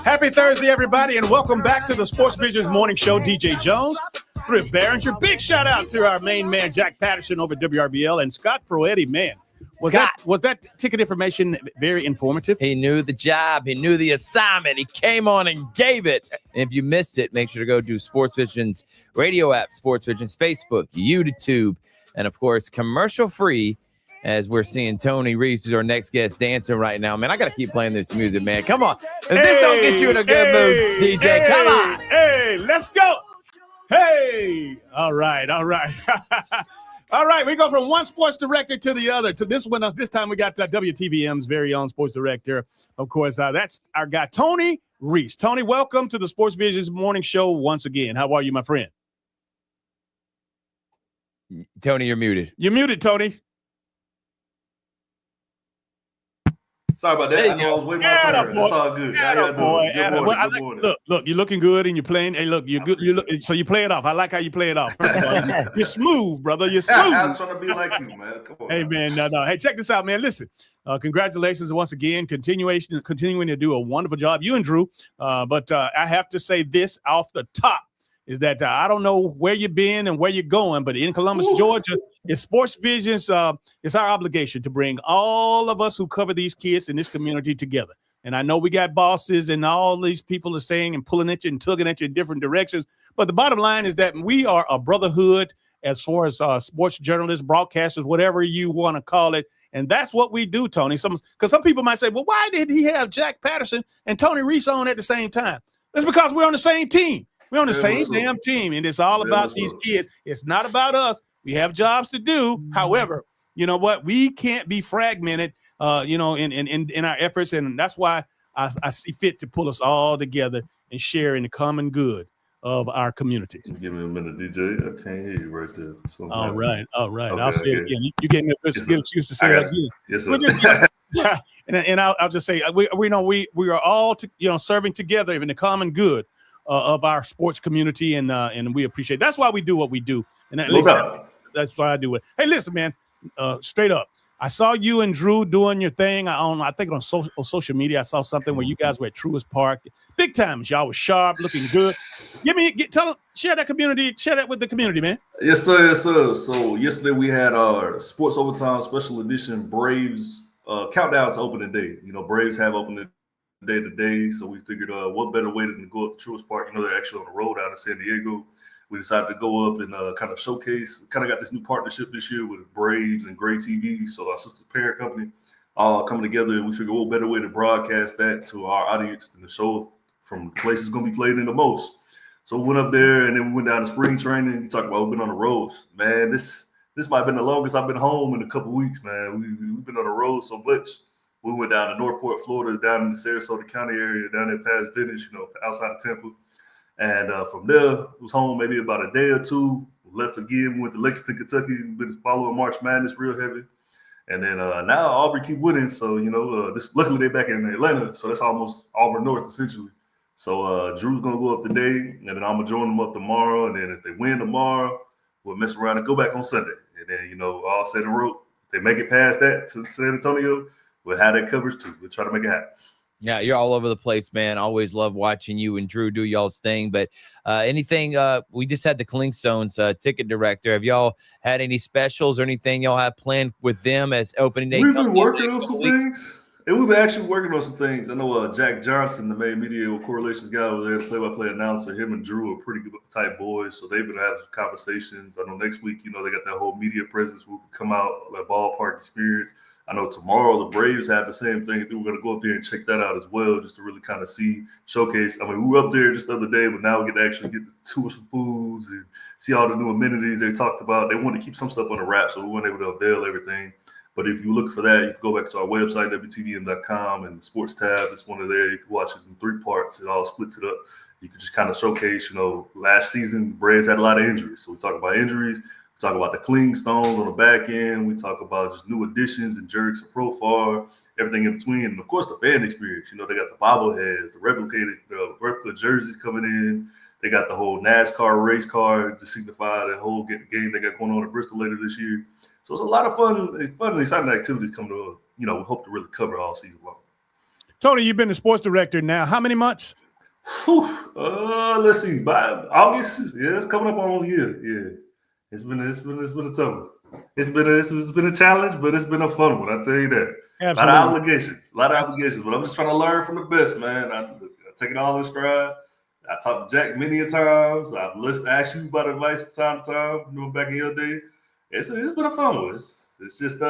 Speaker 2: Happy Thursday, everybody, and welcome back to the Sports Visions Morning Show. DJ Jones, Thrift Barringer. Big shout out to our main man, Jack Patterson over at WRBL, and Scott Proletti, man. Was that ticket information very informative?
Speaker 3: He knew the job. He knew the assignment. He came on and gave it. And if you missed it, make sure to go to Sports Visions radio app, Sports Visions Facebook, YouTube, and, of course, commercial-free, as we're seeing Tony Reese, who's our next guest, dancing right now. Man, I got to keep playing this music, man. Come on. If this don't get you in a good mood, DJ, come on.
Speaker 2: Hey, let's go. Hey. All right. All right, we go from one sports director to the other. To this one, this time we got WTVM's very own sports director. Of course, that's our guy, Tony Reese. Tony, welcome to the Sports Visions Morning Show once again. How are you, my friend?
Speaker 3: Tony, you're muted.
Speaker 2: You're muted, Tony.
Speaker 25: Sorry about that. I know I was waiting my turn. It's all good. Good morning.
Speaker 2: Look, you're looking good and you're playing. Hey, look, you're good. So you play it off. I like how you play it off. You're smooth, brother. You're smooth.
Speaker 25: I'm trying to be like you, man. Come on.
Speaker 2: Hey, man, no. Hey, check this out, man. Listen, congratulations once again. Continuing to do a wonderful job, you and Drew. But I have to say this off the top. is that I don't know where you've been and where you're going, but in Columbus, Georgia, it's SportsVisions. It's our obligation to bring all of us who cover these kids in this community together. And I know we got bosses and all these people are saying and pulling at you and tugging at you in different directions. But the bottom line is that we are a brotherhood as far as sports journalists, broadcasters, whatever you want to call it. And that's what we do, Tony. Because some people might say, well, why did he have Jack Patterson and Tony Reese on at the same time? It's because we're on the same team. We're on the same damn team. And it's all about these kids. It's not about us. We have jobs to do. However, you know what? We can't be fragmented, in our efforts. And that's why I see fit to pull us all together and share in the common good of our community.
Speaker 25: Give me a minute, DJ. I can't hear you right there.
Speaker 2: All right.
Speaker 25: Okay,
Speaker 2: I'll say it again. You gave me a good excuse to say it again.
Speaker 25: Yes, sir.
Speaker 2: Yeah, and I'll just say we are all serving together in the common good of our sports community, and we appreciate it. That's why we do what we do, and at least that's why I do it. Hey, listen, man, straight up. I saw you and Drew doing your thing. I think on social media, I saw something where you guys were at Truist Park. Big times. Y'all was sharp, looking good. Share that with the community, man.
Speaker 25: Yes, sir. Yes, sir. So yesterday we had our Sports Overtime Special Edition Braves countdown to opening day. Braves have opening day today, so we figured what better way than to go up to Truist Park. They're actually on the road out in San Diego. We decided to go up and kind of showcase. Kind of got this new partnership this year with Braves and Gray TV, so our sister parent company, all coming together. And we figured what better way to broadcast that to our audience than the show from the places going to be played in the most. So we went up there, and then we went down to spring training. You talk about we've been on the road. Man, this might have been the longest I've been home in a couple weeks, man. We've been on the road so much. We went down to Northport, Florida, down in the Sarasota County area, down there past Venice, outside of Tampa. And from there, was home maybe about a day or two. Left again, went to Lexington, Kentucky. Been following March Madness real heavy. And then now Aubrey keep winning. So, luckily they're back in Atlanta. So that's almost Auburn North, essentially. So Drew's going to go up today, and then I'm going to join them up tomorrow. And then if they win tomorrow, we'll mess around and go back on Sunday. And then, all said and wrote, if they make it past that to San Antonio, we'll have that coverage too. We'll try to make it happen.
Speaker 3: Yeah, you're all over the place, man. Always love watching you and Drew do y'all's thing. But anything, we just had the Clingstones ticket director. Have y'all had any specials or anything y'all have planned with them as opening day?
Speaker 25: We've been working on some things. And we've been actually working on some things. I know Jack Johnson, the main media correlations guy over there, play-by-play announcer, him and Drew are pretty good type boys. So they've been having some conversations. I know next week, they got that whole media presence who can come out, that ballpark experience. I know tomorrow the Braves have the same thing. I think we're going to go up there and check that out as well, just to really kind of showcase. I mean, we were up there just the other day, but now we get to actually get to tour some foods and see all the new amenities they talked about. They wanted to keep some stuff on the wrap, so we weren't able to avail everything. But if you look for that, you can go back to our website, WTVM.com, and the sports tab. It's one of there. You can watch it in 3 parts. It all splits it up. You can just kind of showcase, last season, the Braves had a lot of injuries. So we talk about injuries. We talk about the Clingstones on the back end. We talk about just new additions and jerks and profile, everything in between. And, of course, the fan experience. They got the bobbleheads, the replica jerseys coming in. They got the whole NASCAR race car to signify the whole game they got going on in Bristol later this year. So it's a lot of fun and exciting activities coming to, we hope to really cover all season long.
Speaker 2: Tony, you've been the sports director now. How many months?
Speaker 25: Let's see. By August, it's coming up on a year. Yeah. It's been a tough one. It's been a challenge, but it's been a fun one. I tell you that. Absolutely. A lot of obligations, but I'm just trying to learn from the best, man. I take it all in stride. I talked to Jack many a times. I've listened, asked you about advice from time to time. Back in your day, it's been a fun one. It's just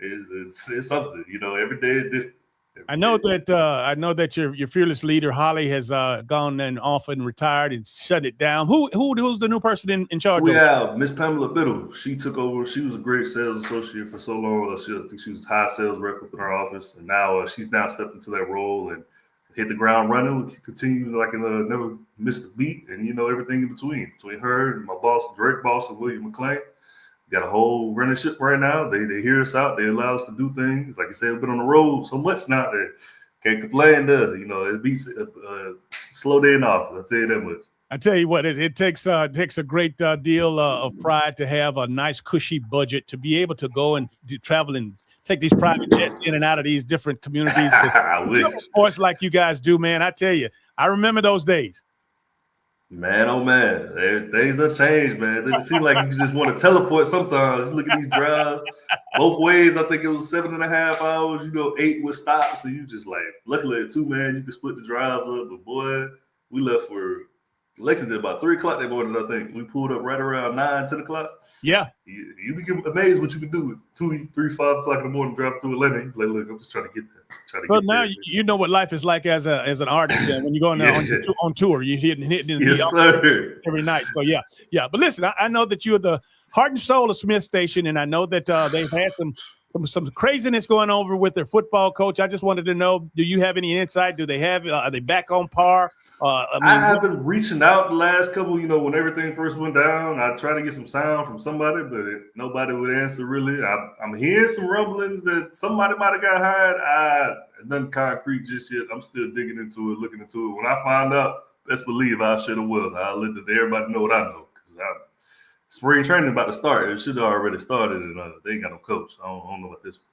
Speaker 25: it's something. Every day is different.
Speaker 2: I know that your fearless leader Holly has gone and off and retired and shut it down. Who's the new person in charge?
Speaker 25: We have Miss Pamela Biddle. She took over. She was a great sales associate for so long. I think she was high sales rep up in our office, and now she's now stepped into that role and hit the ground running. We continue like never missed a beat, and everything in between her and my boss, direct boss, and William McClain. Got a whole running ship right now. They hear us out. They allow us to do things. Like I said, we've been on the road so much now that can't complain. It beats slow day and off. I'll tell you that much.
Speaker 2: I tell you what, it takes a great deal of pride to have a nice cushy budget to be able to go and travel and take these private jets in and out of these different communities. Sports like you guys do, man. I tell you, I remember those days.
Speaker 25: Man, oh man, things done changed, man. It seems like you just want to teleport sometimes. You look at these drives both ways. I think it was 7.5 hours, 8 with stops. So you just like, luckily at 2, man, you can split the drives up. But boy, we left for Lexington about 3 o'clock that morning, I think. We pulled up right around 9, 10 o'clock.
Speaker 2: Yeah.
Speaker 25: You become amazed what you can do at 2, 3, 5 o'clock in the morning, driving through Atlanta. You like, look, I'm just trying to get there.
Speaker 2: So now you know what life is like as an artist, and when you're going on tour, you're hitting
Speaker 25: Yes, sir.
Speaker 2: every night. So yeah. But listen, I know that you're the heart and soul of Smith Station, and I know that they've had some craziness going over with their football coach. I just wanted to know, do you have any insight? Do they have? Are they back on par?
Speaker 25: I have been reaching out the last couple, when everything first went down. I tried to get some sound from somebody, but nobody would answer really. I'm hearing some rumblings that somebody might have got hired. Nothing concrete just yet. I'm still digging into it, looking into it. When I find out, best believe I should have will. I'll let everybody know what I know. Because spring training about to start. It should have already started, and they ain't got no coach. I don't know about this one.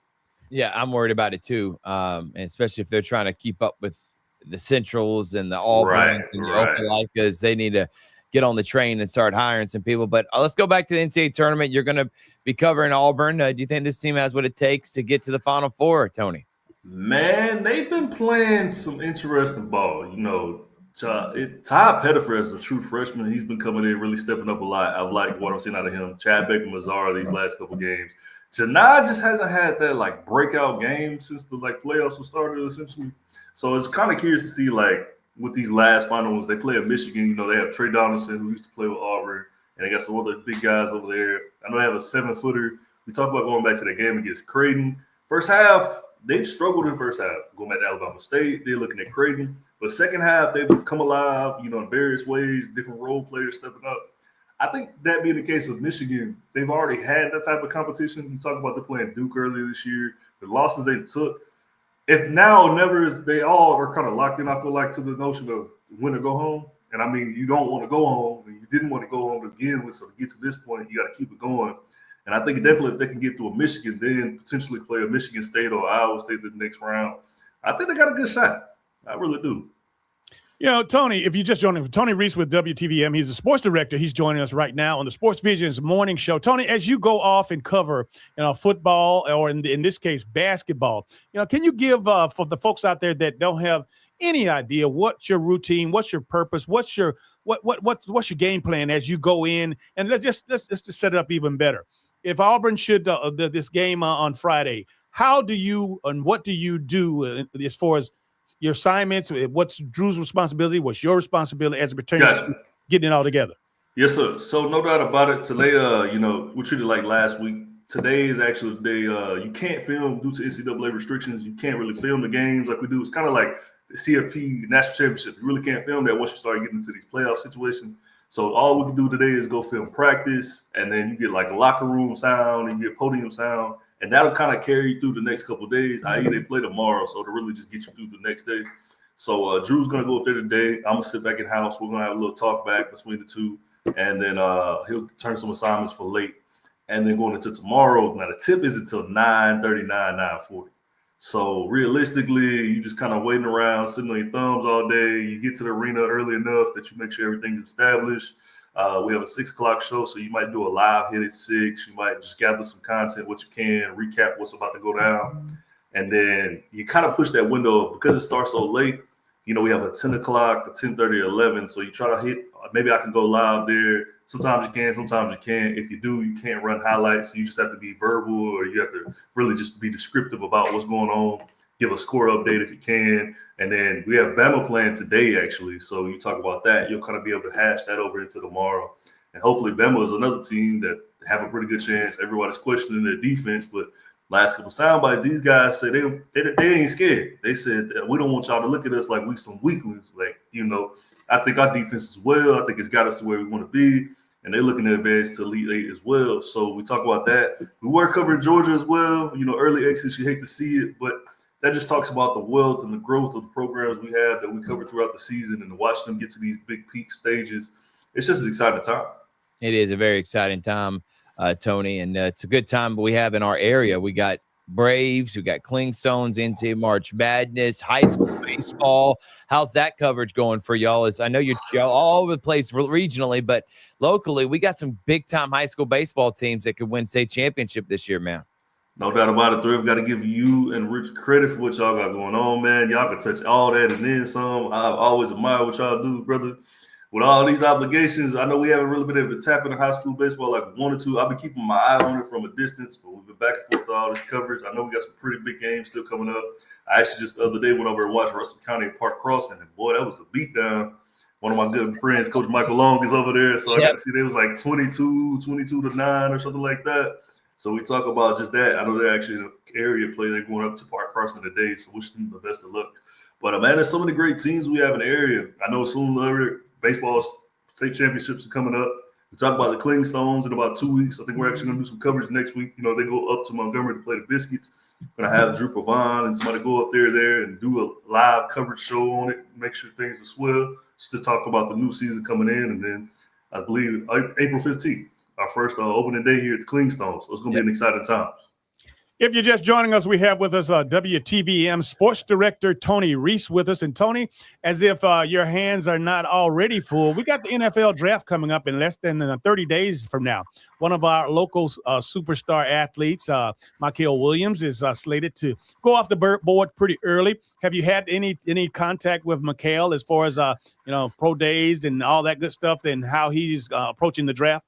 Speaker 3: Yeah, I'm worried about it too, and especially if they're trying to keep up with the Centrals and the Auburns and the Okalaikas. They need to get on the train and start hiring some people. But let's go back to the NCAA tournament. You're going to be covering Auburn. Do you think this team has what it takes to get to the Final Four, Tony?
Speaker 25: Man, they've been playing some interesting ball. Ty Pettiford is a true freshman. He's been coming in, really stepping up a lot. I've liked what I've seen out of him. Chad Baker-Mazara these last couple games. Janai just hasn't had that breakout game since the playoffs were started essentially. So it's kind of curious to see with these last final ones. They play at Michigan. They have Trey Donaldson, who used to play with Auburn, and they got some other big guys over there. I know they have a 7-footer. We talked about going back to that game against Creighton. First half, they've struggled in the first half. Going back to Alabama State, they're looking at Creighton. But second half, they've come alive, in various ways, different role players stepping up. I think that being the case of Michigan, they've already had that type of competition. You talk about them playing Duke earlier this year, the losses they took. If now or never, they all are kind of locked in, I feel like, to the notion of win or go home. And I mean, you don't want to go home, and you didn't want to go home to begin with. So to get to this point, you got to keep it going. And I think definitely if they can get through a Michigan, then potentially play a Michigan State or Iowa State this next round, I think they got a good shot. I really do.
Speaker 2: Tony, if you just joined him, Tony Reese with WTVM, he's the sports director. He's joining us right now on the SportsVisions morning show. Tony, as you go off and cover, football or in this case, basketball, can you give for the folks out there that don't have any idea what's your routine, what's your purpose, what's your game plan as you go in, and let's just set it up even better. If Auburn should this game on Friday, how do you and what do you do as far as your assignments? What's Drew's responsibility? What's your responsibility as it pertains to getting it all together?
Speaker 25: Yes, sir. So no doubt about it. Today, we treated like last week. Today is actually the day you can't film due to NCAA restrictions. You can't really film the games like we do. It's kind of like the CFP National Championship. You really can't film that once you start getting into these playoff situations. So all we can do today is go film practice, and then you get locker room sound and you get podium sound. And that'll kind of carry you through the next couple of days, i.e. they play tomorrow, so to really just get you through the next day. So Drew's going to go up there today. I'm going to sit back in house. We're going to have a little talk back between the two, and then he'll turn some assignments for late. And then going into tomorrow, now the tip is until 9:39, 9:40. So realistically, you just kind of waiting around, sitting on your thumbs all day. You get to the arena early enough that you make sure everything is established. We have a 6 o'clock show, so you might do a live hit at 6. You might just gather some content, what you can, recap what's about to go down. And then you kind of push that window because it starts so late. We have a 10 o'clock, a 10:30, 11. So you try to hit, maybe I can go live there. Sometimes you can, sometimes you can't. If you do, you can't run highlights. So you just have to be verbal, or you have to really just be descriptive about what's going on. Give a score update if you can. And then we have Bama playing today, actually. So you talk about that. You'll kind of be able to hash that over into tomorrow. And hopefully Bama is another team that have a pretty good chance. Everybody's questioning their defense, but last couple sound bites, these guys say they ain't scared. They said that we don't want y'all to look at us like we some weaklings. I think our defense is well. I think it's got us to where we want to be. And they're looking to advance to Elite Eight as well. So we talk about that. We were covering Georgia as well. Early exits, you hate to see it, but that just talks about the wealth and the growth of the programs we have that we cover throughout the season, and to watch them get to these big peak stages. It's just an exciting time.
Speaker 3: It is a very exciting time, Tony, and it's a good time we have in our area. We got Braves, we got Clingstones, NCAA March Madness, high school baseball. How's that coverage going for y'all? I know you're all over the place regionally, but locally, we got some big-time high school baseball teams that could win state championship this year, man.
Speaker 25: No doubt about it, Thrift. Got to give you and Rich credit for what y'all got going on, man. Y'all can touch all that and then some. I've always admired what y'all do, brother. With all these obligations, I know we haven't really been able to tap into high school baseball like we wanted to. I've been keeping my eye on it from a distance, but we've been back and forth with all this coverage. I know we got some pretty big games still coming up. I actually just the other day went over and watched Russell County at Park Crossing, and boy, that was a beatdown. One of my good friends, Coach Michael Long, is over there, so I got to see they was like 22-9 or something like that. So we talk about just that. I know they're actually in an area play. They're going up to Park Crossing today, so wish them the best of luck. But, man, there's so many great teams we have in the area. I know soon baseball state championships are coming up. We talk about the Clingstones in about 2 weeks. I think we're actually going to do some coverage next week. You know, they go up to Montgomery to play the Biscuits. We're going to have Drew Pavon and somebody go up there and do a live coverage show on it, make sure things are swell, just to talk about the new season coming in. And then I believe April 15th, our first opening day here at the Clingstones. So it's going to be an exciting time.
Speaker 2: If you're just joining us, we have with us WTVM Sports Director Tony Reese with us. And Tony, as if your hands are not already full, we got the NFL draft coming up in less than 30 days from now. One of our local superstar athletes, Michael Williams, is slated to go off the board pretty early. Have you had any contact with Michael as far as pro days and all that good stuff and how he's approaching the draft?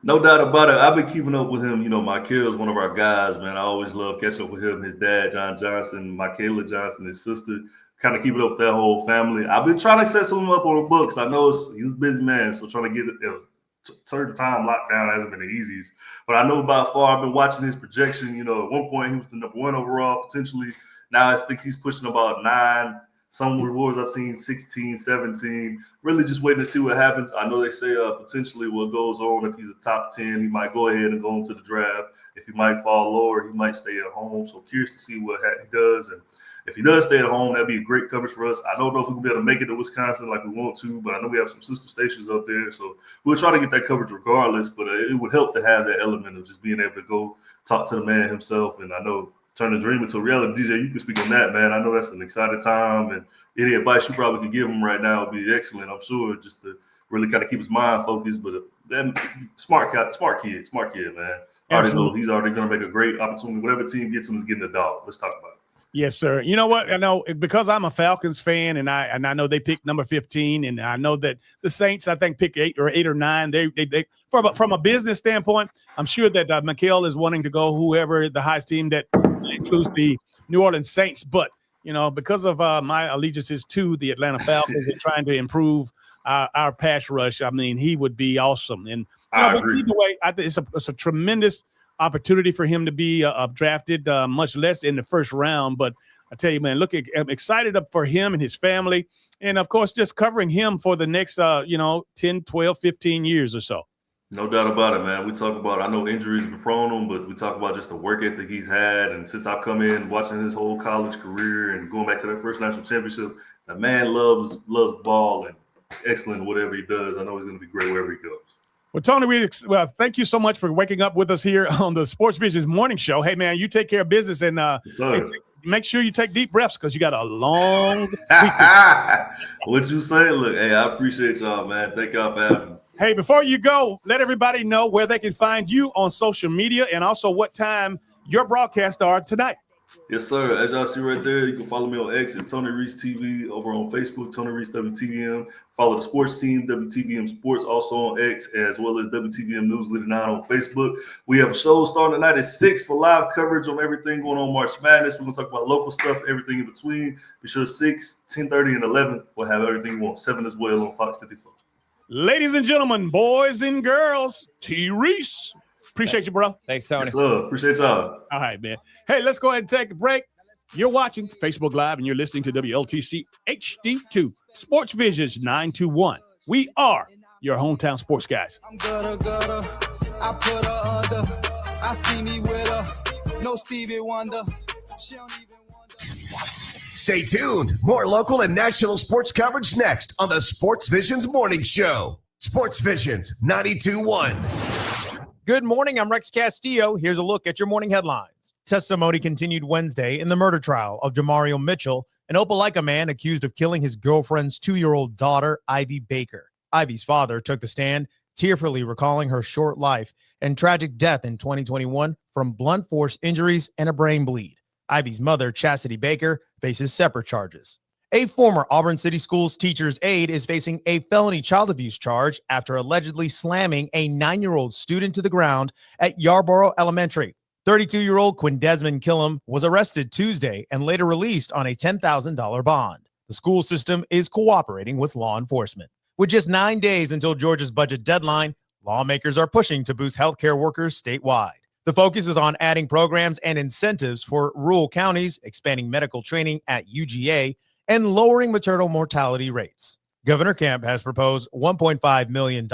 Speaker 25: No doubt about it. I've been keeping up with him. You know, Michael's one of our guys, man. I always love catching up with him, his dad, John Johnson, Michaela Johnson, his sister, kind of keeping up with that whole family. I've been trying to set something up on the books. I know he's a busy man, so trying to get it. Certain time lockdown hasn't been the easiest. But I know by far, I've been watching his projection. You know, at one point he was the number 1 overall, potentially. Now I think he's pushing about 9. Some rewards I've seen 16, 17. Really just waiting to see what happens. I know they say potentially what goes on if he's a top 10, he might go ahead and go into the draft. If he might fall lower, he might stay at home. So curious to see what he does. And if he does stay at home, that'd be a great coverage for us. I don't know if we'll be able to make it to Wisconsin like we want to, but I know we have some sister stations up there. So we'll try to get that coverage regardless. But it would help to have that element of just being able to go talk to the man himself. And I know turn a dream into a reality. DJ, you can speak on that, man. I know that's an exciting time, and any advice you probably could give him right now would be excellent, I'm sure, just to really kind of keep his mind focused. But that smart kid, man. I already know he's already going to make a great opportunity. Whatever team gets him is getting a dog. Let's talk about it.
Speaker 2: Yes, sir. You know what? I know because I'm a Falcons fan, and I know they picked number 15, and I know that the Saints, I think, pick 8 or 9. They from a business standpoint, I'm sure that Michael is wanting to go whoever the highest team that includes the New Orleans Saints. But because of my allegiances to the Atlanta Falcons and trying to improve our pass rush, I mean, he would be awesome. And
Speaker 25: I agree.
Speaker 2: Either way, I think it's a tremendous opportunity for him to be drafted, much less in the first round. But I tell you, man, I'm excited up for him and his family. And, of course, just covering him for the next, 10, 12, 15 years or so.
Speaker 25: No doubt about it, man. We talk about, I know injuries have prone him, but we talk about just the work ethic he's had. And since I've come in watching his whole college career and going back to that first national championship, the man loves ball and excellent in whatever he does. I know he's going to be great wherever he goes.
Speaker 2: Well, Tony, thank you so much for waking up with us here on the SportsVisions morning show. Hey, man, you take care of business and make sure you take deep breaths because you got a long weekend.
Speaker 25: What you say? Look, hey, I appreciate y'all, man. Thank y'all for having me.
Speaker 2: Hey, before you go, let everybody know where they can find you on social media and also what time your broadcasts are tonight.
Speaker 25: Yes, sir. As y'all see right there, you can follow me on X at Tony Reese TV, over on Facebook, Tony Reese WTVM. Follow the sports team, WTVM Sports, also on X, as well as WTVM News Leader 9 on Facebook. We have a show starting tonight at 6 for live coverage on everything going on March Madness. We're going to talk about local stuff, everything in between. Be sure 6, 10:30, and 11. We'll have everything you want. 7 as well on Fox 54.
Speaker 2: Ladies and gentlemen, boys and girls, T. Reese. Appreciate you, bro.
Speaker 3: Thanks, Tony.
Speaker 25: Yes, sir. Appreciate y'all.
Speaker 2: All right, man. Hey, let's go ahead and take a break. You're watching Facebook Live, and you're listening to WLTC HD2, SportsVisions 921. We are your hometown sports guys.
Speaker 8: I'm gutter. I put her under. I see me with her. No Stevie Wonder. She don't even wonder.
Speaker 1: Stay tuned. More local and national sports coverage next on the SportsVisions Morning Show. SportsVisions 92.1.
Speaker 5: Good morning. I'm Rex Castillo. Here's a look at your morning headlines. Testimony continued Wednesday in the murder trial of Jamario Mitchell, an Opelika man accused of killing his girlfriend's 2-year-old daughter, Ivy Baker. Ivy's father took the stand, tearfully recalling her short life and tragic death in 2021 from blunt force injuries and a brain bleed. Ivy's mother, Chastity Baker, faces separate charges. A former Auburn City Schools teacher's aide is facing a felony child abuse charge after allegedly slamming a 9-year-old student to the ground at Yarborough Elementary. 32-year-old Quindesmond Killam was arrested Tuesday and later released on a $10,000 bond. The school system is cooperating with law enforcement. With just 9 days until Georgia's budget deadline, lawmakers are pushing to boost healthcare workers statewide. The focus is on adding programs and incentives for rural counties, expanding medical training at UGA, and lowering maternal mortality rates. Governor Kemp has proposed $1.5 million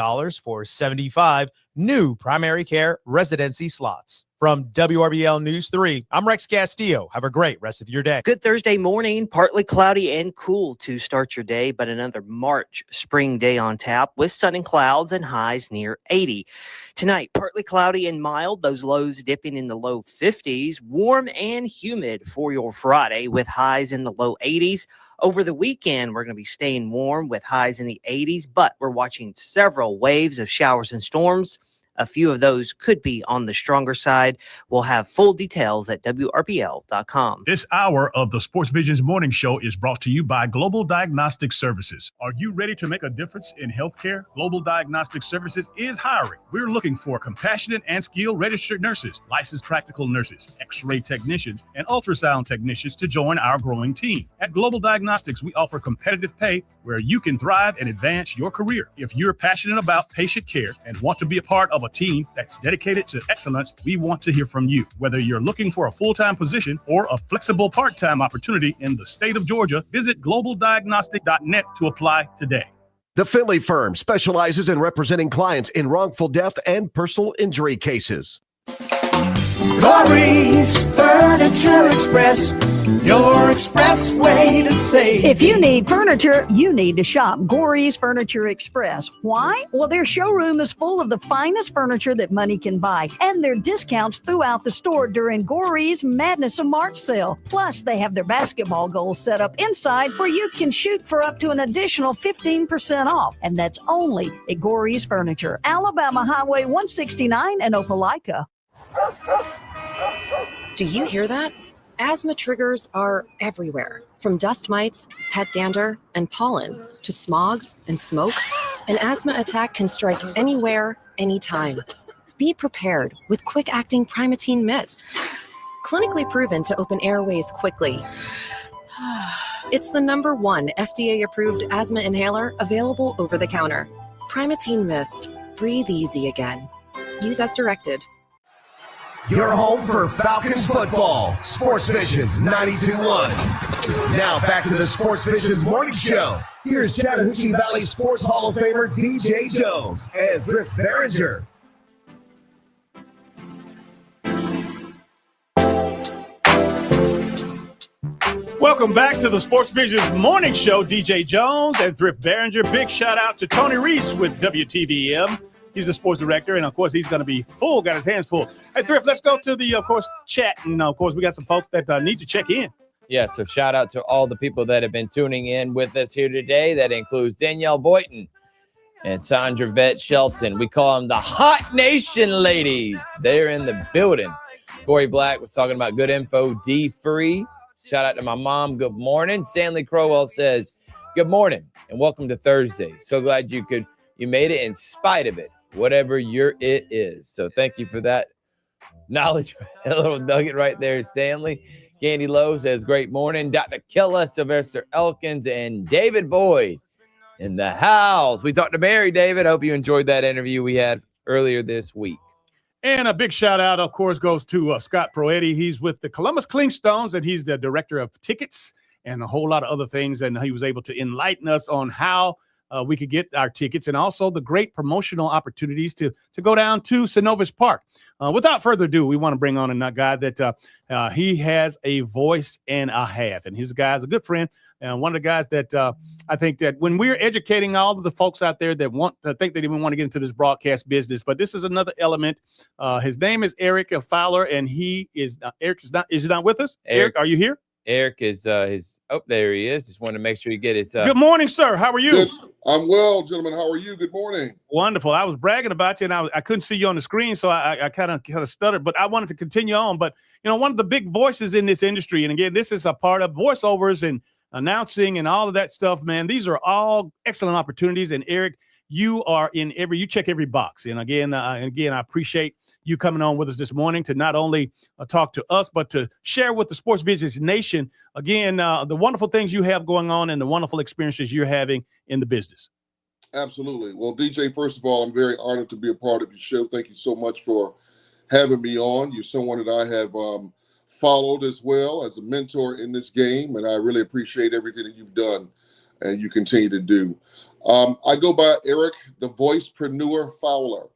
Speaker 5: for 75 new primary care residency slots. From WRBL News 3, I'm Rex Castillo. Have a great rest of your day.
Speaker 6: Good Thursday morning, partly cloudy and cool to start your day, but another March spring day on tap with sun and clouds and highs near 80. Tonight, partly cloudy and mild, those lows dipping in the low 50s, warm and humid for your Friday with highs in the low 80s. Over the weekend, we're going to be staying warm with highs in the 80s, but we're watching several waves of showers and storms. A few of those could be on the stronger side. We'll have full details at WRBL.com.
Speaker 7: This hour of the Sports Visions Morning Show is brought to you by Global Diagnostic Services. Are you ready to make a difference in healthcare? Global Diagnostic Services is hiring. We're looking for compassionate and skilled registered nurses, licensed practical nurses, x-ray technicians, and ultrasound technicians to join our growing team. At Global Diagnostics, we offer competitive pay where you can thrive and advance your career. If you're passionate about patient care and want to be a part of a team that's dedicated to excellence, we want to hear from you. Whether you're looking for a full-time position or a flexible part-time opportunity in the state of Georgia, visit globaldiagnostic.net to apply today.
Speaker 1: The Finley Firm specializes in representing clients in wrongful death and personal injury cases.
Speaker 8: Lori's Furniture Express, your express way to save.
Speaker 23: If you need furniture, you need to shop Gory's Furniture Express. Why? Well, their showroom is full of the finest furniture that money can buy, and their discounts throughout the store during Gory's Madness of March sale. Plus, they have their basketball goals set up inside where you can shoot for up to an additional 15% off, and that's only at Gory's Furniture, Alabama Highway 169 in Opelika.
Speaker 12: Do you hear that? Asthma triggers are everywhere, from dust mites, pet dander, and pollen to smog and smoke. An asthma attack can strike anywhere, anytime. Be prepared with quick-acting Primatene Mist. Clinically proven to open airways quickly. It's the #1 FDA-approved asthma inhaler available over the counter. Primatene Mist. Breathe easy again. Use as directed.
Speaker 1: Your home for Falcons football. Sports Visions 92.1. Now back to the Sports Visions Morning Show. Here's Chattahoochee Valley Sports Hall of Famer DJ Jones and Thrift Barringer.
Speaker 2: Welcome back to the Sports Visions Morning Show. DJ Jones and Thrift Barringer. Big shout out to Tony Reese with WTVM. He's a sports director, and of course, he's going to be full, got his hands full. Hey, Thrift, let's go to the, of course, chat. And of course, we got some folks that need to check in.
Speaker 3: Yeah, so shout out to all the people that have been tuning in with us here today. That includes Danielle Boynton and Sandra Vett Shelton. We call them the Hot Nation ladies. They're in the building. Corey Black was talking about good info, D-Free. Shout out to my mom. Good morning. Stanley Crowell says, good morning and welcome to Thursday. So glad you made it in spite of it, whatever your it is. So thank you for that knowledge. A little nugget right there, Stanley. Candy Lowe says, great morning. Dr. Killa, Sylvester Elkins, and David Boyd in the house. We talked to Mary, David. Hope you enjoyed that interview we had earlier this week.
Speaker 2: And a big shout out, of course, goes to Scott Proletti. He's with the Columbus Clingstones, and he's the director of tickets and a whole lot of other things. And he was able to enlighten us on how we could get our tickets, and also the great promotional opportunities to go down to Synovus Park. Without further ado, we want to bring on a guy that he has a voice and a half, and his guy's a good friend, and one of the guys that I think that when we're educating all of the folks out there that want to think that even want to get into this broadcast business, but this is another element. His name is Eric Fowler, and he is Eric is he not with us? Eric, are you here?
Speaker 3: Eric is there he is. Just wanted to make sure you get his
Speaker 2: Good morning, sir. How are you?
Speaker 9: Good. I'm well, gentlemen. How are you? Good morning.
Speaker 2: Wonderful. I was bragging about you, and I couldn't see you on the screen, so I kind of stuttered, but I wanted to continue on. But one of the big voices in this industry, and again, this is a part of voiceovers and announcing and all of that stuff, man. These are all excellent opportunities. And Eric, you are you check every box. And again, I appreciate you coming on with us this morning to not only talk to us, but to share with the Sports Visions Nation, again, the wonderful things you have going on and the wonderful experiences you're having in the business.
Speaker 9: Absolutely. Well, DJ, first of all, I'm very honored to be a part of your show. Thank you so much for having me on. You're someone that I have followed as well as a mentor in this game, and I really appreciate everything that you've done and you continue to do. I go by Eric, the Voicepreneur Fowler.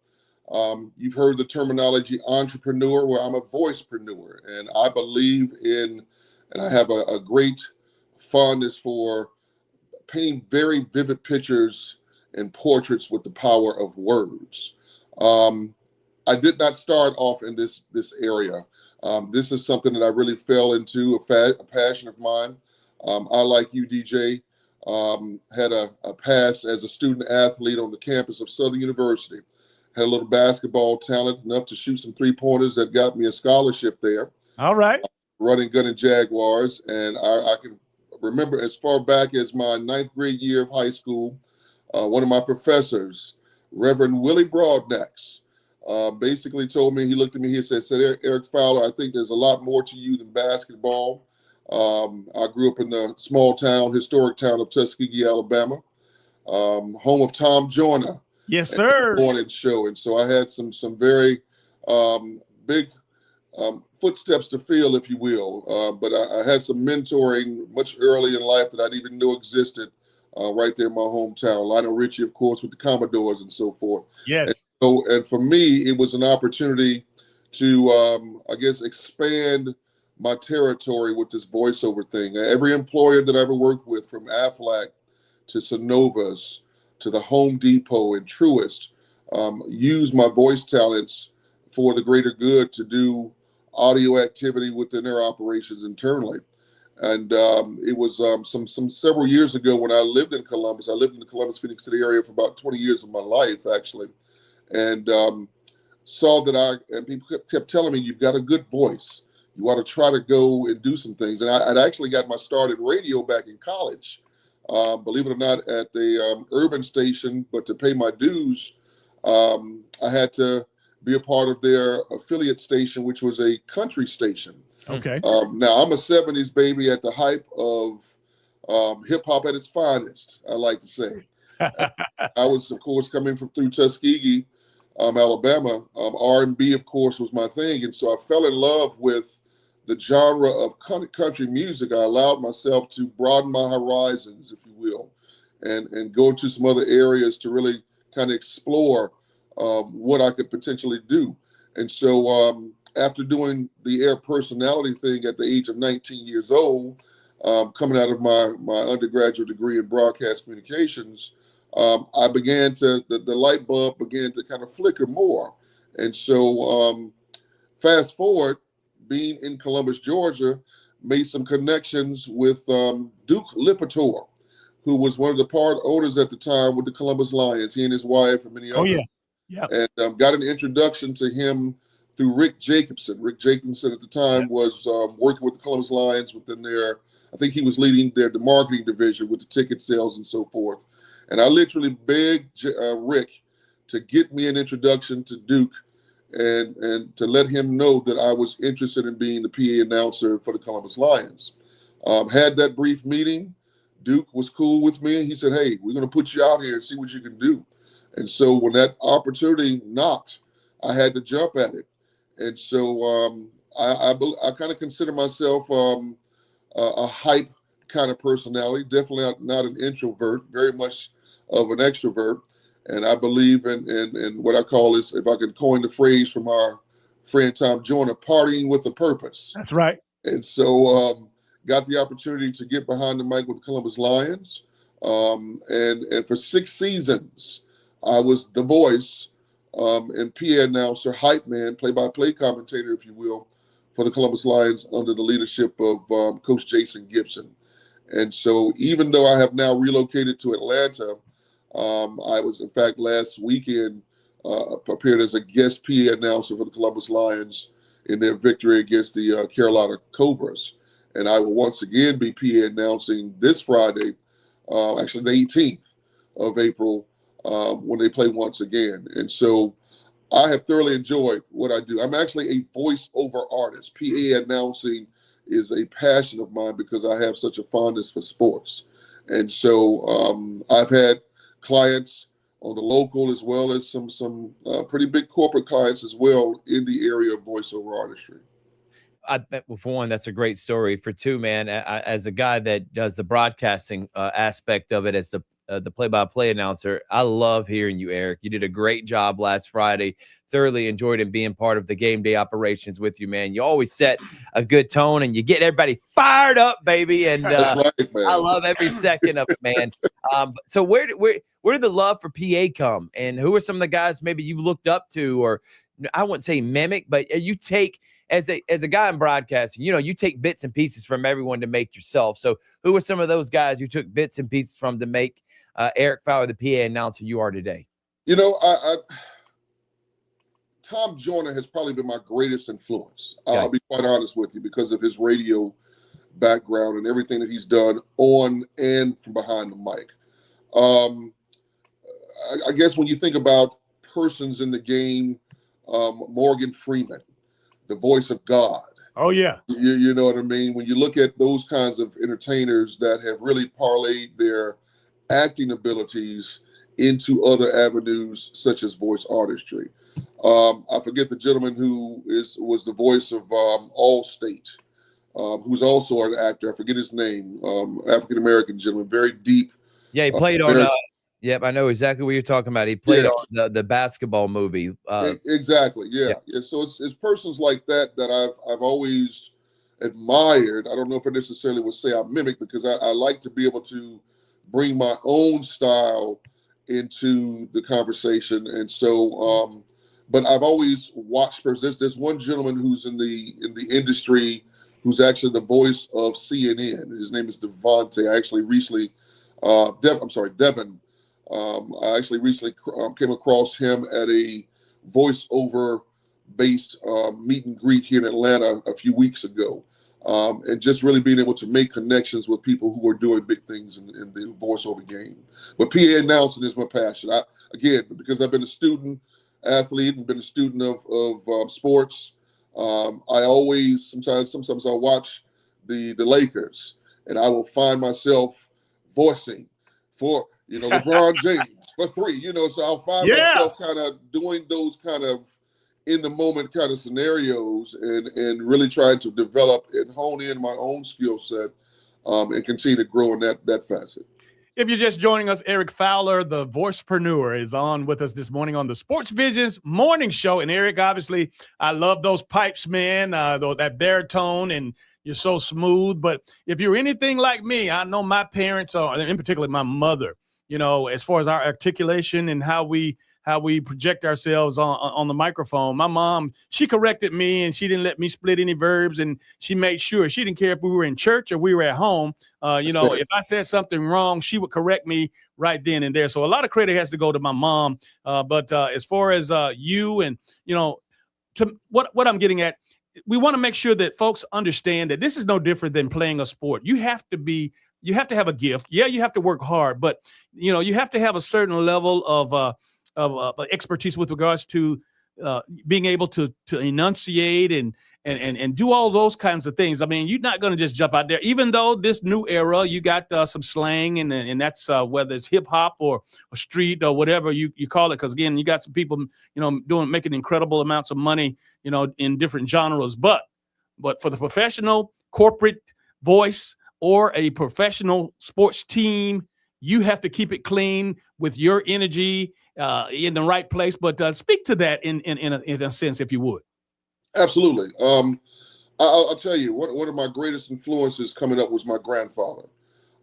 Speaker 9: You've heard the terminology entrepreneur. Well, I'm a voicepreneur, and I believe in, and I have a great fondness for painting very vivid pictures and portraits with the power of words. I did not start off in this area. This is something that I really fell into, a passion of mine. I, like you, DJ, had a past as a student athlete on the campus of Southern University. Had a little basketball talent, enough to shoot some three-pointers that got me a scholarship there.
Speaker 2: All right.
Speaker 9: Running gun and Jaguars. And I can remember as far back as my 9th grade year of high school, one of my professors, Reverend Willie Broadnax, basically told me, he looked at me, he said, Eric Fowler, I think there's a lot more to you than basketball. I grew up in the historic town of Tuskegee, Alabama, home of Tom Joyner.
Speaker 2: Yes, sir.
Speaker 9: Morning show. And so I had some very big footsteps to fill, if you will. But I had some mentoring much early in life that I didn't even know existed right there in my hometown. Lionel Richie, of course, with the Commodores and so forth.
Speaker 2: Yes.
Speaker 9: And for me, it was an opportunity to, expand my territory with this voiceover thing. Every employer that I ever worked with, from Aflac to Synovus to the Home Depot and Truist, used my voice talents for the greater good to do audio activity within their operations internally. And it was some several years ago when I lived in Columbus. I lived in the Columbus, Phoenix City area for about 20 years of my life, actually. And saw that and people kept telling me, you've got a good voice. You ought to try to go and do some things. And I'd actually got my start in radio back in college. Believe it or not, at the urban station, but to pay my dues, I had to be a part of their affiliate station, which was a country station.
Speaker 2: Okay.
Speaker 9: Now, I'm a 70s baby at the hype of hip hop at its finest, I like to say. I was, of course, coming through Tuskegee, Alabama. R&B, of course, was my thing. And so I fell in love with the genre of country music. I allowed myself to broaden my horizons, if you will, and go into some other areas to really kind of explore what I could potentially do. And so after doing the air personality thing at the age of 19 years old, coming out of my undergraduate degree in broadcast communications, I began to, the light bulb began to kind of flicker more. And so fast forward, being in Columbus, Georgia, made some connections with Duke Lipitor, who was one of the part owners at the time with the Columbus Lions, he and his wife and many others.
Speaker 2: Oh, yeah.
Speaker 9: And got an introduction to him through Rick Jacobson. Rick Jacobson at the time was working with the Columbus Lions within I think he was leading the marketing division with the ticket sales and so forth. And I literally begged Rick to get me an introduction to Duke and to let him know that I was interested in being the PA announcer for the Columbus Lions. Had that brief meeting. Duke was cool with me. He said, hey, we're going to put you out here and see what you can do. And so when that opportunity knocked, I had to jump at it. And so I kind of consider myself a hype kind of personality. Definitely not an introvert. Very much of an extrovert. And I believe in what I call is, if I could coin the phrase from our friend Tom Joyner, partying with a purpose.
Speaker 2: That's right.
Speaker 9: And so got the opportunity to get behind the mic with the Columbus Lions. And for 6 seasons, I was the voice and PA announcer, hype man, play-by-play commentator, if you will, for the Columbus Lions under the leadership of Coach Jason Gibson. And so even though I have now relocated to Atlanta, I was, in fact, last weekend appeared as a guest PA announcer for the Columbus Lions in their victory against the Carolina Cobras. And I will once again be PA announcing this Friday, actually the 18th of April, when they play once again. And so I have thoroughly enjoyed what I do. I'm actually a voiceover artist. PA announcing is a passion of mine because I have such a fondness for sports. And so I've had clients on the local as well as some pretty big corporate clients as well in the area of voiceover artistry.
Speaker 3: I bet, well, for one, that's a great story. For two, man, as a guy that does the broadcasting aspect of it, as the play-by-play announcer, I love hearing you, Eric. You did a great job last Friday. Thoroughly enjoyed and being part of the game day operations with you, man. You always set a good tone and you get everybody fired up, baby. And
Speaker 9: That's right, man.
Speaker 3: I love every second of it, man. So where did the love for PA come? And who are some of the guys maybe you looked up to, or I wouldn't say mimic, but you take as a guy in broadcasting, you take bits and pieces from everyone to make yourself. So who are some of those guys you took bits and pieces from to make Eric Fowler the PA announcer you are today?
Speaker 9: Tom Joyner has probably been my greatest influence. I'll be quite honest with you, because of his radio background and everything that he's done on and from behind the mic. I guess when you think about persons in the game, Morgan Freeman, the voice of God.
Speaker 2: Oh, yeah.
Speaker 9: You know what I mean? When you look at those kinds of entertainers that have really parlayed their acting abilities into other avenues, such as voice artistry. I forget the gentleman who was the voice of Allstate, who's also an actor. I forget his name. African-American gentleman, very deep.
Speaker 3: Yeah, he played on yep, I know exactly what you're talking about. He played on the basketball movie.
Speaker 9: Exactly. Yeah. So it's persons like that I've always admired. I don't know if I necessarily would say I mimic, because I like to be able to bring my own style into the conversation. And so, but I've always watched persons. There's one gentleman who's in the industry who's actually the voice of CNN. His name is Devontae. I actually recently, Devin. I actually recently came across him at a voiceover-based meet and greet here in Atlanta a few weeks ago, and just really being able to make connections with people who are doing big things in the voiceover game. But PA announcing is my passion. Because I've been a student athlete and been a student of sports, I always sometimes I watch the Lakers, and I will find myself voicing for LeBron James for 3, so I'll find myself kind of doing those kind of in the moment kind of scenarios and really trying to develop and hone in my own skill set and continue to grow in that facet.
Speaker 2: If you're just joining us, Eric Fowler, the voicepreneur, is on with us this morning on the SportsVisions morning show. And Eric, obviously, I love those pipes, man, that baritone, and you're so smooth. But if you're anything like me, I know my parents, in particular my mother, as far as our articulation and how we project ourselves on the microphone. My mom, she corrected me, and she didn't let me split any verbs, and she made sure she didn't care if we were in church or we were at home. If I said something wrong, she would correct me right then and there. So a lot of credit has to go to my mom. But as far as you and, to what I'm getting at, we want to make sure that folks understand that this is no different than playing a sport. You have to have a gift. Yeah, you have to work hard, but you have to have a certain level of expertise with regards to being able to enunciate and do all those kinds of things. I mean, you're not going to just jump out there, even though this new era, you got some slang and that's whether it's hip hop or street or whatever you call it. Because again, you got some people, making incredible amounts of money, in different genres. But for the professional corporate voice or a professional sports team, you have to keep it clean with your energy in the right place. But speak to that in a sense, if you would.
Speaker 9: Absolutely. I'll tell you, one of my greatest influences coming up was my grandfather,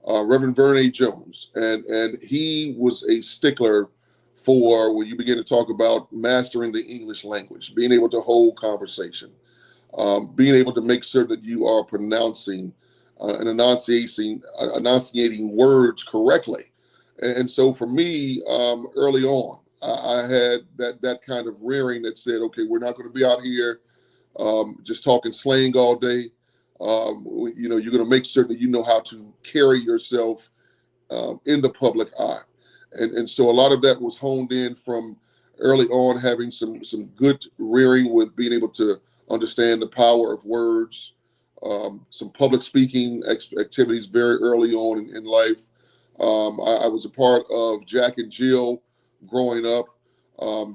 Speaker 9: Reverend Vernon A. Jones. And he was a stickler for when you begin to talk about mastering the English language, being able to hold conversation, being able to make sure that you are pronouncing and enunciating words correctly. And so for me, early on, I had that kind of rearing that said, okay, we're not going to be out here just talking slang all day. You're going to make sure that you know how to carry yourself in the public eye. And so a lot of that was honed in from early on, having some good rearing with being able to understand the power of words, some public speaking activities very early on in life. I was a part of Jack and Jill growing up.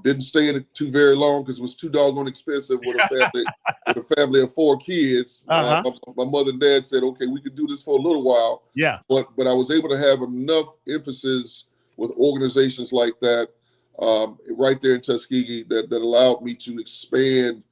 Speaker 9: Didn't stay in it too very long because it was too doggone expensive with a family of 4 kids. My mother and dad said, okay, we could do this for a little while.
Speaker 2: Yeah.
Speaker 9: But I was able to have enough emphasis with organizations like that right there in Tuskegee that allowed me to expand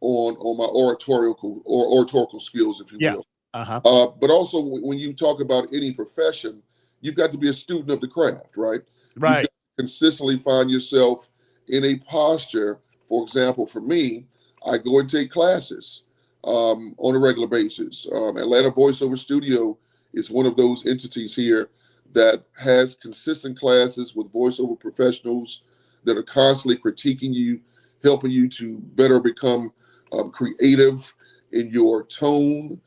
Speaker 9: on my oratorical skills, if you will. But also when you talk about any profession, you've got to be a student of the craft, right?
Speaker 2: Right.
Speaker 9: You've got to consistently find yourself in a posture. For example, for me, I go and take classes on a regular basis. Atlanta Voiceover Studio is one of those entities here that has consistent classes with voiceover professionals that are constantly critiquing you, helping you to better become creative in your tone,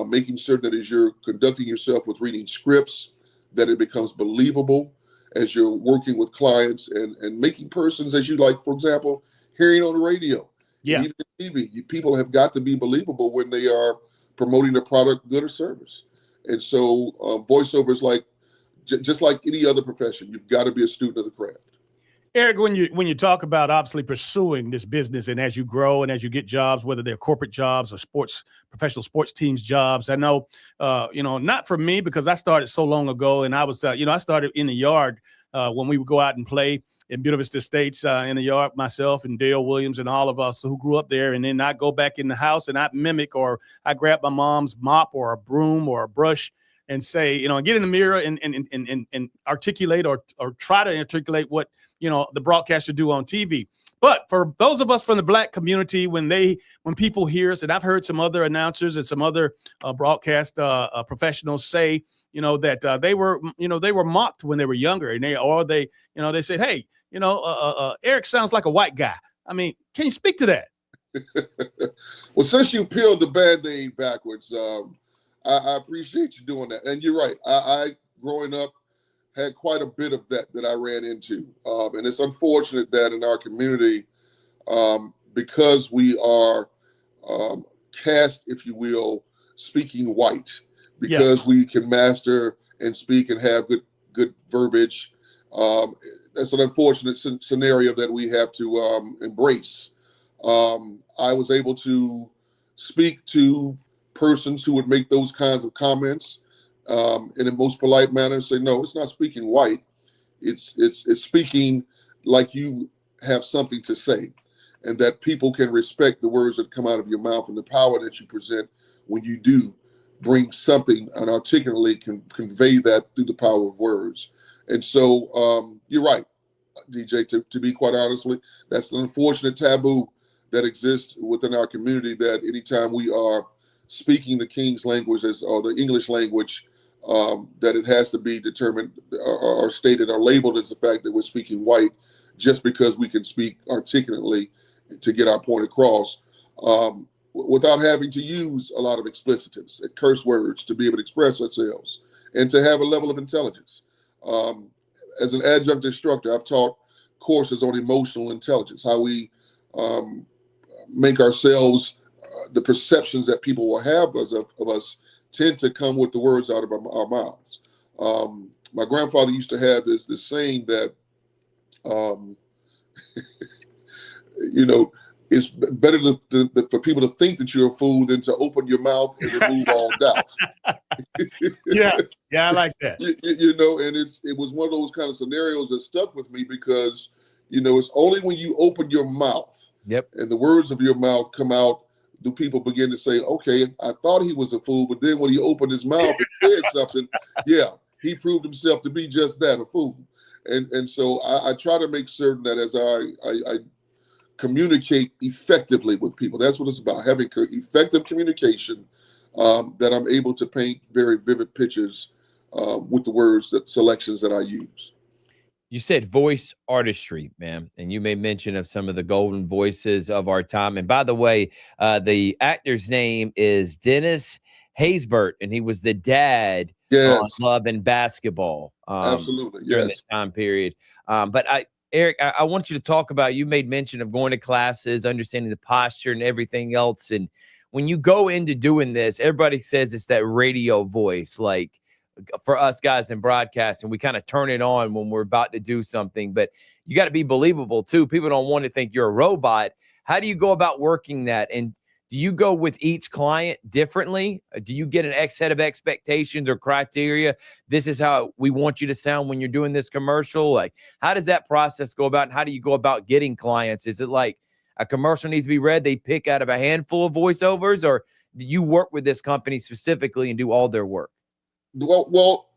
Speaker 9: making sure that as you're conducting yourself with reading scripts, that it becomes believable as you're working with clients and making persons, as you like, for example, hearing on the radio,
Speaker 2: yeah,
Speaker 9: and even TV. People have got to be believable when they are promoting a product, good or service. And so voiceover is like, just like any other profession, you've got to be a student of the craft.
Speaker 2: Eric, when you talk about obviously pursuing this business and as you grow and as you get jobs, whether they're corporate jobs or professional sports teams jobs, I know, not for me because I started so long ago and I was, I started in the yard when we would go out and play in Buena Vista Estates in the yard, myself and Dale Williams and all of us who grew up there. And then I'd go back in the house and I'd mimic, or I grab my mom's mop or a broom or a brush and say, get in the mirror and articulate or try to articulate what, the broadcaster do on TV. But for those of us from the Black community, when people hear us, and I've heard some other announcers and some other broadcast professionals say, that they were mocked when they were younger, and they said, hey, Eric sounds like a white guy. I mean, can you speak to that?
Speaker 9: Well, since you peeled the Band-Aid backwards, I appreciate you doing that. And you're right. I growing up, had quite a bit of that I ran into. And it's unfortunate that in our community, because we are cast, if you will, speaking white, because we can master and speak and have good verbiage. That's an unfortunate scenario that we have to embrace. I was able to speak to persons who would make those kinds of comments in a most polite manner, say, no, it's not speaking white. It's speaking like you have something to say, and that people can respect the words that come out of your mouth and the power that you present when you do bring something and articulately can convey that through the power of words. And so you're right, DJ, to be quite honestly, that's an unfortunate taboo that exists within our community, that anytime we are speaking the King's language or the English language, that it has to be determined or stated or labeled as the fact that we're speaking white just because we can speak articulately to get our point across without having to use a lot of explicitives and curse words to be able to express ourselves and to have a level of intelligence. As an adjunct instructor, I've taught courses on emotional intelligence, how we make ourselves, the perceptions that people will have of us tend to come with the words out of our mouths. My grandfather used to have this saying that, it's better for people to think that you're a fool than to open your mouth and remove all doubt.
Speaker 2: Yeah, I like that.
Speaker 9: You know, and it was one of those kind of scenarios that stuck with me because, you know, it's only when you open your mouth and the words of your mouth come out do people begin to say, okay, I thought he was a fool, but then when he opened his mouth and said something, he proved himself to be just that, a fool. And so I try to make certain that as I communicate effectively with people, that's what it's about, having effective communication, that I'm able to paint very vivid pictures with the words, that selections that I use.
Speaker 3: You said voice artistry, man, and you made mention of some of the golden voices of our time. And by the way, the actor's name is Dennis Haysbert, and he was the dad on Love and Basketball.
Speaker 9: Absolutely,
Speaker 3: during this time period. But Eric, I want you to talk about, you made mention of going to classes, understanding the posture and everything else. And when you go into doing this, everybody says it's that radio voice, like for us guys in broadcasting, we kind of turn it on when we're about to do something, but you got to be believable too. People don't want to think you're a robot. How do you go about working that? And do you go with each client differently? Do you get an X set of expectations or criteria? This is how we want you to sound when you're doing this commercial. Like, how does that process go about? And how do you go about getting clients? Is it like a commercial needs to be read, they pick out of a handful of voiceovers, or do you work with this company specifically and do all their work?
Speaker 9: Well,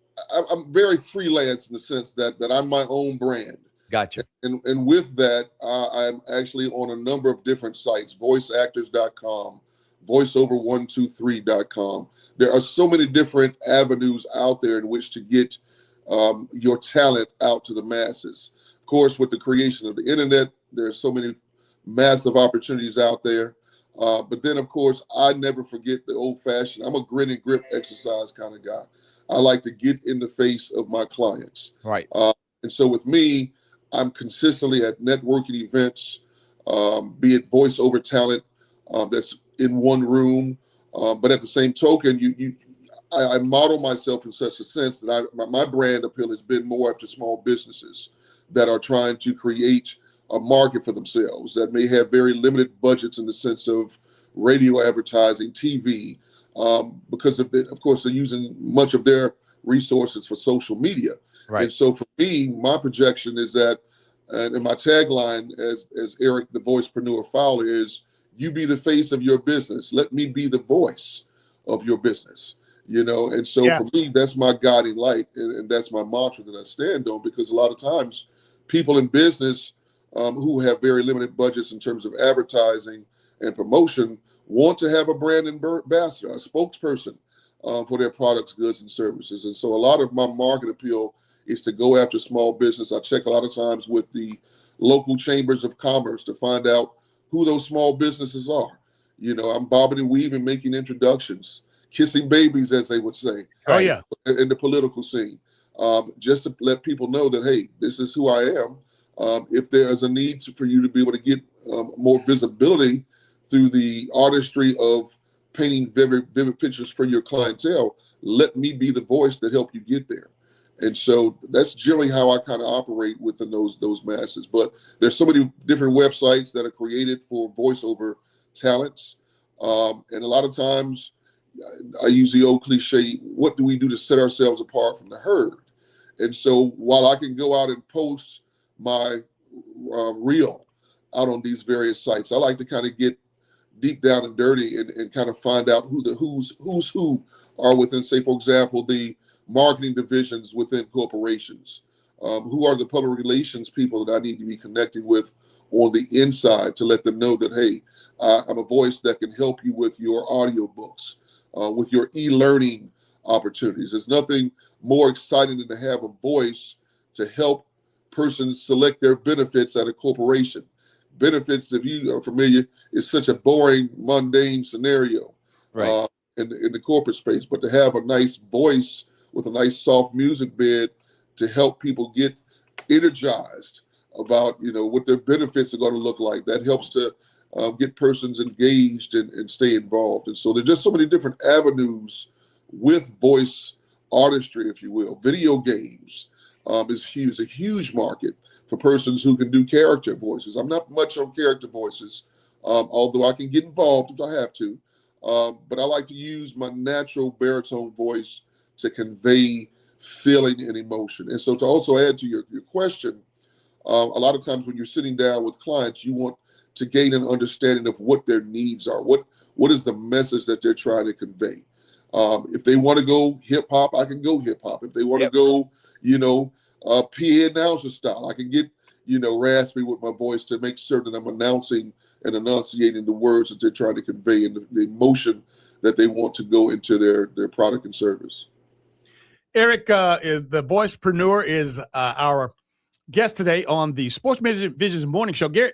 Speaker 9: I'm very freelance in the sense that I'm my own brand.
Speaker 3: Gotcha.
Speaker 9: And with that, I'm actually on a number of different sites, voiceactors.com, voiceover123.com. There are so many different avenues out there in which to get your talent out to the masses. Of course, with the creation of the internet, there's so many massive opportunities out there. But then, of course, I never forget the old-fashioned, I'm a grin and grip exercise kind of guy. I like to get in the face of my clients.
Speaker 3: Right.
Speaker 9: And so with me, I'm consistently at networking events, be it voiceover talent that's in one room. But at the same token, I model myself in such a sense that my brand appeal has been more after small businesses that are trying to create a market for themselves, that may have very limited budgets in the sense of radio advertising, TV, because of course, they're using much of their resources for social media.
Speaker 3: Right.
Speaker 9: And so for me, my projection is that, and my tagline as Eric, the voicepreneur Fowler, is you be the face of your business. Let me be the voice of your business. You know, and so for me, that's my guiding light. And that's my mantra that I stand on, because a lot of times people in business who have very limited budgets in terms of advertising and promotion want to have a brand ambassador, a spokesperson for their products, goods, and services. And so a lot of my market appeal is to go after small business. I check a lot of times with the local chambers of commerce to find out who those small businesses are. You know, I'm bobbing and weaving, making introductions, kissing babies, as they would say.
Speaker 2: Oh, yeah.
Speaker 9: In the political scene, just to let people know that, hey, this is who I am. If there's a need for you to be able to get more visibility through the artistry of painting vivid pictures for your clientele, let me be the voice that help you get there. And so that's generally how I kind of operate within those masses. But there's so many different websites that are created for voiceover talents. And a lot of times I use the old cliche, what do we do to set ourselves apart from the herd? And so while I can go out and post my reel out on these various sites, I like to kind of get deep down and dirty and kind of find out who the who's who are within, say, for example, the marketing divisions within corporations. Who are the public relations people that I need to be connecting with on the inside to let them know that, hey, I'm a voice that can help you with your audiobooks, with your e-learning opportunities. There's nothing more exciting than to have a voice to help persons select their benefits at a corporation. Benefits, if you are familiar, is such a boring, mundane scenario in the corporate space. But to have a nice voice with a nice soft music bed to help people get energized about, you know, what their benefits are going to look like, that helps to get persons engaged and stay involved. And so there's just so many different avenues with voice artistry, if you will. Video games is a huge market for persons who can do character voices. I'm not much on character voices, although I can get involved if I have to. But I like to use my natural baritone voice to convey feeling and emotion. And so to also add to your question, a lot of times when you're sitting down with clients, you want to gain an understanding of what their needs are. What is the message that they're trying to convey? If they want to go hip hop, I can go hip hop. If they want to go, PA announcer style, I can get, raspy with my voice to make sure that I'm announcing and enunciating the words that they're trying to convey and the emotion that they want to go into their product and service.
Speaker 2: Eric, the voicepreneur, is our guest today on the Sports Visions Morning Show. Gary,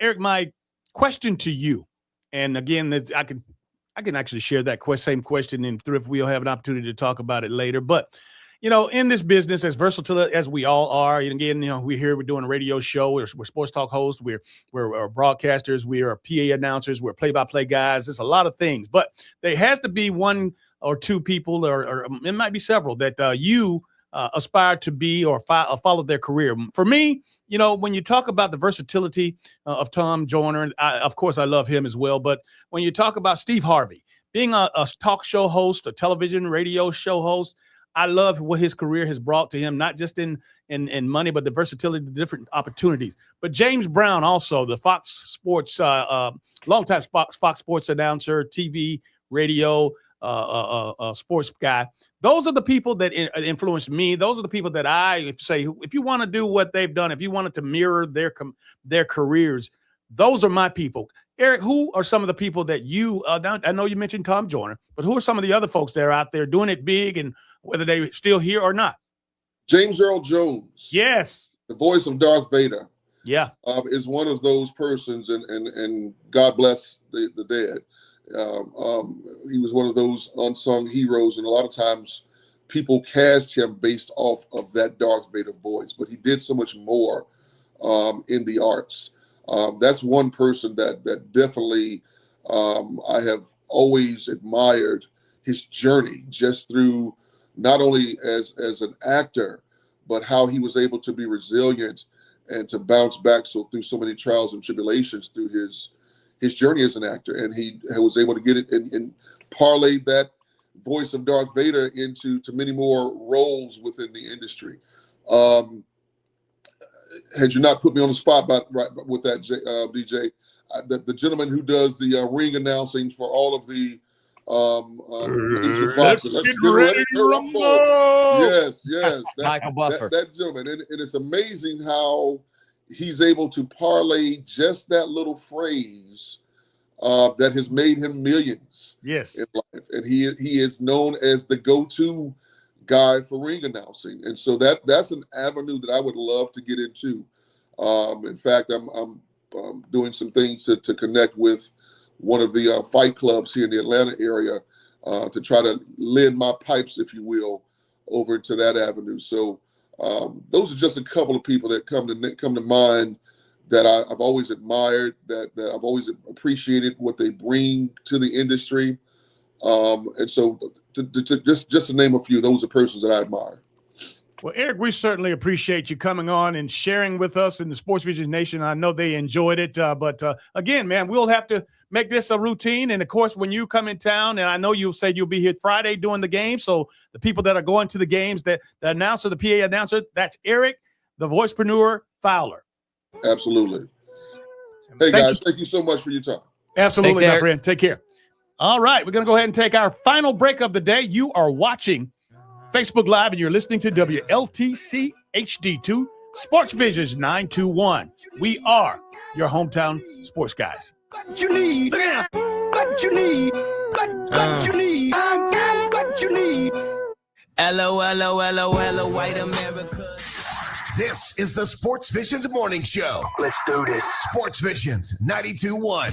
Speaker 2: Eric, my question to you, and again, I can actually share that same question in Thrift. We'll have an opportunity to talk about it later. But, in this business, as versatile as we all are, and again, we're doing a radio show. We're sports talk hosts. We're broadcasters. We are PA announcers. We're play-by-play guys. There's a lot of things. But there has to be one or two people, or it might be several, that you aspire to be or follow their career. For me, when you talk about the versatility of Tom Joyner, of course, I love him as well. But when you talk about Steve Harvey, being a talk show host, a television, radio show host, I love what his career has brought to him, not just in money, but the versatility, the different opportunities. But James Brown, also the Fox Sports, longtime Fox Sports announcer, TV, radio, sports guy. Those are the people that influenced me. Those are the people that I say, if you want to do what they've done, if you wanted to mirror their careers, those are my people. Eric, who are some of the people that you, I know you mentioned Tom Joyner, but who are some of the other folks that are out there doing it big, and whether they're still here or not?
Speaker 9: James Earl Jones.
Speaker 2: Yes.
Speaker 9: The voice of Darth Vader.
Speaker 2: Yeah.
Speaker 9: Is one of those persons, and God bless the dead. He was one of those unsung heroes, and a lot of times people cast him based off of that Darth Vader voice, but he did so much more in the arts. That's one person that definitely I have always admired his journey, just through not only as an actor, but how he was able to be resilient and to bounce back through so many trials and tribulations through his journey as an actor. And he was able to get it and parlay that voice of Darth Vader into many more roles within the industry. Had you not put me on the spot with that, DJ, the gentleman who does the ring announcing for all of the
Speaker 2: let's get ready to rumble.
Speaker 9: Yes.
Speaker 3: Michael Buffer.
Speaker 9: That gentleman. And it's amazing how he's able to parlay just that little phrase that has made him millions in life. And he is known as the go-to guy for ring announcing. And so that's an avenue that I would love to get into. In fact, I'm doing some things to connect with one of the fight clubs here in the Atlanta area to try to lend my pipes, if you will, over into that avenue. So those are just a couple of people that come to mind that I've always admired, that I've always appreciated what they bring to the industry. And so just to name a few, those are persons that I admire.
Speaker 2: Well, Eric, we certainly appreciate you coming on and sharing with us in the Sports Visions Nation. I know they enjoyed it. But again, man, we'll have to make this a routine. And, of course, when you come in town, and I know you said you'll be here Friday doing the game, so the people that are going to the games, the announcer, the PA announcer, that's Eric, the voicepreneur Fowler.
Speaker 9: Absolutely. Hey, guys, thank you so much for your time.
Speaker 2: Absolutely, my friend. Take care. All right, we're going to go ahead and take our final break of the day. You are watching Facebook Live, and you're listening to WLTC HD2 Sports Visions 921. We are your hometown sports guys.
Speaker 8: What you need, what you need, what you need, I got what you need. LOL, white America.
Speaker 1: This is the Sports Visions Morning Show.
Speaker 8: Let's do this.
Speaker 1: Sports Visions 92.1.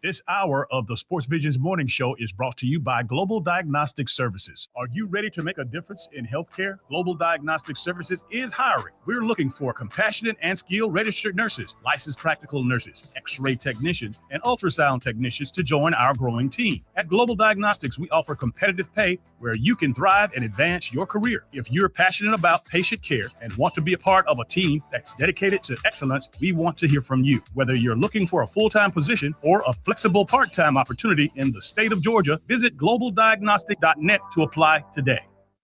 Speaker 7: This hour of the SportsVisions Morning Show is brought to you by Global Diagnostic Services. Are you ready to make a difference in healthcare? Global Diagnostic Services is hiring. We're looking for compassionate and skilled registered nurses, licensed practical nurses, x-ray technicians, and ultrasound technicians to join our growing team. At Global Diagnostics, we offer competitive pay where you can thrive and advance your career. If you're passionate about patient care and want to be a part of a team that's dedicated to excellence, we want to hear from you. Whether you're looking for a full-time position or a flexible part-time opportunity in the state of Georgia, visit globaldiagnostic.net to apply today.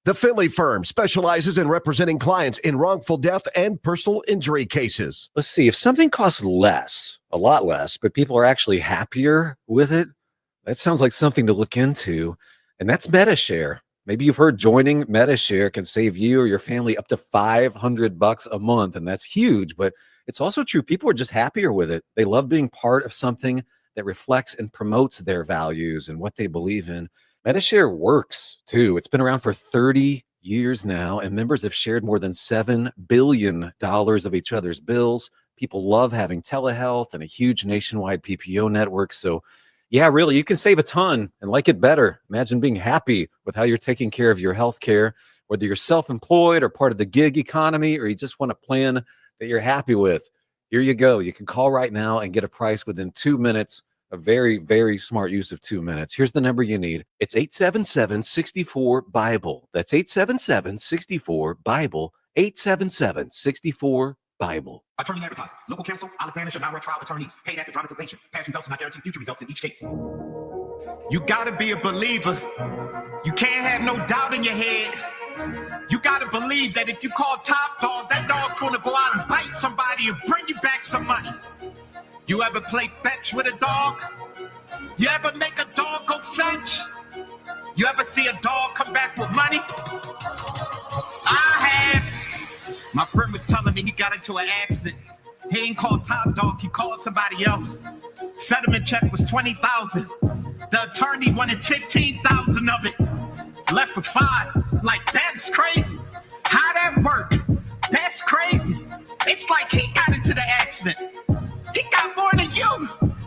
Speaker 1: The Finley Firm specializes in representing clients in wrongful death and personal injury cases.
Speaker 14: Let's see, if something costs less, a lot less, but people are actually happier with it, that sounds like something to look into, and that's MetaShare. Maybe you've heard joining MetaShare can save you or your family up to $500 a month, and that's huge, but it's also true. People are just happier with it. They love being part of something that reflects and promotes their values and what they believe in. MetaShare works too. It's been around for 30 years now, and members have shared more than $7 billion of each other's bills. People love having telehealth and a huge nationwide PPO network. So yeah, really, you can save a ton and like it better. Imagine being happy with how you're taking care of your health care, whether you're self-employed or part of the gig economy, or you just want a plan that you're happy with. Here you go. You can call right now and get a price within 2 minutes. A very, very smart use of 2 minutes. Here's the number you need. It's 877-64-BIBLE. That's 877-64-BIBLE. 877-64-BIBLE.
Speaker 10: Attorney advertising. Local counsel, Alexander Shanaira trial attorneys. Paid after dramatization. Past results do not guarantee future results in each case.
Speaker 11: You gotta be a believer. You can't have no doubt in your head. You gotta believe that if you call Top Dog, that dog's gonna go out and bite somebody and bring you back some money. You ever play fetch with a dog? You ever make a dog go fetch? You ever see a dog come back with money? I have. My friend was telling me he got into an accident. He ain't called Top Dog, he called somebody else. Settlement check was $20,000. The attorney wanted $15,000 of it. Left with $5,000. Like, that's crazy. How that work? That's crazy. It's like he got into the accident. He got more than you.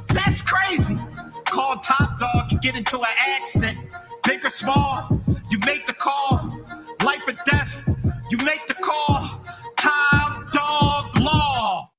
Speaker 11: That's crazy. Call Top Dog, you get into an accident. Big or small, you make the call. Life or death, you make the call. Top Dog Law.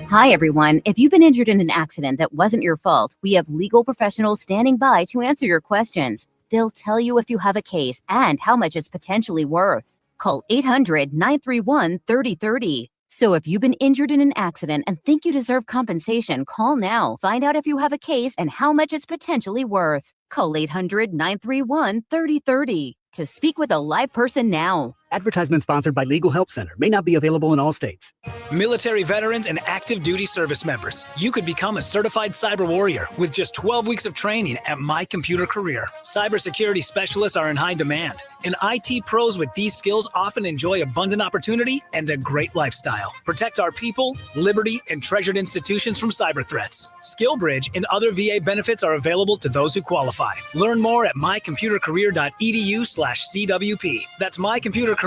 Speaker 16: Hi, everyone. If you've been injured in an accident that wasn't your fault, we have legal professionals standing by to answer your questions. They'll tell you if you have a case and how much it's potentially worth. Call 800-931-3030. So if you've been injured in an accident and think you deserve compensation, call now. Find out if you have a case and how much it's potentially worth. Call 800-931-3030 to speak with a live person now.
Speaker 17: Advertisement sponsored by Legal Help Center. May not be available in all states.
Speaker 20: Military veterans and active duty service members, you could become a certified cyber warrior with just 12 weeks of training at My Computer Career. Cybersecurity specialists are in high demand, and IT pros with these skills often enjoy abundant opportunity and a great lifestyle. Protect our people, liberty, and treasured institutions from cyber threats. SkillBridge and other VA benefits are available to those who qualify. Learn more at mycomputercareer.edu/CWP. That's mycomputercareer.edu/CWP.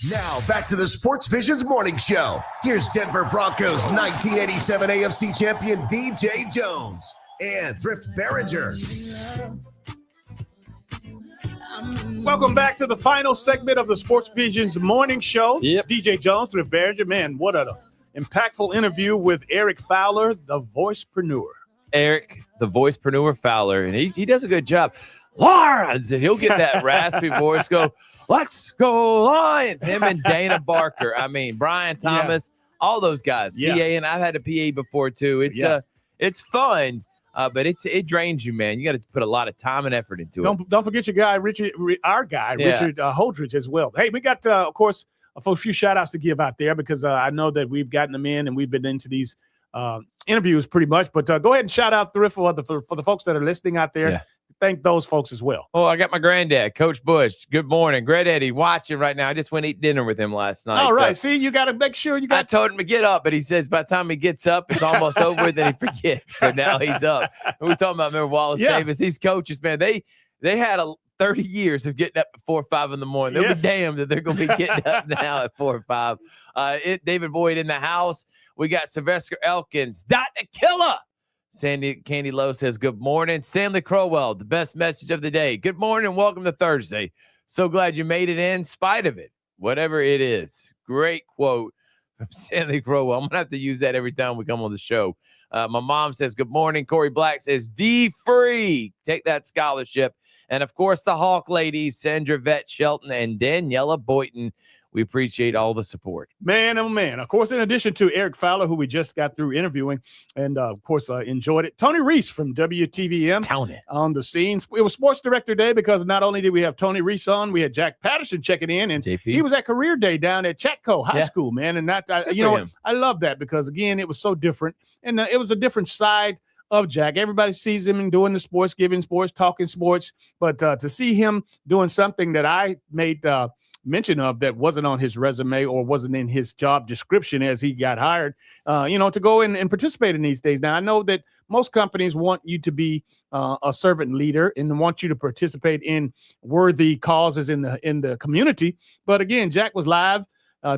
Speaker 1: Now back to the Sports Visions Morning Show. Here's Denver Broncos 1987 AFC champion DJ Jones and Thrift Barringer.
Speaker 2: Welcome back to the final segment of the Sports Visions Morning Show.
Speaker 3: Yep.
Speaker 2: DJ Jones Thrift Barringer. Man, what an impactful interview with Eric Fowler, the voicepreneur.
Speaker 3: Eric, the voicepreneur Fowler, and he does a good job. Lions, and he'll get that raspy voice go, let's go Lions. Him and Dana Barker. I mean, Brian Thomas, all those guys.
Speaker 2: Yeah.
Speaker 3: PA, and I've had a PA before too. It's fun, but it drains you, man. You got to put a lot of time and effort into it.
Speaker 2: Don't forget your guy, Richard Holdridge as well. Hey, we got, of course, a few shout outs to give out there because I know that we've gotten them in and we've been into these interviews pretty much. But go ahead and shout out Thrift for the folks that are listening out there.
Speaker 3: Yeah.
Speaker 2: Thank those folks as well.
Speaker 3: Oh, I got my granddad, Coach Bush. Good morning. Granddaddy watching right now. I just went to eat dinner with him last night.
Speaker 2: All right. See, you got to make sure you got.
Speaker 3: I told him to get up, but he says by the time he gets up, it's almost over. Then he forgets. So now he's up. And we're talking about, remember Wallace Davis? These coaches, man, they had 30 years of getting up at 4 or 5 in the morning. They'll be damned that they're going to be getting up now at 4 or 5. David Boyd in the house. We got Sylvester Elkins, Dr. Killer. Candy Lowe says, good morning. Stanley Crowell, the best message of the day. Good morning and welcome to Thursday. So glad you made it in spite of it, whatever it is. Great quote from Stanley Crowell. I'm going to have to use that every time we come on the show. My mom says, good morning. Corey Black says, D-Free. Take that scholarship. And, of course, the Hawk ladies, Sandra Vett Shelton and Daniela Boynton. We appreciate all the support.
Speaker 2: Man, oh, man. Of course, in addition to Eric Fowler, who we just got through interviewing, and, of course, enjoyed it. Tony Reese from WTVM on the scenes. It was Sports Director Day because not only did we have Tony Reese on, we had Jack Patterson checking in, and
Speaker 3: JP.
Speaker 2: He was at Career Day down at Chatco High School, man. And that, I love that because, again, it was so different. And it was a different side of Jack. Everybody sees him doing the sports, giving sports, talking sports. But to see him doing something that I made mention of that wasn't on his resume or wasn't in his job description as he got hired, to go in and participate in these days. Now, I know that most companies want you to be a servant leader and want you to participate in worthy causes in the community. But again, Jack was live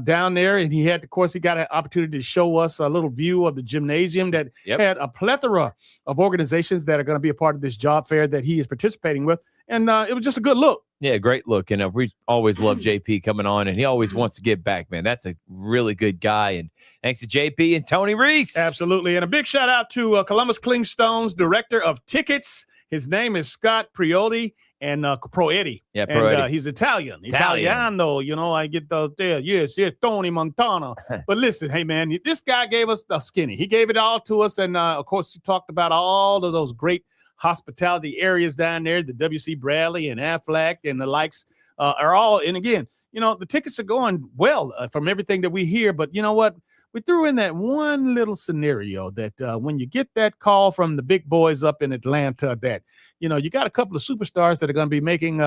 Speaker 2: down there, and he got an opportunity to show us a little view of the gymnasium that had a plethora of organizations that are going to be a part of this job fair that he is participating with. And it was just a good look.
Speaker 3: Yeah, great look. And we always love JP coming on, and he always wants to give back, man. That's a really good guy. And thanks to JP and Tony Reese.
Speaker 2: Absolutely. And a big shout out to Columbus Clingstones, director of tickets. His name is Scott Proletti. And Proletti.
Speaker 3: Yeah, Proletti.
Speaker 2: And he's Italiano, I get those there. Yes, Tony Montana. But listen, hey, man, this guy gave us the skinny. He gave it all to us. And, of course, he talked about all of those great hospitality areas down there, the W.C. Bradley and Aflac and the likes are all. And, again, the tickets are going well from everything that we hear. But you know what? We threw in that one little scenario that when you get that call from the big boys up in Atlanta that, you got a couple of superstars that are going to be making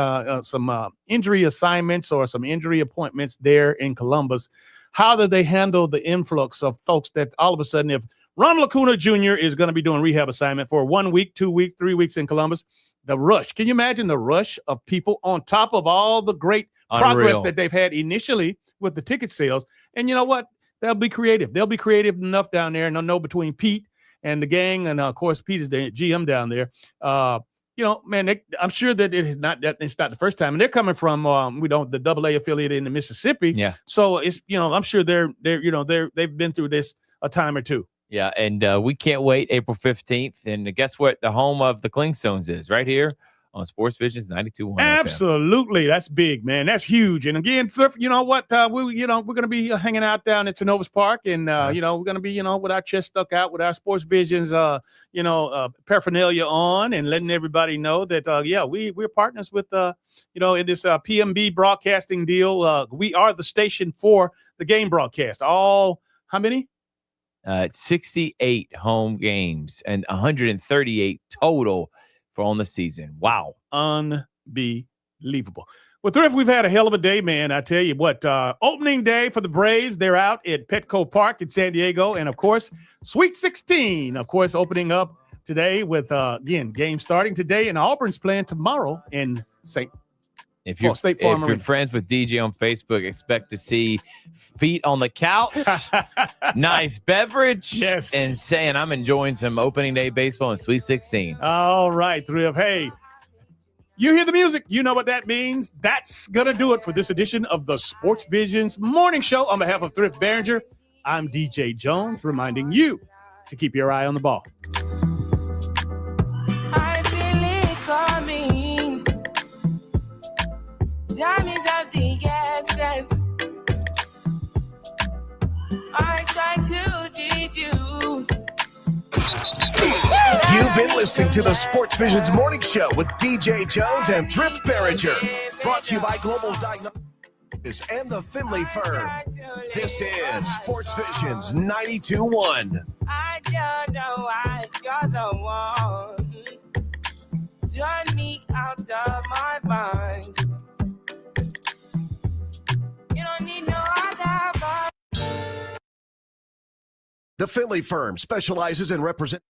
Speaker 2: some injury assignments or some injury appointments there in Columbus. How do they handle the influx of folks that all of a sudden, if Ronald Acuna Jr. is going to be doing rehab assignment for 1 week, 2 weeks, 3 weeks in Columbus, the rush. Can you imagine the rush of people on top of all the great progress that they've had initially with the ticket sales? And you know what? They'll be creative. They'll be creative enough down there. And I know between Pete and the gang, and of course, Pete is the GM down there. Man, I'm sure that it's not the first time, and they're coming from the AA affiliate in the Mississippi.
Speaker 3: Yeah.
Speaker 2: So it's I'm sure they've been through this a time or two.
Speaker 3: Yeah, and we can't wait April 15th. And guess what? The home of the Clingstones is right here on SportsVisions 92.1.
Speaker 2: Absolutely. That's big, man. That's huge. And again, you know what? We're going to be hanging out down at Synovus Park, and we're going to be, with our chest stuck out with our SportsVisions, paraphernalia on, and letting everybody know that, we're partners with, in this PMB broadcasting deal. We are the station for the game broadcast. How many?
Speaker 3: 68 home games and 138 total on the season. Wow.
Speaker 2: Unbelievable. Well, Thrift, we've had a hell of a day, man. I tell you what, opening day for the Braves. They're out at Petco Park in San Diego. And, of course, Sweet 16, of course, opening up today with, game starting today. And Auburn's playing tomorrow in St.
Speaker 3: If you're friends with DJ on Facebook, expect to see feet on the couch, nice beverage,
Speaker 2: yes,
Speaker 3: and saying I'm enjoying some opening day baseball in Sweet 16.
Speaker 2: All right, Thrift. Hey, you hear the music. You know what that means. That's going to do it for this edition of the SportsVisions Morning Show. On behalf of Thrift Barringer, I'm DJ Jones, reminding you to keep your eye on the ball.
Speaker 4: I feel it coming. Time is of the essence. I try to teach you.
Speaker 1: You've been listening to the SportsVisions Morning Show with DJ Jones and Thrift Barringer. Brought to you by Global Diagnostics and the Finley Firm. This is SportsVisions 92.1.
Speaker 4: I don't know why you're the one. Turn me out of my mind. You don't need no other.
Speaker 1: The Finley Firm specializes in representing